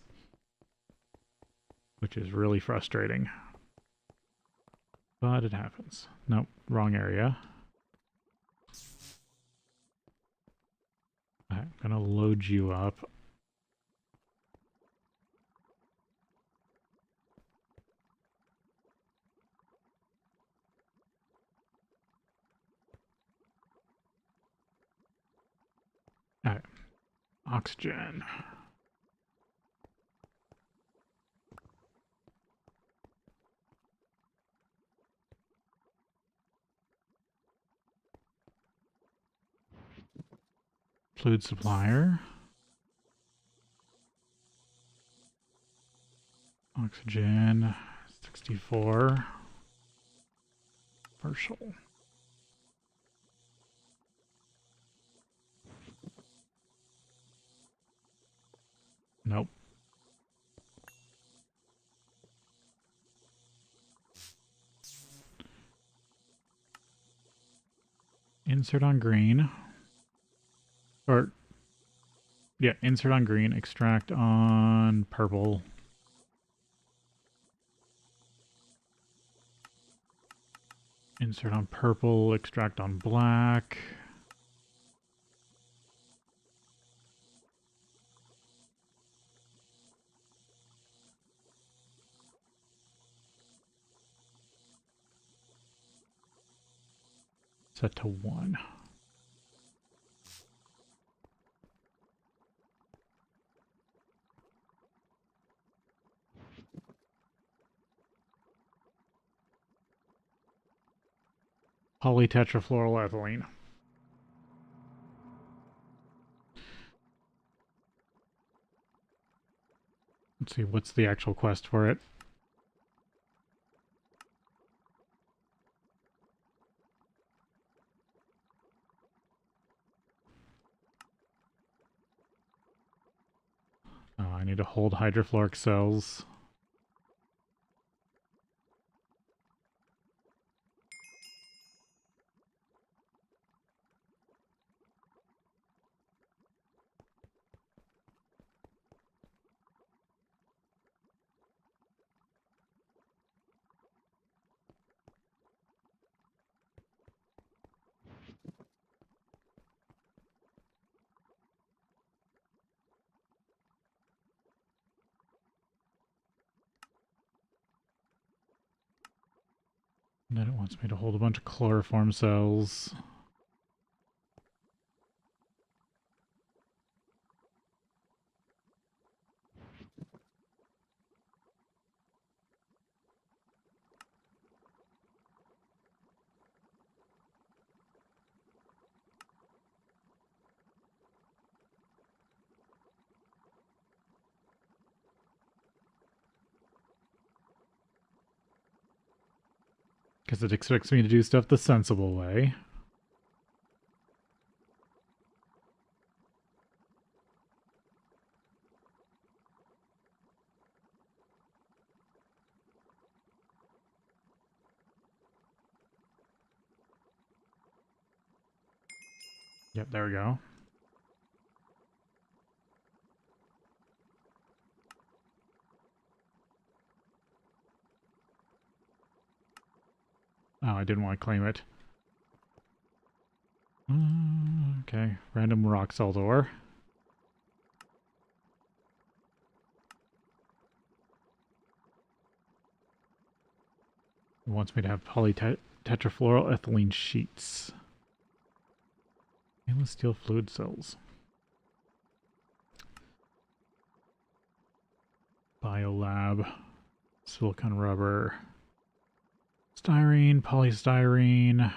Which is really frustrating. But it happens. Nope, wrong area. I'm gonna load you up. Alright. Oxygen. Fluid supplier. Oxygen, 64. Partial. Nope. Insert on green. Or, yeah, insert on green, extract on purple. Insert on purple, extract on black. Set to 1. Polytetrafluoroethylene. Let's see, what's the actual quest for it? Oh, I need to hold hydrofluoric cells. And then it wants me to hold a bunch of chloroform cells. Because it expects me to do stuff the sensible way. Yep, there we go. Oh, I didn't want to claim it. Okay, random rock salt ore. It wants me to have polytetrafluoroethylene sheets. Stainless steel fluid cells. Biolab. Silicon rubber. Styrene, polystyrene.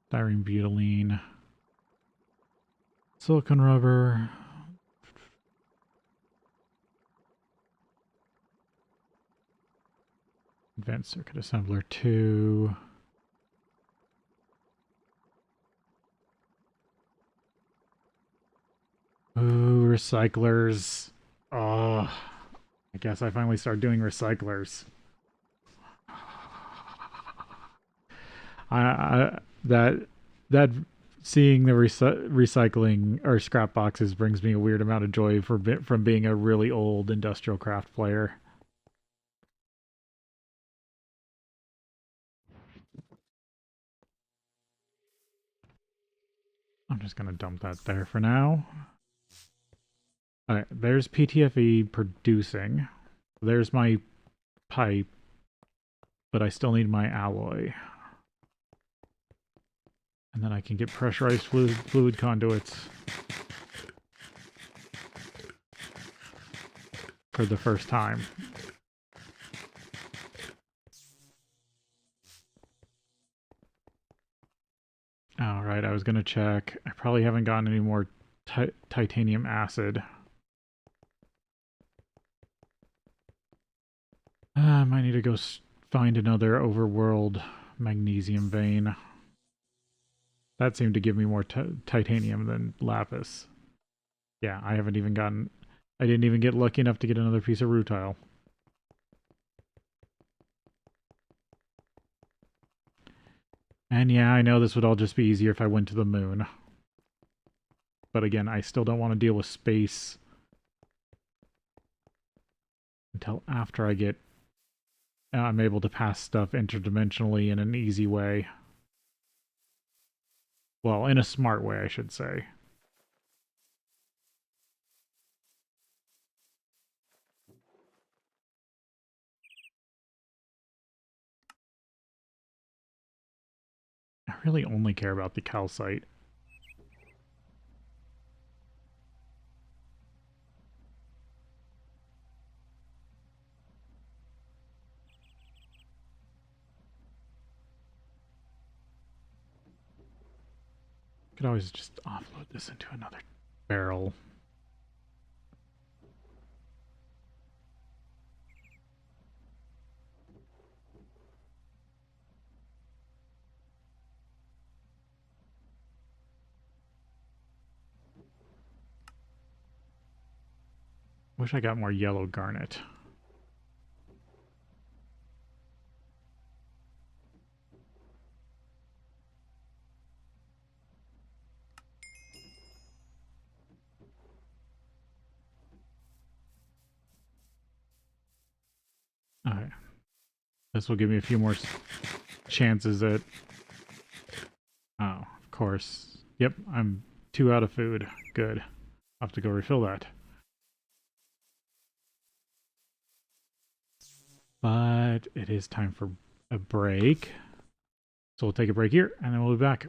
Styrene butylene. Silicon rubber. Advanced circuit assembler 2. Ooh, recyclers. Oh, I guess I finally started doing recyclers. That seeing the recycling or scrap boxes brings me a weird amount of joy from being a really old industrial craft player. I'm just gonna dump that there for now. Alright, there's PTFE producing. There's my pipe, but I still need my alloy. And then I can get pressurized fluid conduits for the first time. Alright, I was gonna check. I probably haven't gotten any more titanium acid. I might need to go find another overworld magnesium vein. That seemed to give me more titanium than lapis. Yeah, I haven't even gotten... I didn't even get lucky enough to get another piece of rutile. And yeah, I know this would all just be easier if I went to the moon. But again, I still don't want to deal with space until after I'm able to pass stuff interdimensionally in an easy way. Well, in a smart way, I should say. I really only care about the calcite. Could always just offload this into another barrel. Wish I got more yellow garnet. Okay. This will give me a few more chances at... Oh, of course. Yep, I'm 2 out of food. Good. I'll have to go refill that. But it is time for a break. So we'll take a break here, and then we'll be back.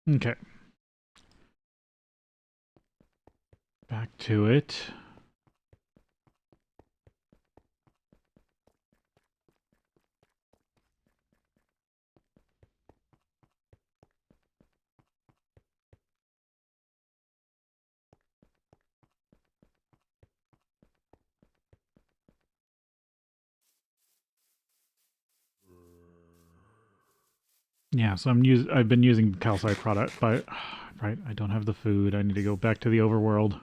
Okay. Back to it. Yeah, so I've been using calcite product, but right, I don't have the food. I need to go back to the overworld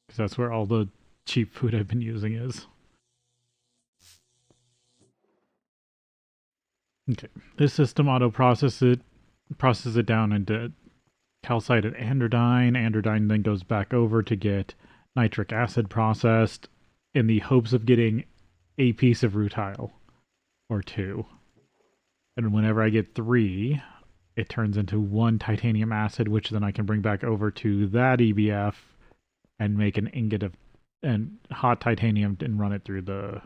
because that's where all the cheap food I've been using is. Okay, this system processes it down into calcite and androdyne. Androdyne then goes back over to get nitric acid processed in the hopes of getting a piece of rutile or two. And whenever I get 3, it turns into 1 titanium acid, which then I can bring back over to that EBF and make an ingot of and hot titanium and run it through the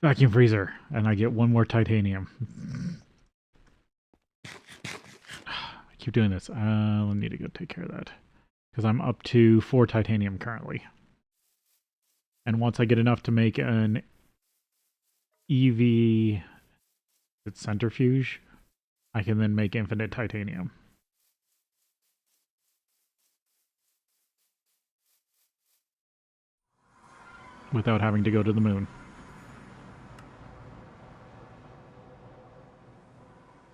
vacuum freezer, and I get 1 more titanium. I keep doing this. I need to go take care of that because I'm up to 4 titanium currently. And once I get enough to make an EV centrifuge, I can then make infinite titanium. Without having to go to the moon.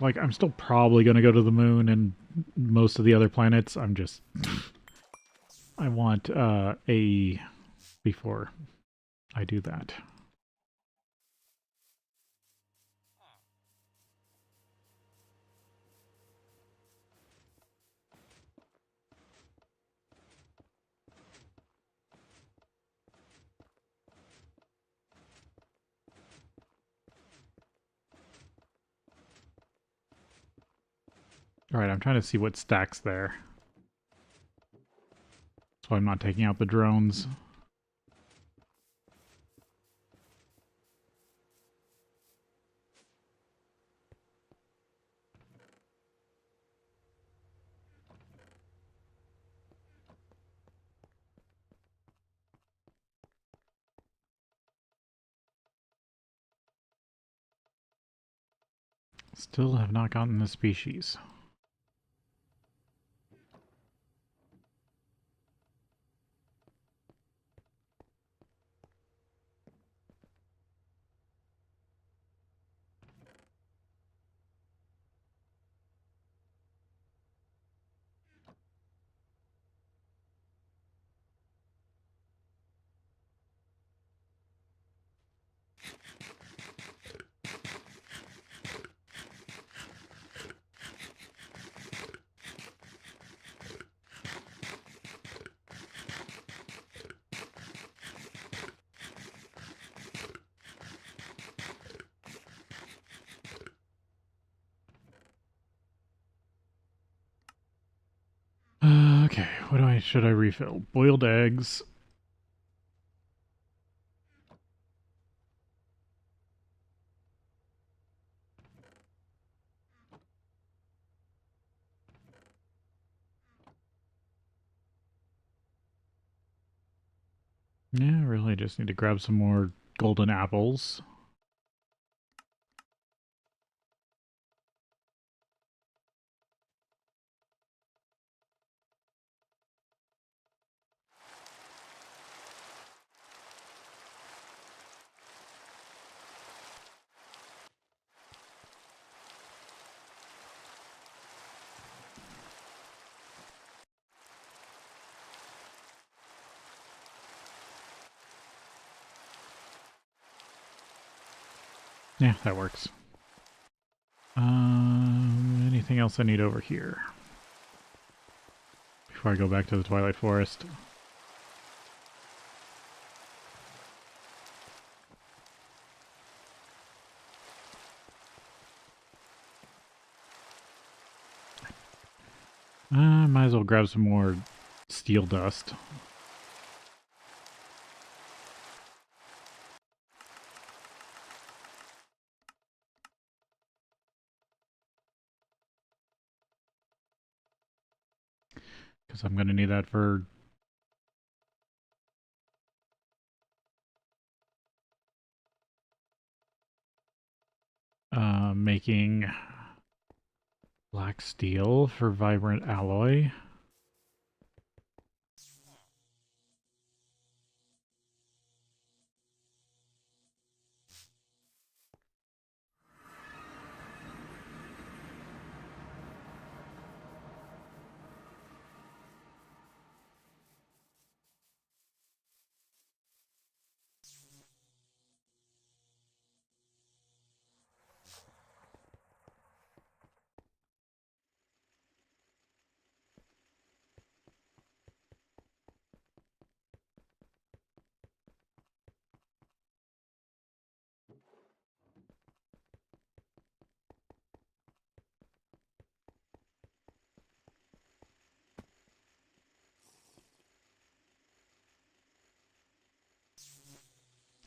Like, I'm still probably going to go to the moon and most of the other planets. I'm just... I want a... before I do that. Alright, I'm trying to see what stacks there. That's why I'm not taking out the drones. Still have not gotten the species. Okay, should I refill? Boiled eggs. Yeah, really just need to grab some more golden apples. Yeah, that works. Anything else I need over here? Before I go back to the Twilight Forest. Might as well grab some more steel dust. because I'm going to need that for making black steel for vibrant alloy.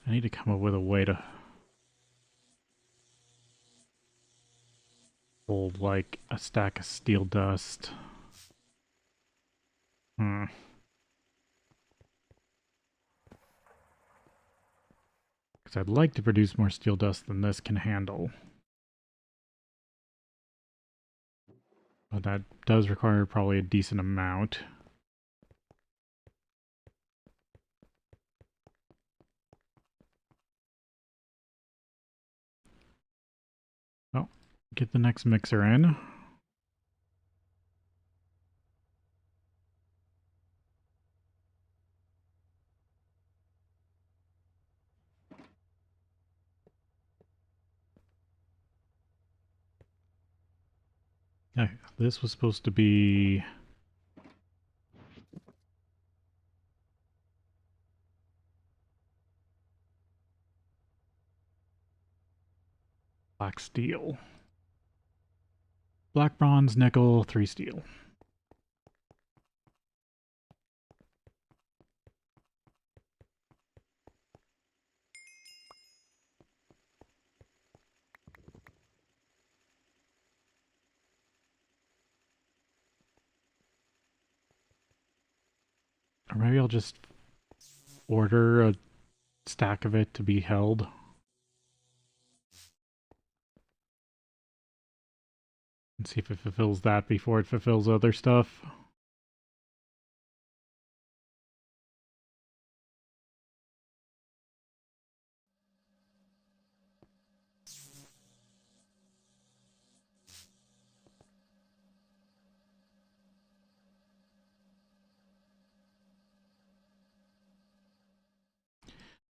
I need to come up with a way to hold like a stack of steel dust. Because I'd like to produce more steel dust than this can handle. But that does require probably a decent amount. Oh, get the next mixer in. Okay, this was supposed to be black steel. Black bronze, nickel, 3 steel. Or maybe I'll just order a stack of it to be held. And see if it fulfills that before it fulfills other stuff.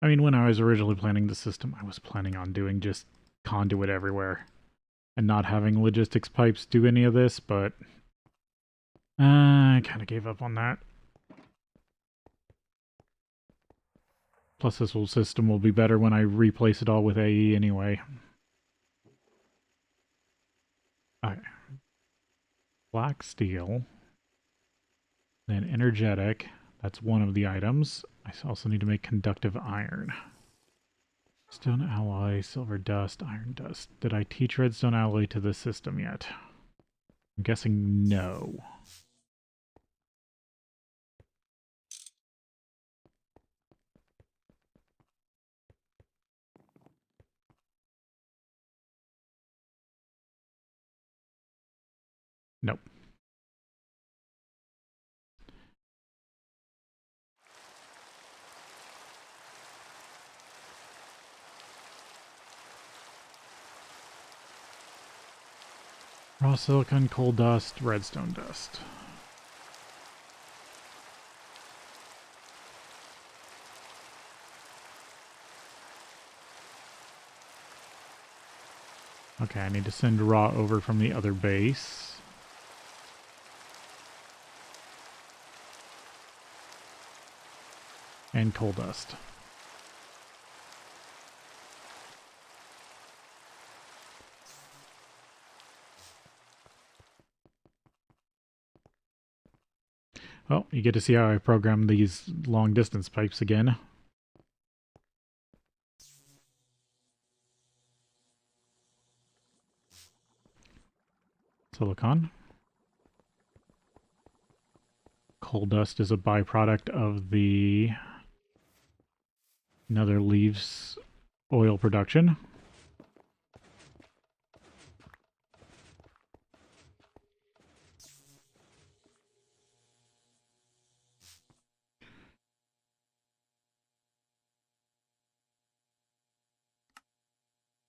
I mean, when I was originally planning the system, I was planning on doing just conduit everywhere and not having logistics pipes do any of this, but I kind of gave up on that. Plus, this whole system will be better when I replace it all with AE anyway. Okay. Black steel. Then energetic. That's one of the items. I also need to make conductive iron. Stone alloy, silver dust, iron dust. Did I teach redstone alloy to this system yet? I'm guessing no. Nope. Raw silicon, coal dust, redstone dust. Okay, I need to send raw over from the other base. And coal dust. Well, you get to see how I program these long distance pipes again. Silicon. coal dust is a byproduct of the nether leaves oil production.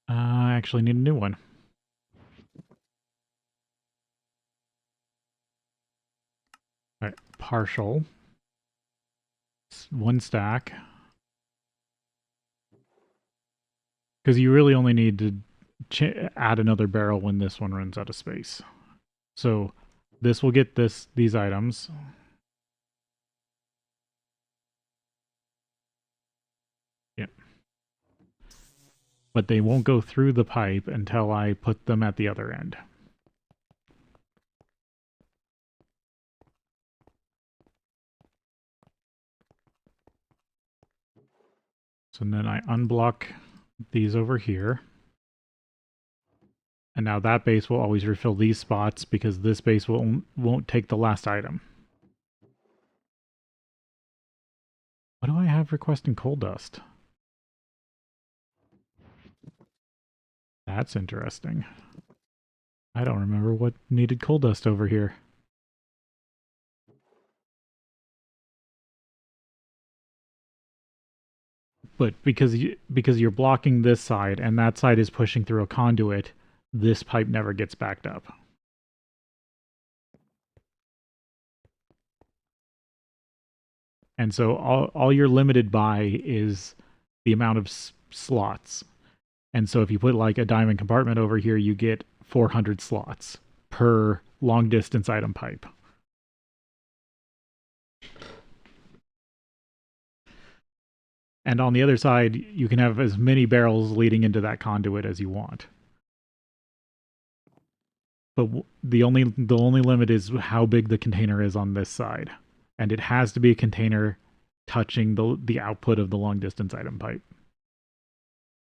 I actually need a new one. All right, partial. One stack. Because you really only need to add another barrel when this one runs out of space. So this will get these items. Yep. But they won't go through the pipe until I put them at the other end. So then I unblock these over here. And now that base will always refill these spots because this base won't take the last item. What do I have requesting coal dust? That's interesting. I don't remember what needed coal dust over here. But because you're blocking this side and that side is pushing through a conduit, this pipe never gets backed up. And so all you're limited by is the amount of slots. And so if you put like a diamond compartment over here, you get 400 slots per long distance item pipe. And on the other side, you can have as many barrels leading into that conduit as you want. But the only limit is how big the container is on this side. And it has to be a container touching the output of the long distance item pipe.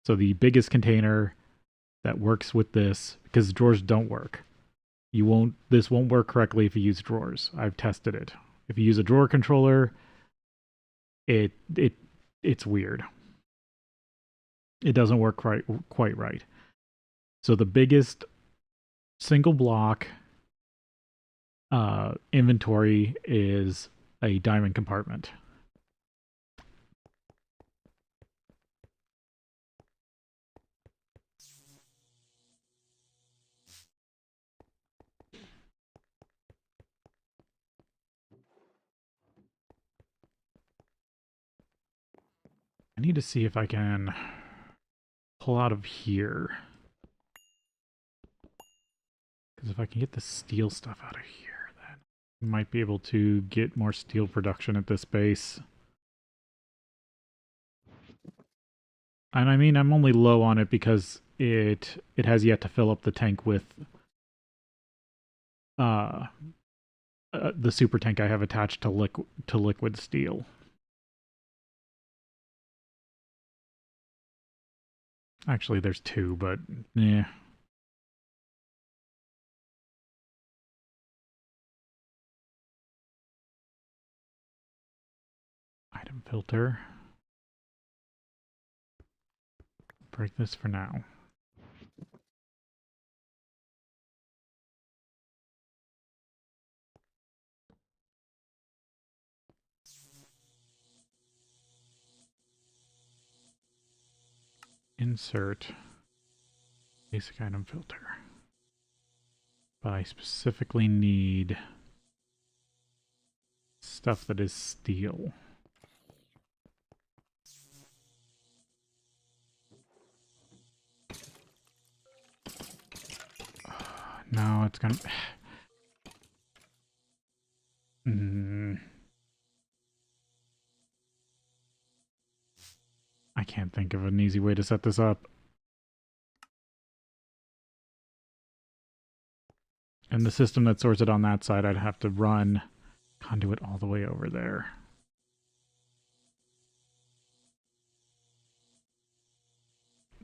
So the biggest container that works with this, because drawers don't work. This won't work correctly if you use drawers. I've tested it. If you use a drawer controller, it's weird. It doesn't work quite right. So the biggest single block inventory is a diamond compartment. I need to see if I can pull out of here. Because if I can get the steel stuff out of here, then I might be able to get more steel production at this base. And I mean, I'm only low on it because it has yet to fill up the tank with the super tank I have attached to liquid steel. Actually, there's two, but yeah. Item filter. Break this for now. Insert basic item filter. But I specifically need stuff that is steel. No, it's gonna... I can't think of an easy way to set this up. And the system that sorts it on that side, I'd have to run conduit all the way over there.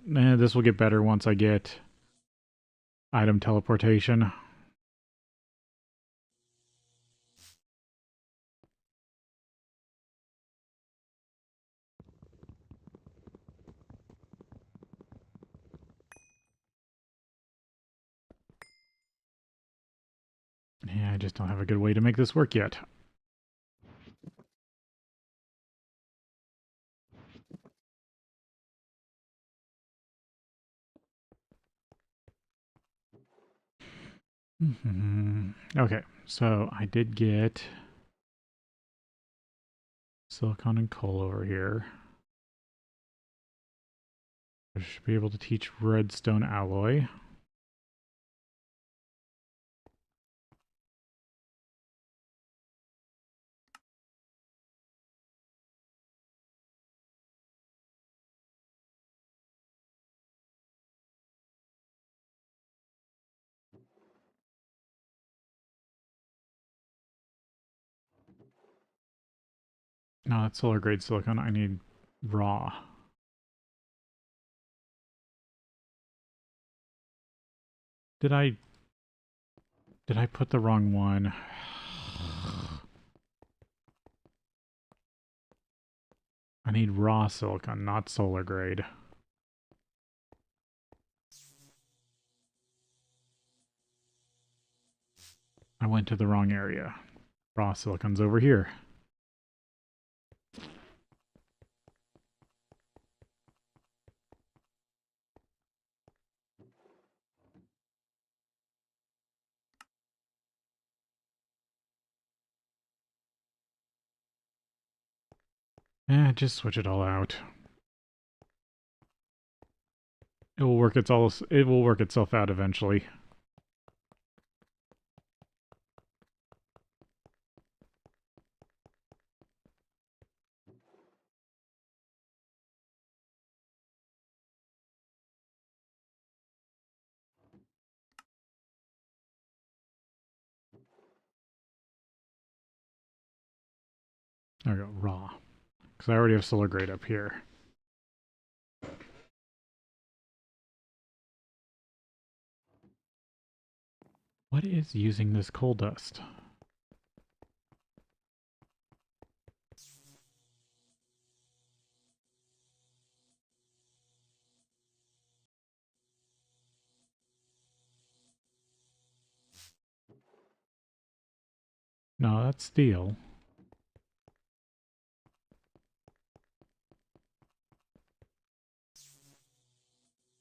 This will get better once I get item teleportation. Yeah, I just don't have a good way to make this work yet. Okay, so I did get silicon and coal over here. I should be able to teach redstone alloy. No, that's solar grade silicon. I need raw. Did I put the wrong one? I need raw silicon, not solar grade. I went to the wrong area. Raw silicon's over here. Just switch it all out. It will work itself out eventually. There we go, raw. Because I already have solar grade up here. What is using this coal dust? No, that's steel.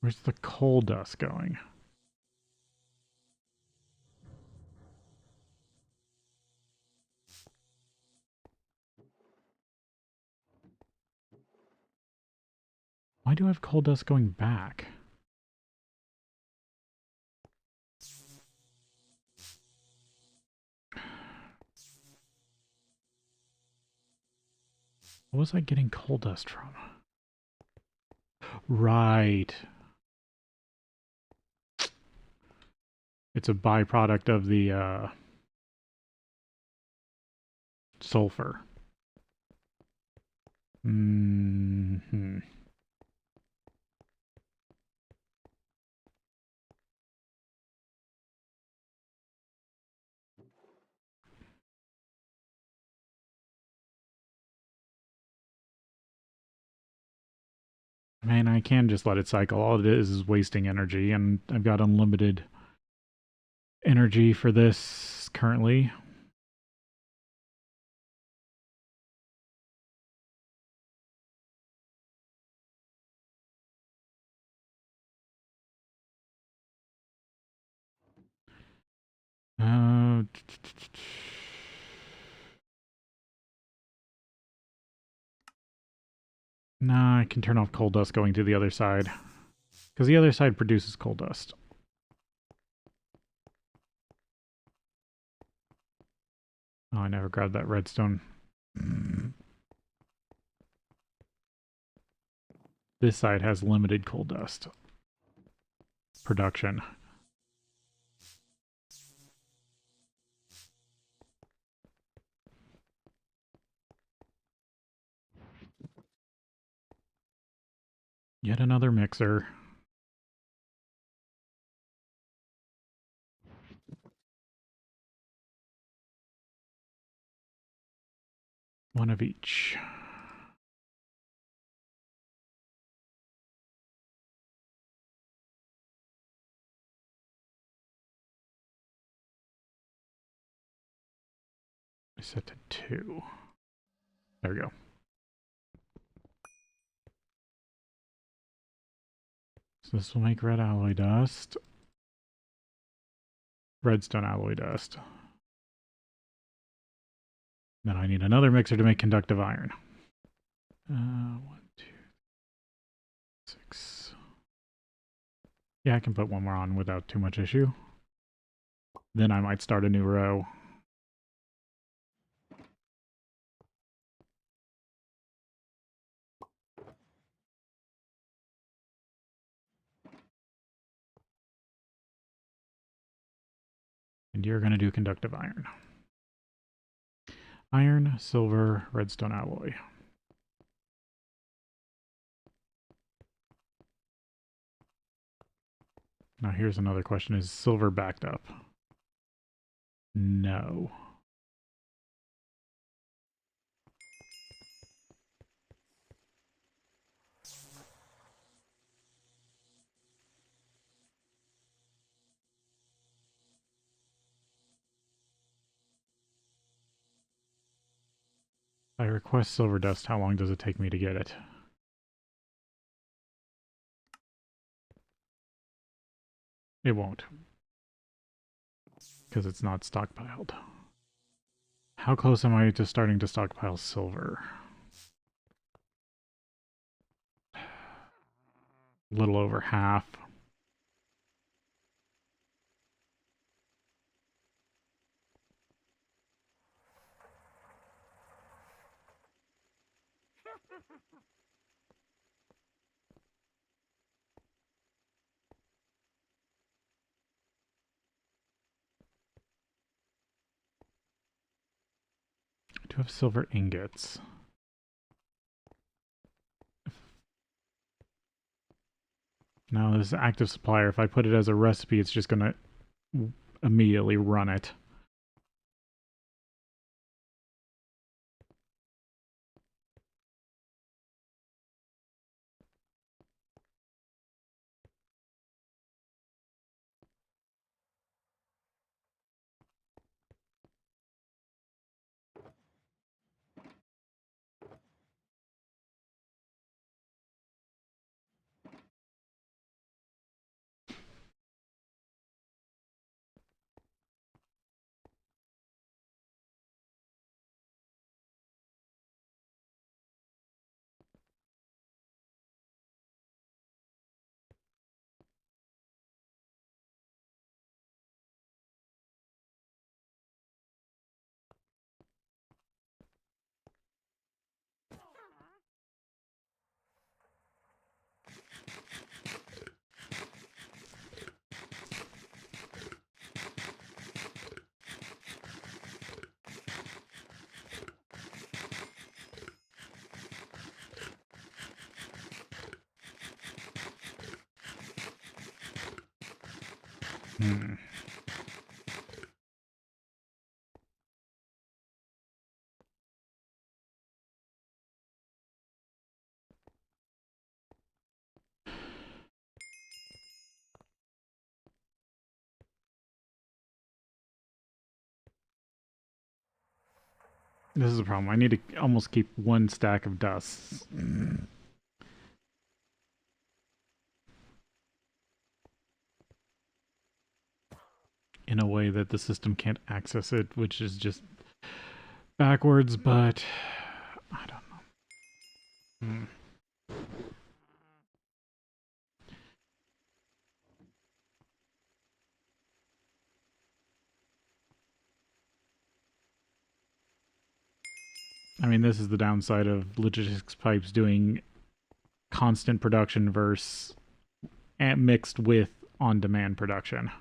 Where's the coal dust going? Why do I have coal dust going back? What was I getting coal dust from? Right. It's a byproduct of the sulfur. Mm-hmm. Man, I can just let it cycle. All it is wasting energy, and I've got unlimited energy for this currently. Uh, nah, I can turn off coal dust going to the other side. Because the other side produces coal dust. Oh, I never grabbed that redstone. This side has limited coal dust production. Yet another mixer. One of each. set to 2. There we go. So this will make red alloy dust. Redstone alloy dust. Then I need another mixer to make conductive iron. 1, 2, 6. Yeah, I can put one more on without too much issue. Then I might start a new row. And you're going to do conductive iron. Iron, silver, redstone alloy. Now here's another question. Is silver backed up? No. I request silver dust. How long does it take me to get it? It won't. Because it's not stockpiled. How close am I to starting to stockpile silver? A little over half. I do have silver ingots. Now this active supplier, if I put it as a recipe, it's just going to immediately run it. This is a problem. I need to almost keep one stack of dust. In a way that the system can't access it, which is just backwards, but I don't know. I mean, this is the downside of logistics pipes doing constant production versus mixed with on-demand production.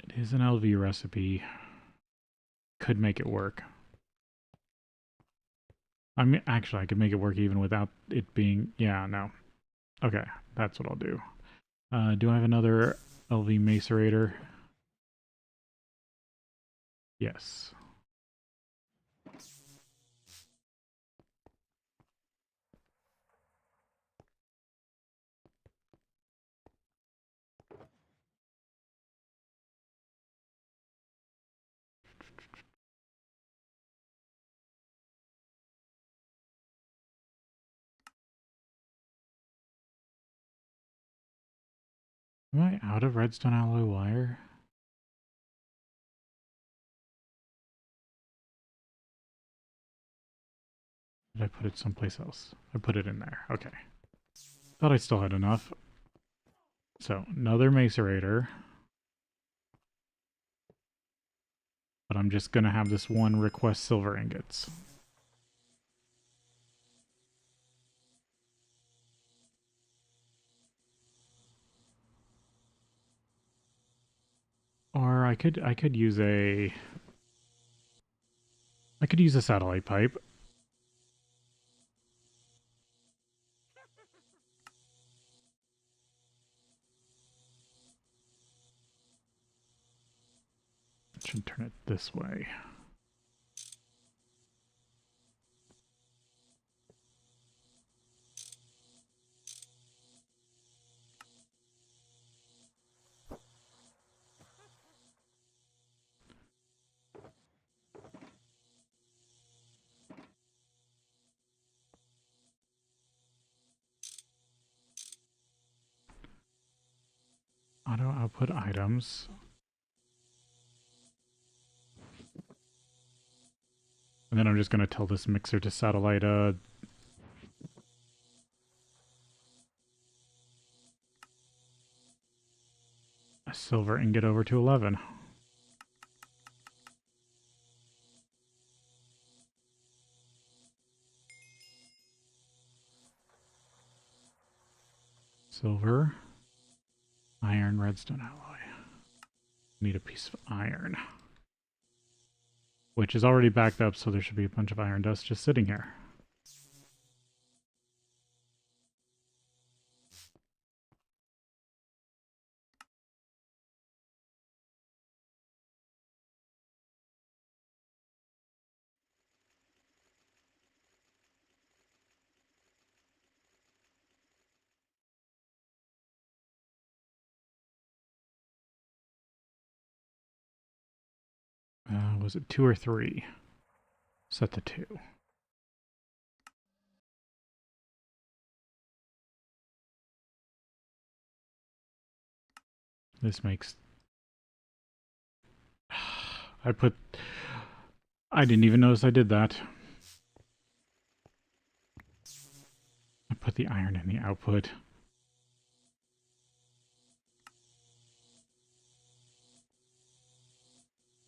It is an LV recipe. Could make it work. I mean, actually, I could make it work even without it being... Yeah, no. Okay, that's what I'll do. Do I have another LV macerator. Yes. Am I out of redstone alloy wire? Did I put it someplace else? I put it in there. Okay. Thought I still had enough. So, another macerator. But I'm just going to have this one request silver ingots. Or I could use a satellite pipe. Should turn it this way. Auto output items. And then I'm just going to tell this mixer to satellite a silver ingot over to 11. Silver, iron, redstone alloy. Need a piece of iron. Which is already backed up, so there should be a bunch of iron dust just sitting here. Was it 2 or 3? Set to 2. This makes... I didn't even notice I did that. I put the iron in the output.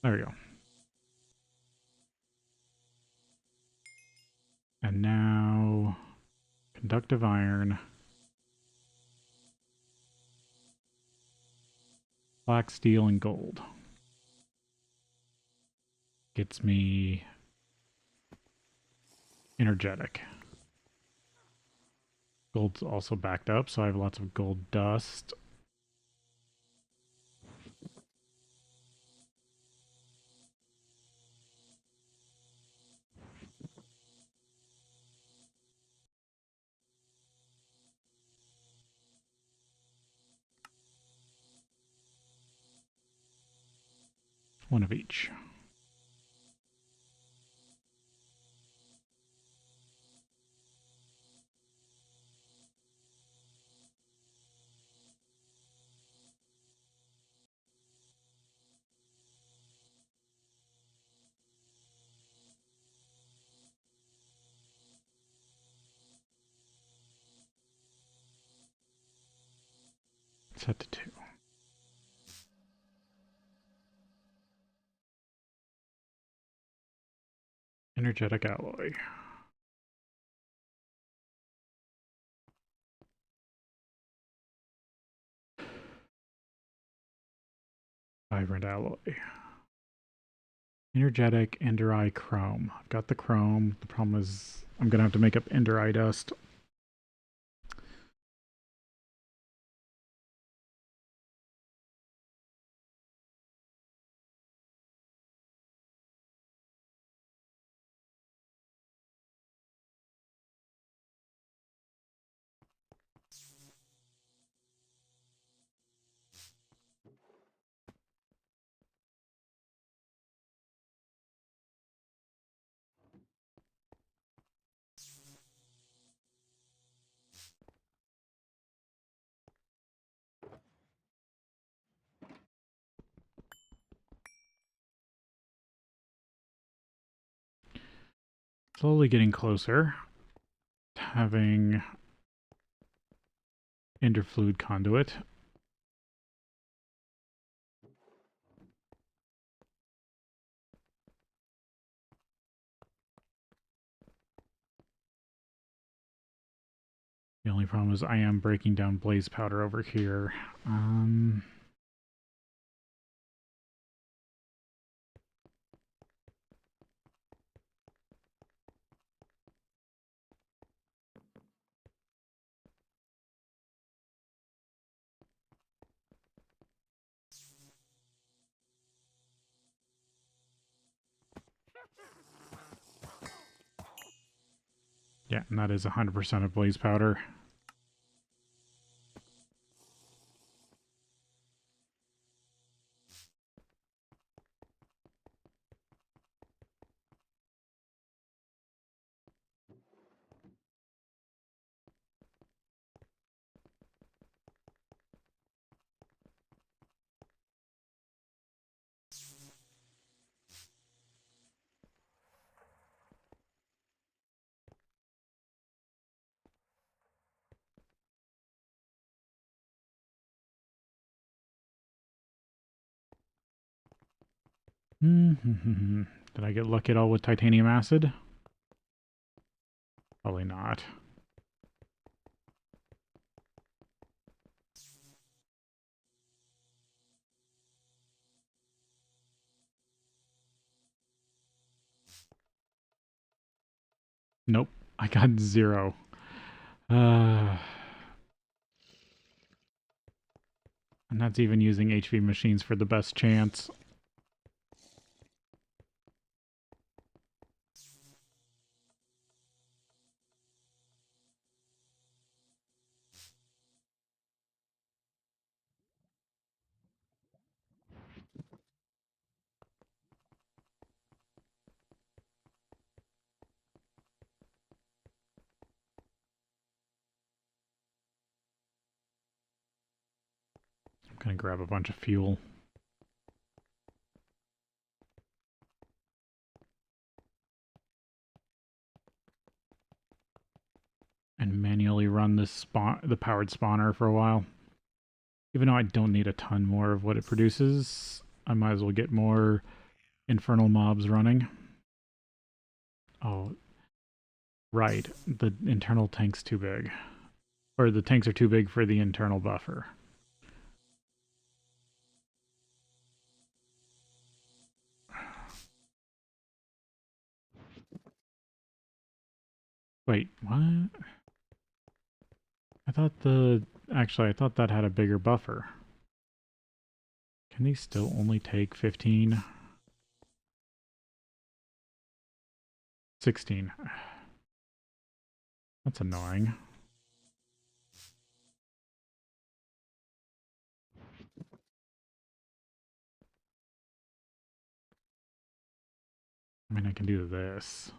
There we go. And now, conductive iron, black steel, and gold. Gets me energetic. Gold's also backed up, so I have lots of gold dust. One of each. Set to 2. Energetic alloy. Vibrant alloy. Energetic ender eye chrome. I've got the chrome. The problem is I'm going to have to make up ender eye dust. Slowly getting closer. Having interfluid conduit. The only problem is I am breaking down blaze powder over here. Yeah, and that is 100% of blaze powder. Did I get lucky at all with titanium acid? Probably not. Nope, I got 0. And that's even using HV machines for the best chance. I'm gonna grab a bunch of fuel. And manually run the powered spawner for a while. Even though I don't need a ton more of what it produces, I might as well get more infernal mobs running. Oh, right. The internal tank's too big. Or the tanks are too big for the internal buffer. Wait, what? I thought actually, I thought that had a bigger buffer. Can these still only take 15? 16. That's annoying. I mean, I can do this.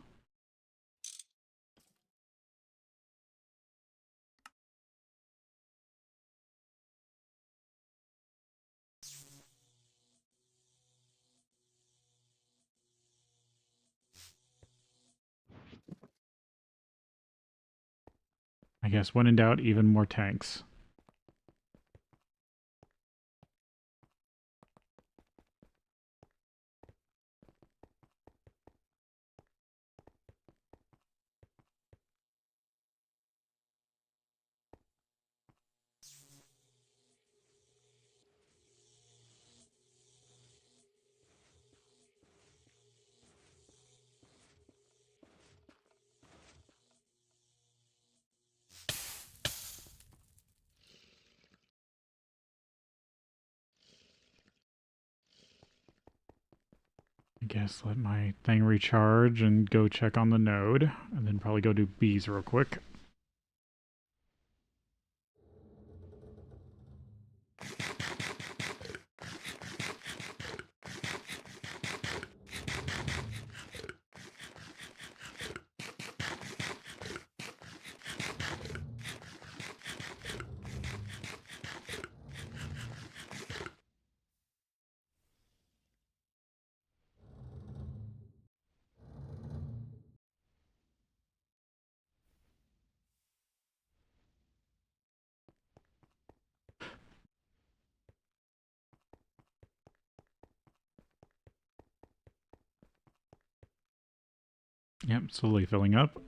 I guess when in doubt, even more tanks. I guess let my thing recharge and go check on the node, and then probably go do bees real quick. Yep, slowly filling up.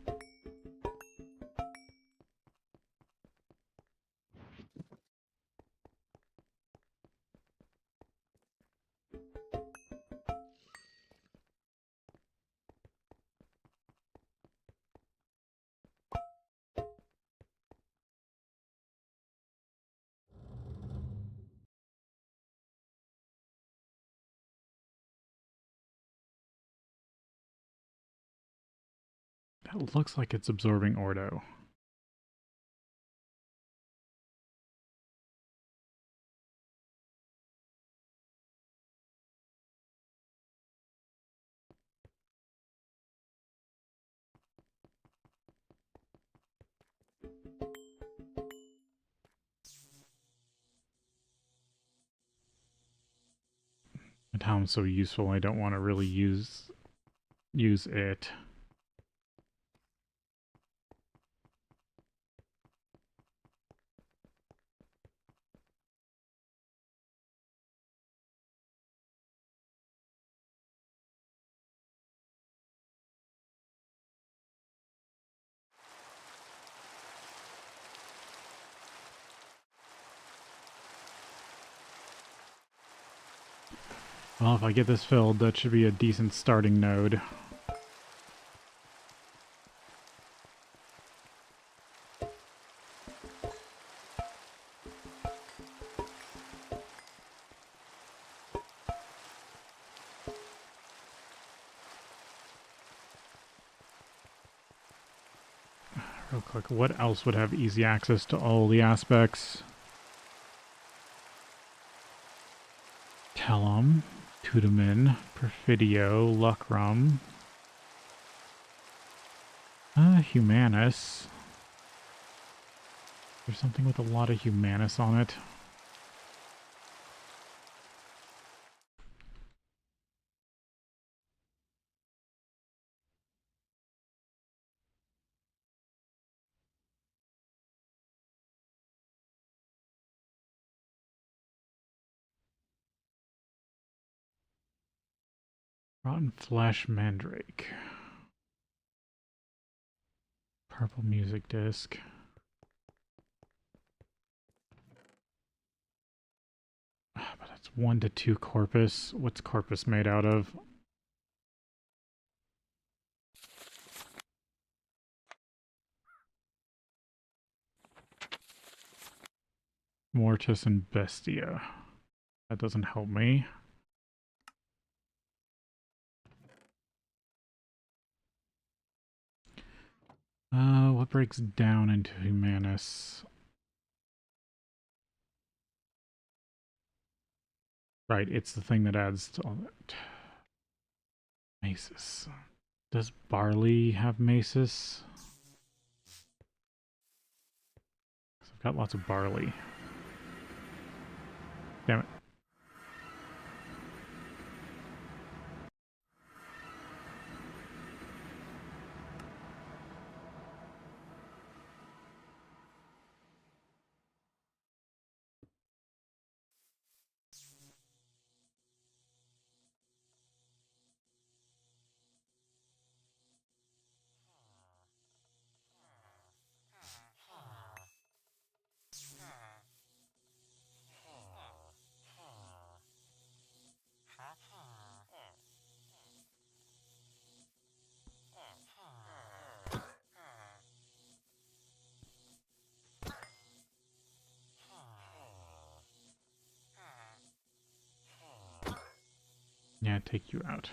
That looks like it's absorbing ordo. And how I'm so useful, I don't want to really use it. Well, if I get this filled, that should be a decent starting node. Real quick, what else would have easy access to all the aspects? Tellum, Tudamin, Perfidio, Lucrum, Humanus. There's something with a lot of Humanus on it. Rotten Flesh Mandrake. Purple music disc. But that's 1 to 2 corpus. What's corpus made out of? Mortis and Bestia. That doesn't help me. What breaks down into Humanus? Right, it's the thing that adds to all that. Masis. Does barley have masis? I've got lots of barley. Damn it. Yeah, take you out.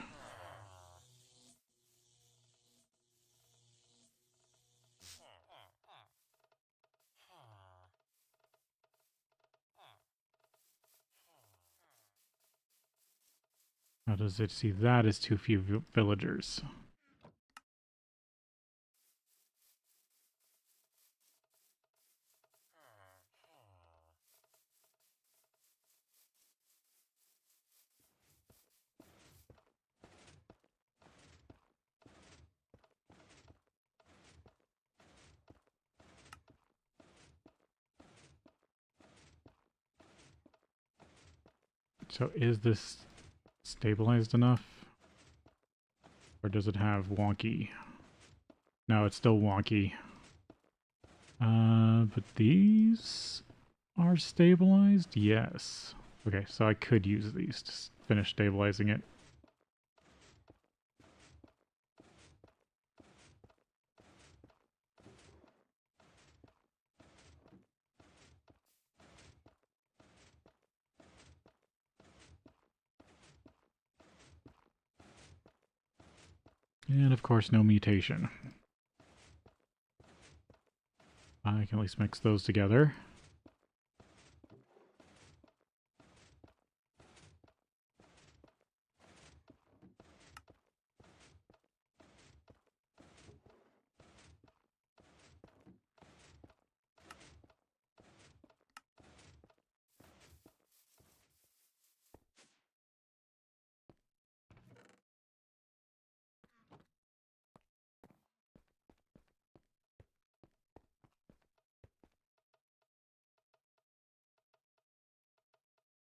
How does it see that as too few villagers? So is this stabilized enough? Or does it have wonky? No, it's still wonky. But these are stabilized? Yes. Okay, so I could use these to finish stabilizing it. And of course, no mutation. I can at least mix those together.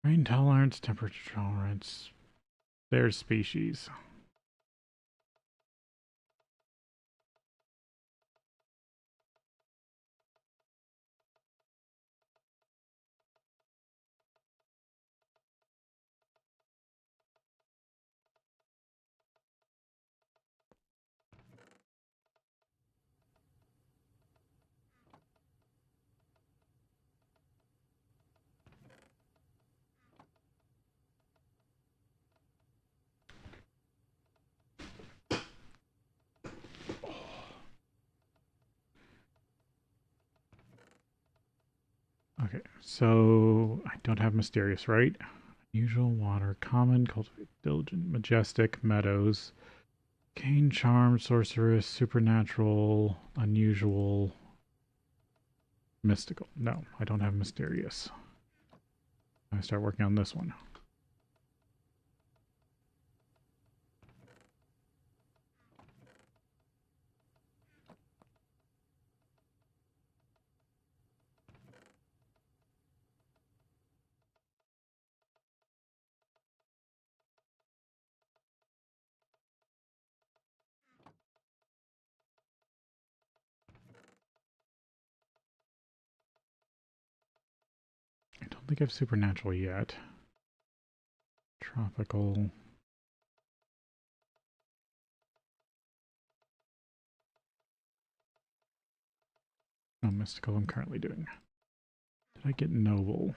Rain tolerance, temperature tolerance. There's species. Okay, so I don't have mysterious, right? Usual water, common, cultivate, diligent, majestic, meadows, cane, charm, sorceress, supernatural, unusual, mystical. No, I don't have mysterious. I start working on this one. I don't think I have supernatural yet. Tropical. No, mystical I'm currently doing. Did I get noble?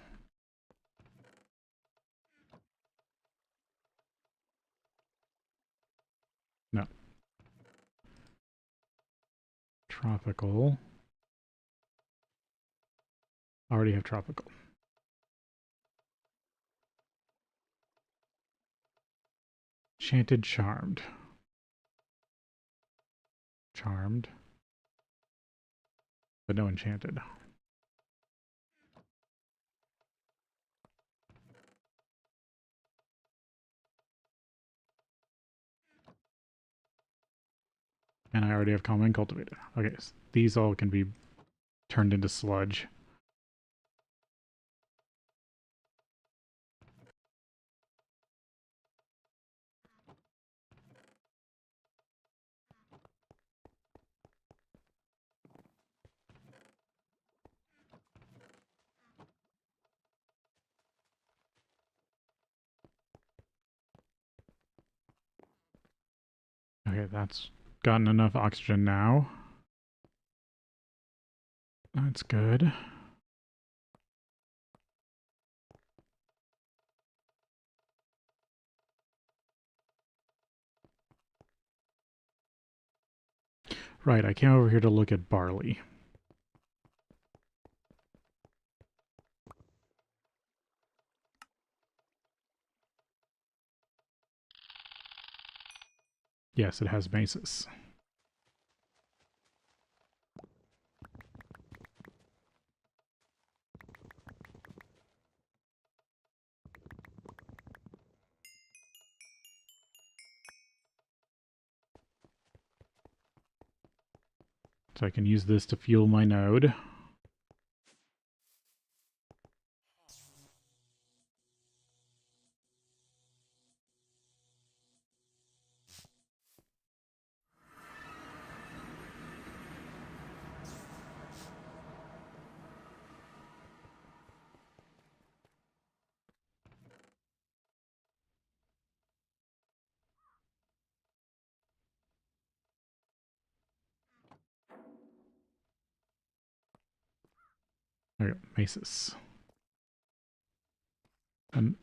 No. Tropical. Already have tropical. Enchanted, charmed. Charmed. But no enchanted. And I already have common cultivated. Okay, so these all can be turned into sludge. Okay, that's gotten enough oxygen now. That's good. Right, I came over here to look at barley. Yes, it has basis. So I can use this to fuel my node. There we go. Maces. And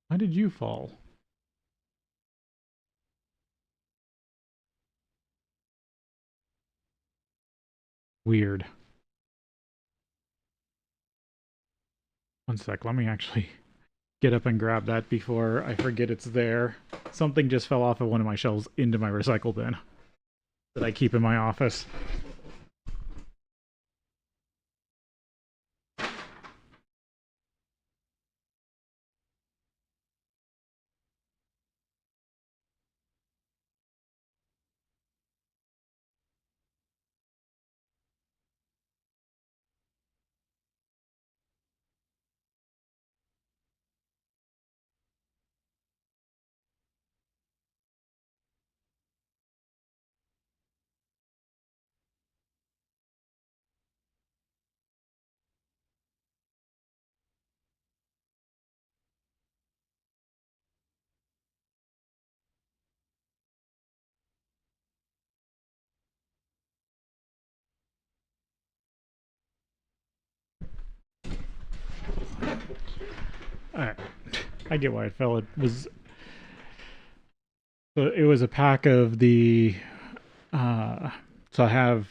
why did you fall? Weird. One sec, let me actually get up and grab that before I forget it's there. Something just fell off of one of my shelves into my recycle bin that I keep in my office. Alright. I get why it fell. It was a pack of the so I have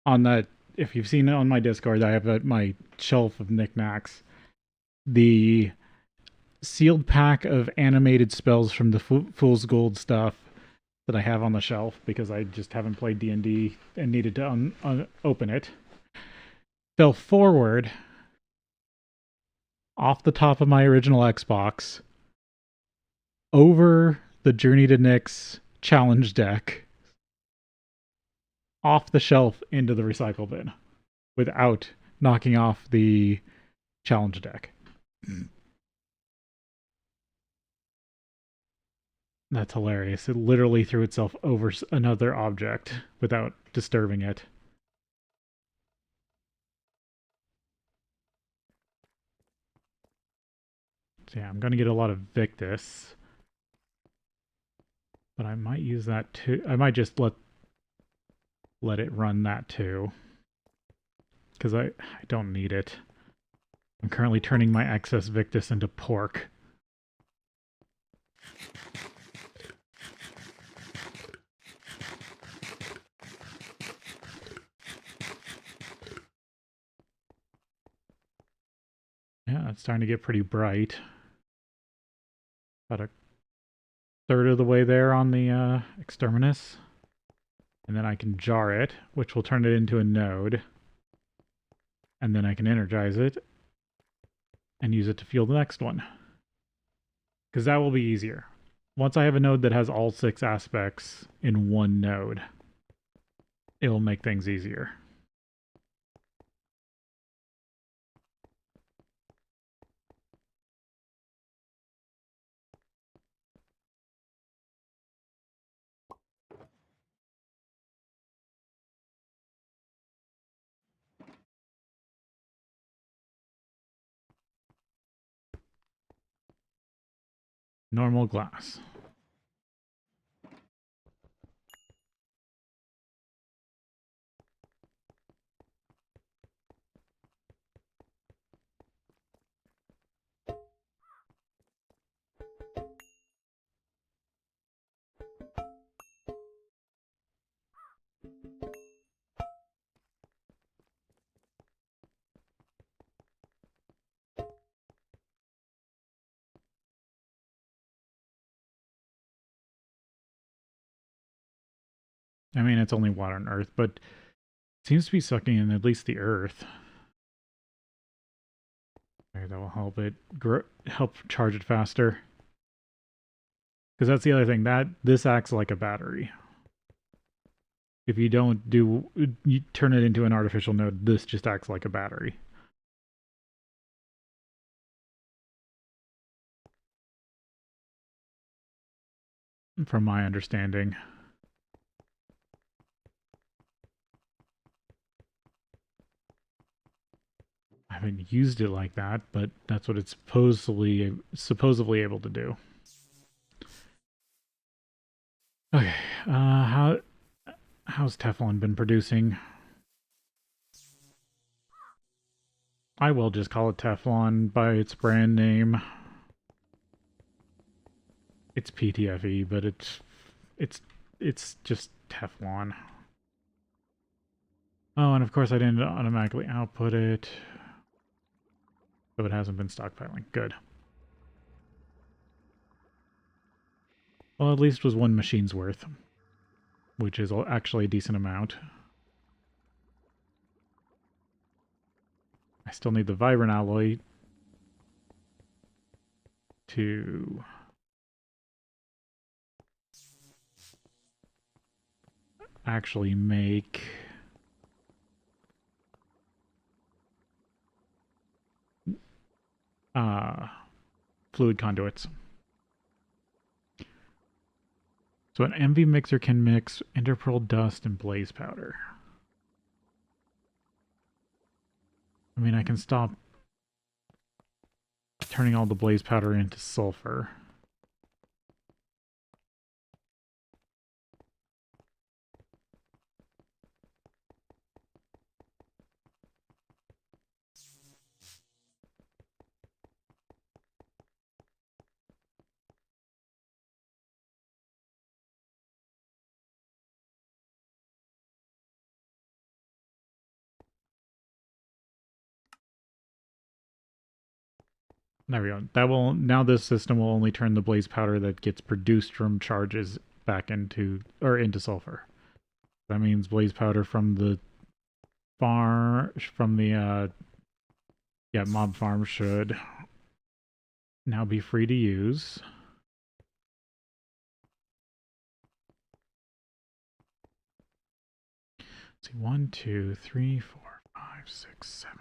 on that, if you've seen it on my Discord, I have my shelf of knickknacks. The sealed pack of animated spells from the Fool's Gold stuff that I have on the shelf because I just haven't played D&D and needed to open it fell forward off the top of my original Xbox over the Journey to Nyx challenge deck off the shelf into the recycle bin without knocking off the challenge deck. That's hilarious. It literally threw itself over another object without disturbing it. So yeah, I'm going to get a lot of Victus. But I might use that too. I might just let it run that too. Because I don't need it. I'm currently turning my excess Victus into pork. Yeah, it's starting to get pretty bright. About a third of the way there on the Exterminus. And then I can jar it, which will turn it into a node. And then I can energize it and use it to fuel the next one. Because that will be easier. Once I have a node that has all 6 aspects in one node, it will make things easier. Normal glass. I mean, it's only water and earth, but it seems to be sucking in at least the earth. Maybe that will help it help charge it faster. Because that's the other thing, that this acts like a battery. If you don't you turn it into an artificial node, this just acts like a battery. From my understanding. I haven't used it like that, but that's what it's supposedly able to do. Okay, how's Teflon been producing? I will just call it Teflon by its brand name. It's PTFE, but it's it's just Teflon. Oh, and of course I didn't automatically output it, so it hasn't been stockpiling. Good. Well, at least it was one machine's worth, which is actually a decent amount. I still need the vibrant alloy to actually make fluid conduits. So an MV mixer can mix interpearl dust and blaze powder. I mean, I can stop turning all the blaze powder into sulfur. There we go. That will now this system will only turn the blaze powder that gets produced from charges back into sulfur. That means blaze powder from the mob farm should now be free to use. Let's see, 1, 2, 3, 4, 5, 6, 7.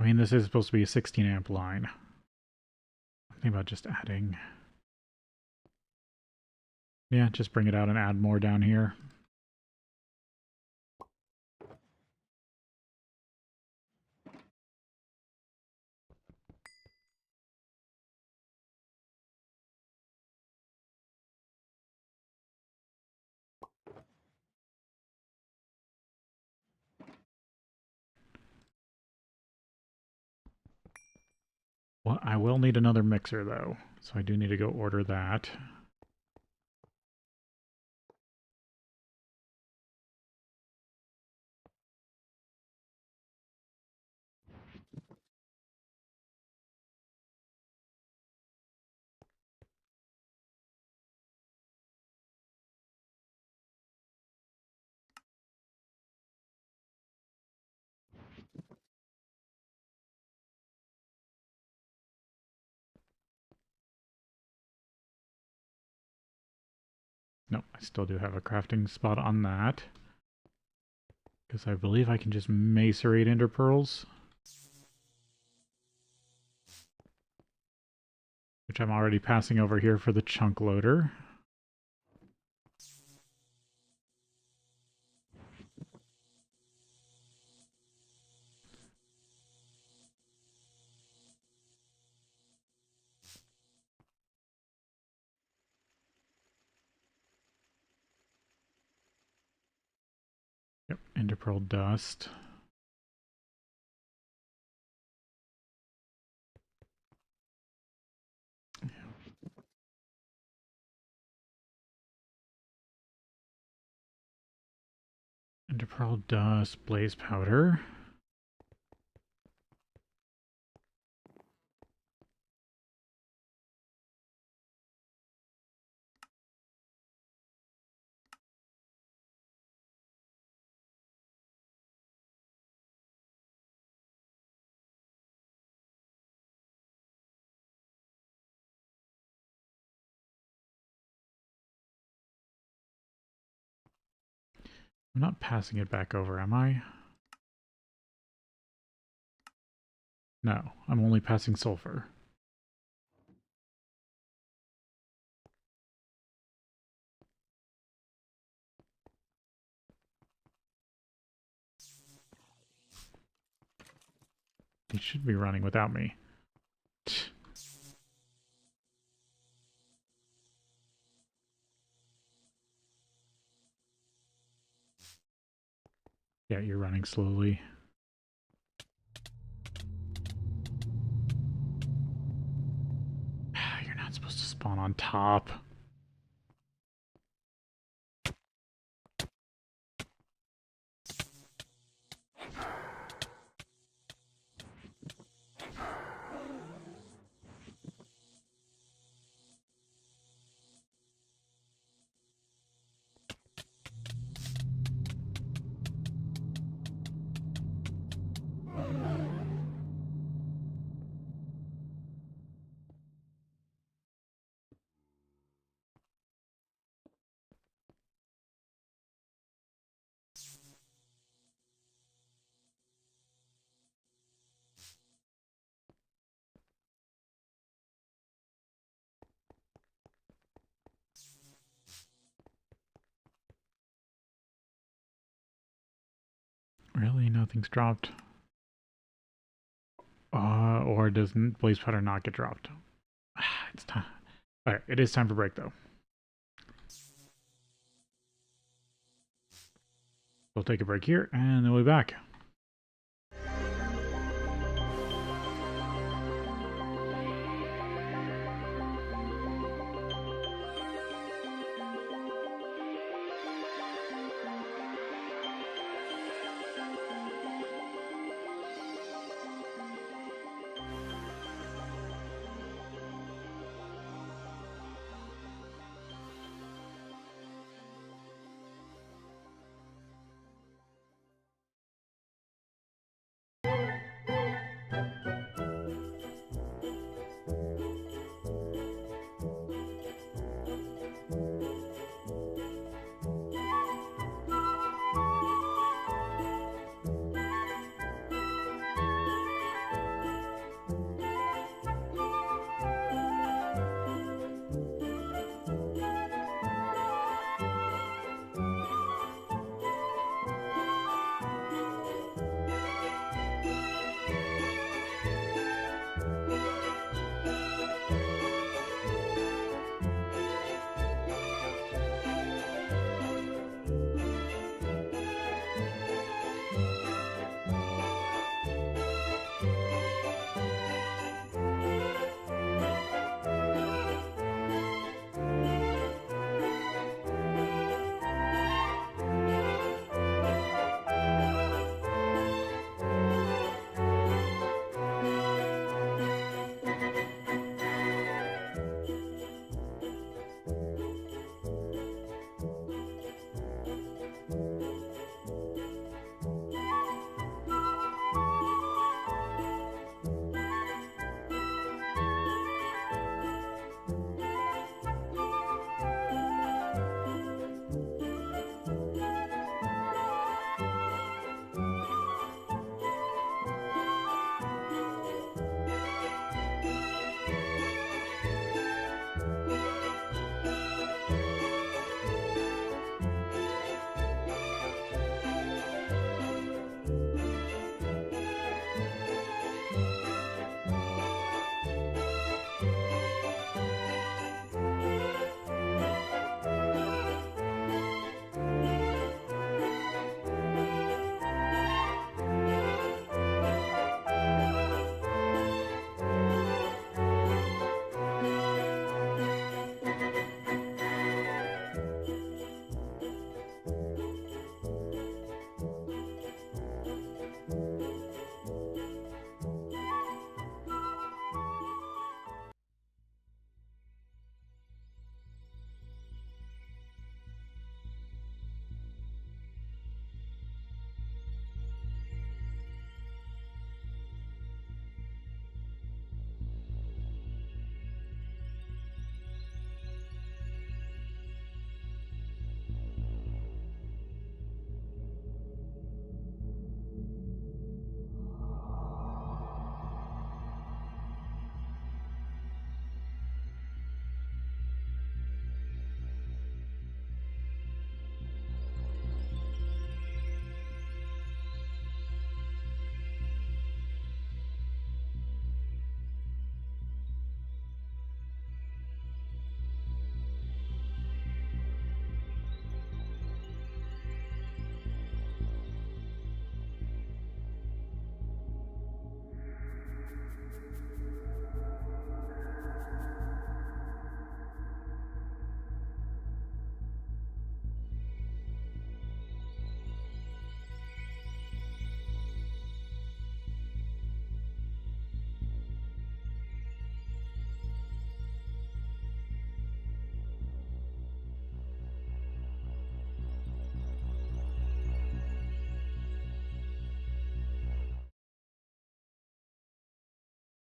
I mean, this is supposed to be a 16 amp line. I'm thinking about just adding. Yeah, just bring it out and add more down here. Well, I will need another mixer though, so I do need to go order that. No, I still do have a crafting spot on that. Because I believe I can just macerate interpearls. Which I'm already passing over here for the chunk loader. Yep, interpearl dust. Interpearl dust, blaze powder. I'm not passing it back over, am I? No, I'm only passing sulfur. He should be running without me. Yeah, you're running slowly. It's supposed to spawn on top. Really? Nothing's dropped? Or doesn't blaze powder not get dropped? It's time. Alright, it is time for break though. We'll take a break here and then we'll be back.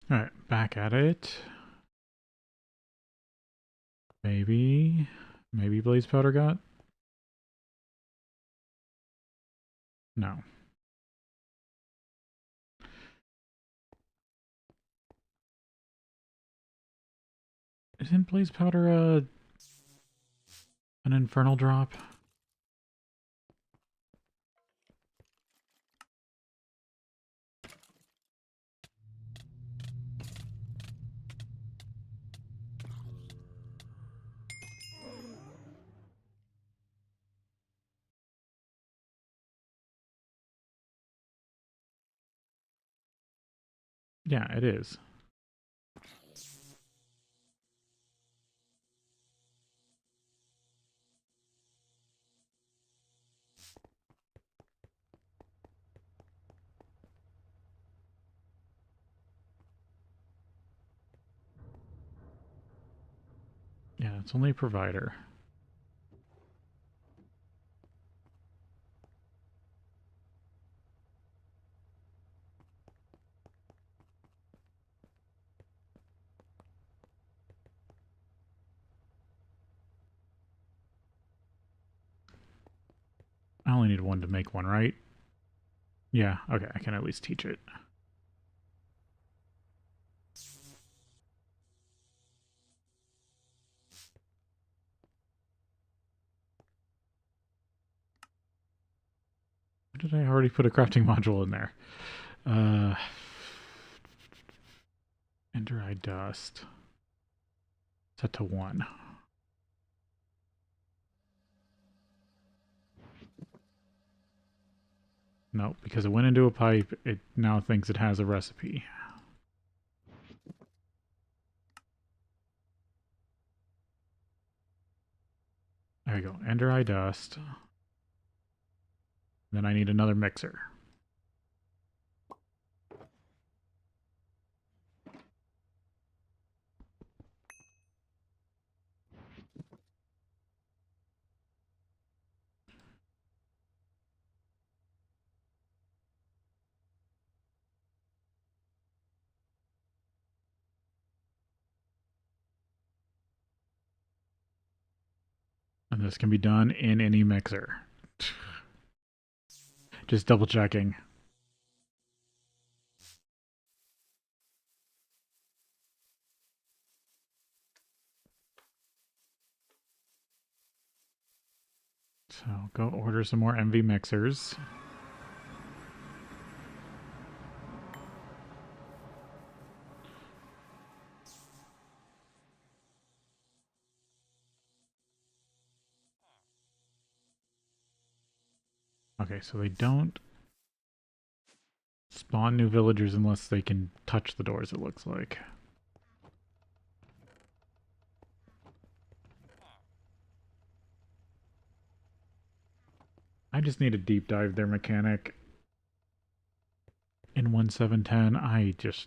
Alright, back at it. Maybe blaze powder got? No. Isn't blaze powder an infernal drop? Yeah, it is. Yeah, it's only a provider. I only need one to make one, right? Yeah, okay, I can at least teach it. Did I already put a crafting module in there? Ender eye dust. Set to 1. No, because it went into a pipe, it now thinks it has a recipe. There we go. Ender eye dust. Then I need another mixer. And this can be done in any mixer. Just double checking. So go order some more MV mixers. Okay, so they don't spawn new villagers unless they can touch the doors, it looks like. I just need to deep dive their mechanic in 1.7.10.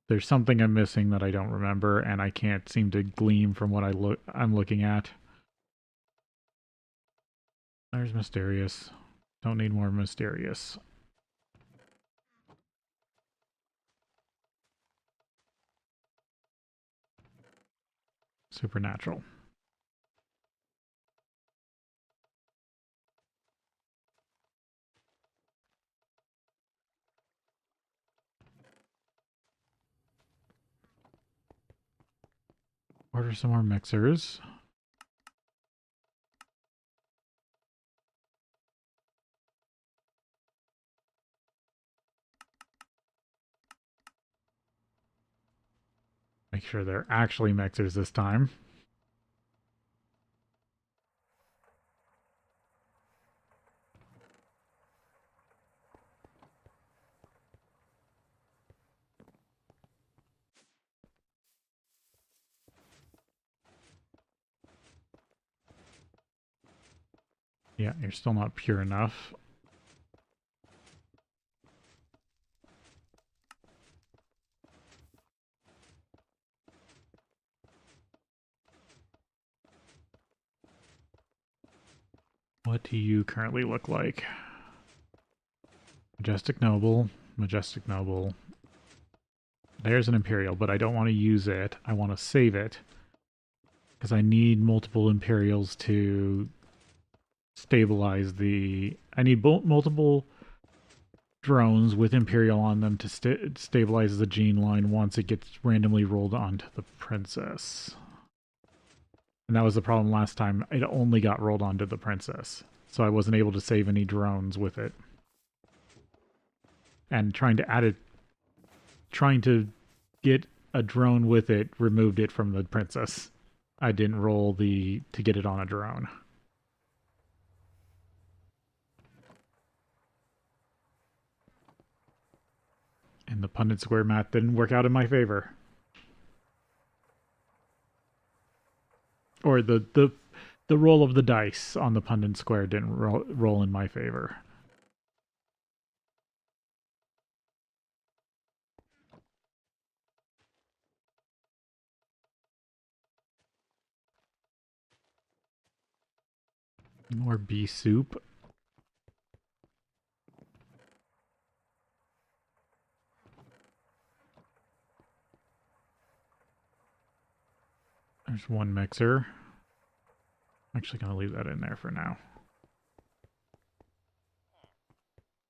There's something I'm missing that I don't remember, and I can't seem to glean from what I'm looking at. There's Mysterious. Don't need more Mysterious. Supernatural. Order some more mixers. Make sure they're actually mixers this time. Yeah, you're still not pure enough. What do you currently look like? Majestic Noble, Majestic Noble, There's an Imperial, but I don't want to use it. I want to save it. Because I need multiple Imperials to stabilize the... I need multiple drones with Imperial on them to stabilize the gene line once it gets randomly rolled onto the Princess. And that was the problem last time. It only got rolled onto the Princess. So I wasn't able to save any drones with it. And trying to get a drone with it removed it from the Princess. I didn't roll to get it on a drone. And the Punnett Square math didn't work out in my favor. Or the roll of the dice on the Punnett Square didn't roll in my favor. More bee soup. There's one mixer. I'm actually going to leave that in there for now.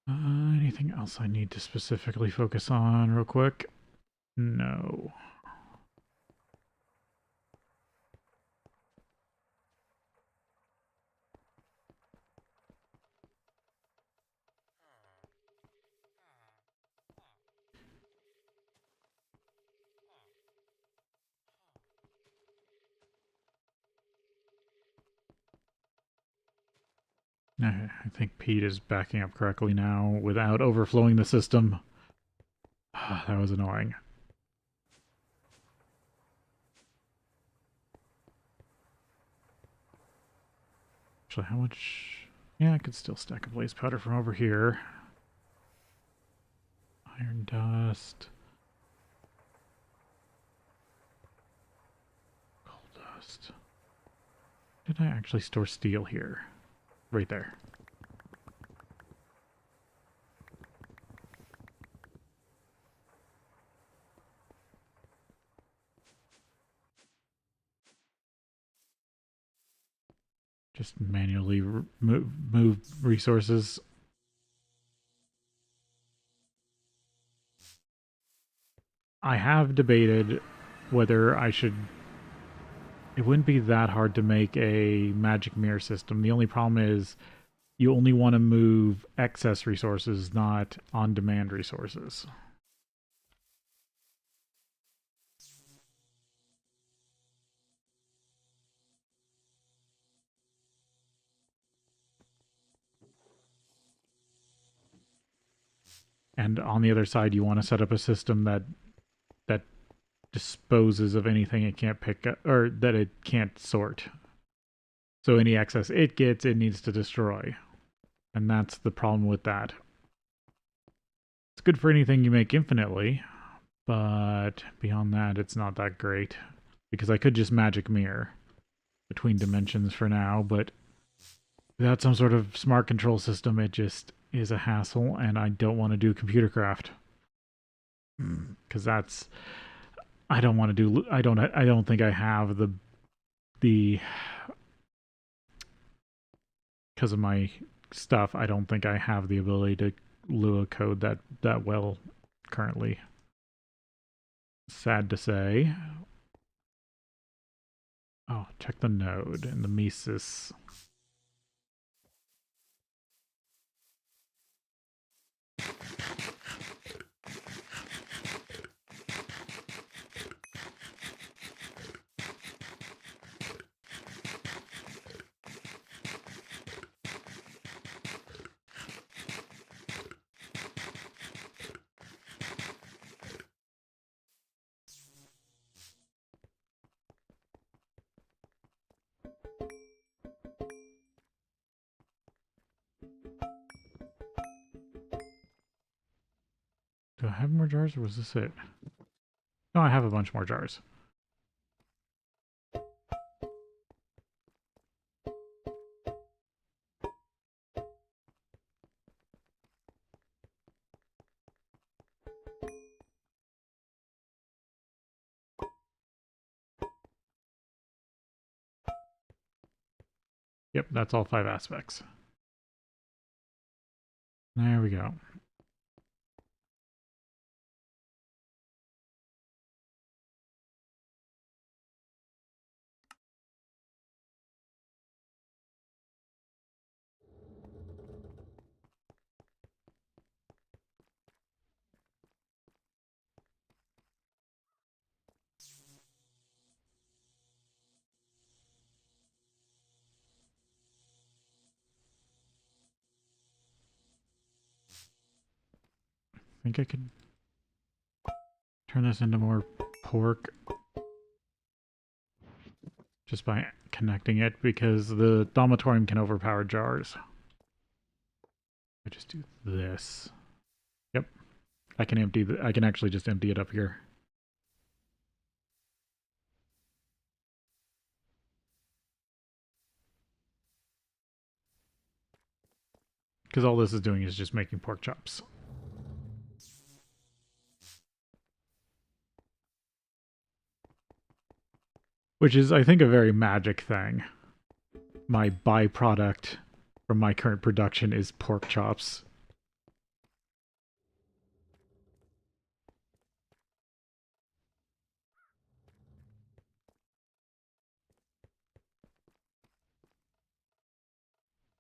Anything else I need to specifically focus on real quick? No. I think Pete is backing up correctly now without overflowing the system. That was annoying. Actually, how much... Yeah, I could still stack a blaze powder from over here. Iron dust. Coal dust. Did I actually store steel here? Right there. Just manually move resources. I have debated whether I should... It wouldn't be that hard to make a magic mirror system. The only problem is you only want to move excess resources, not on-demand resources. And on the other side, you want to set up a system that disposes of anything it can't pick up, or that it can't sort. So any excess it gets, it needs to destroy. And that's the problem with that. It's good for anything you make infinitely, but beyond that, it's not that great. Because I could just magic mirror between dimensions for now, but without some sort of smart control system, it just is a hassle, and I don't want to do computer craft. Because that's... I don't want to do... I don't think I have the... Because of my stuff, I don't think I have the ability to Lua code that well currently. Sad to say. Oh, check the node and the Mises. Do I have more jars, or was this it? No, I have a bunch more jars. Yep, that's all 5 aspects. There we go. I think I could turn this into more pork just by connecting it, because the domatorium can overpower jars. I just do this. Yep. I can I can actually just empty it up here. Because all this is doing is just making pork chops. Which is, I think, a very magic thing. My byproduct from my current production is pork chops.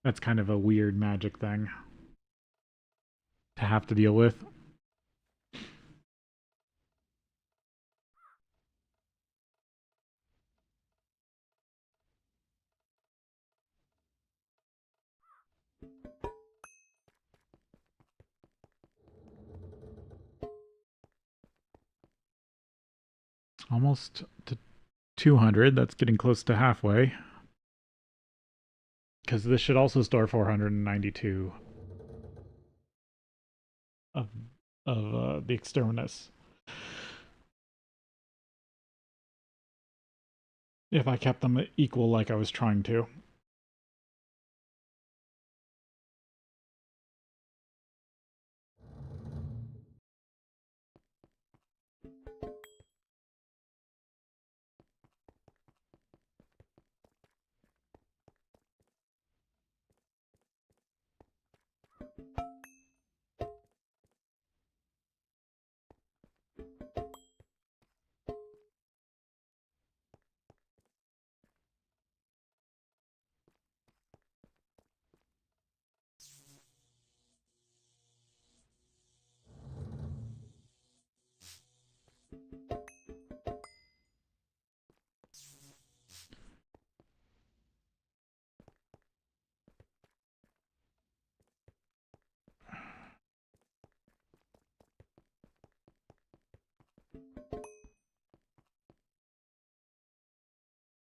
That's kind of a weird magic thing to have to deal with. Almost to 200. That's getting close to halfway. Because this should also store 492 of the exterminus. If I kept them equal like I was trying to.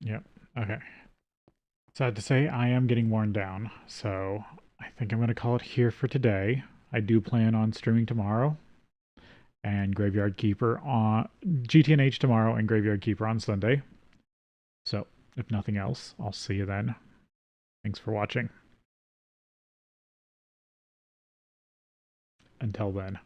Yep. Okay. Sad to say, I am getting worn down, so I think I'm going to call it here for today. I do plan on streaming tomorrow, and Graveyard Keeper on GTNH tomorrow, and Graveyard Keeper on Sunday. So, if nothing else, I'll see you then. Thanks for watching. Until then.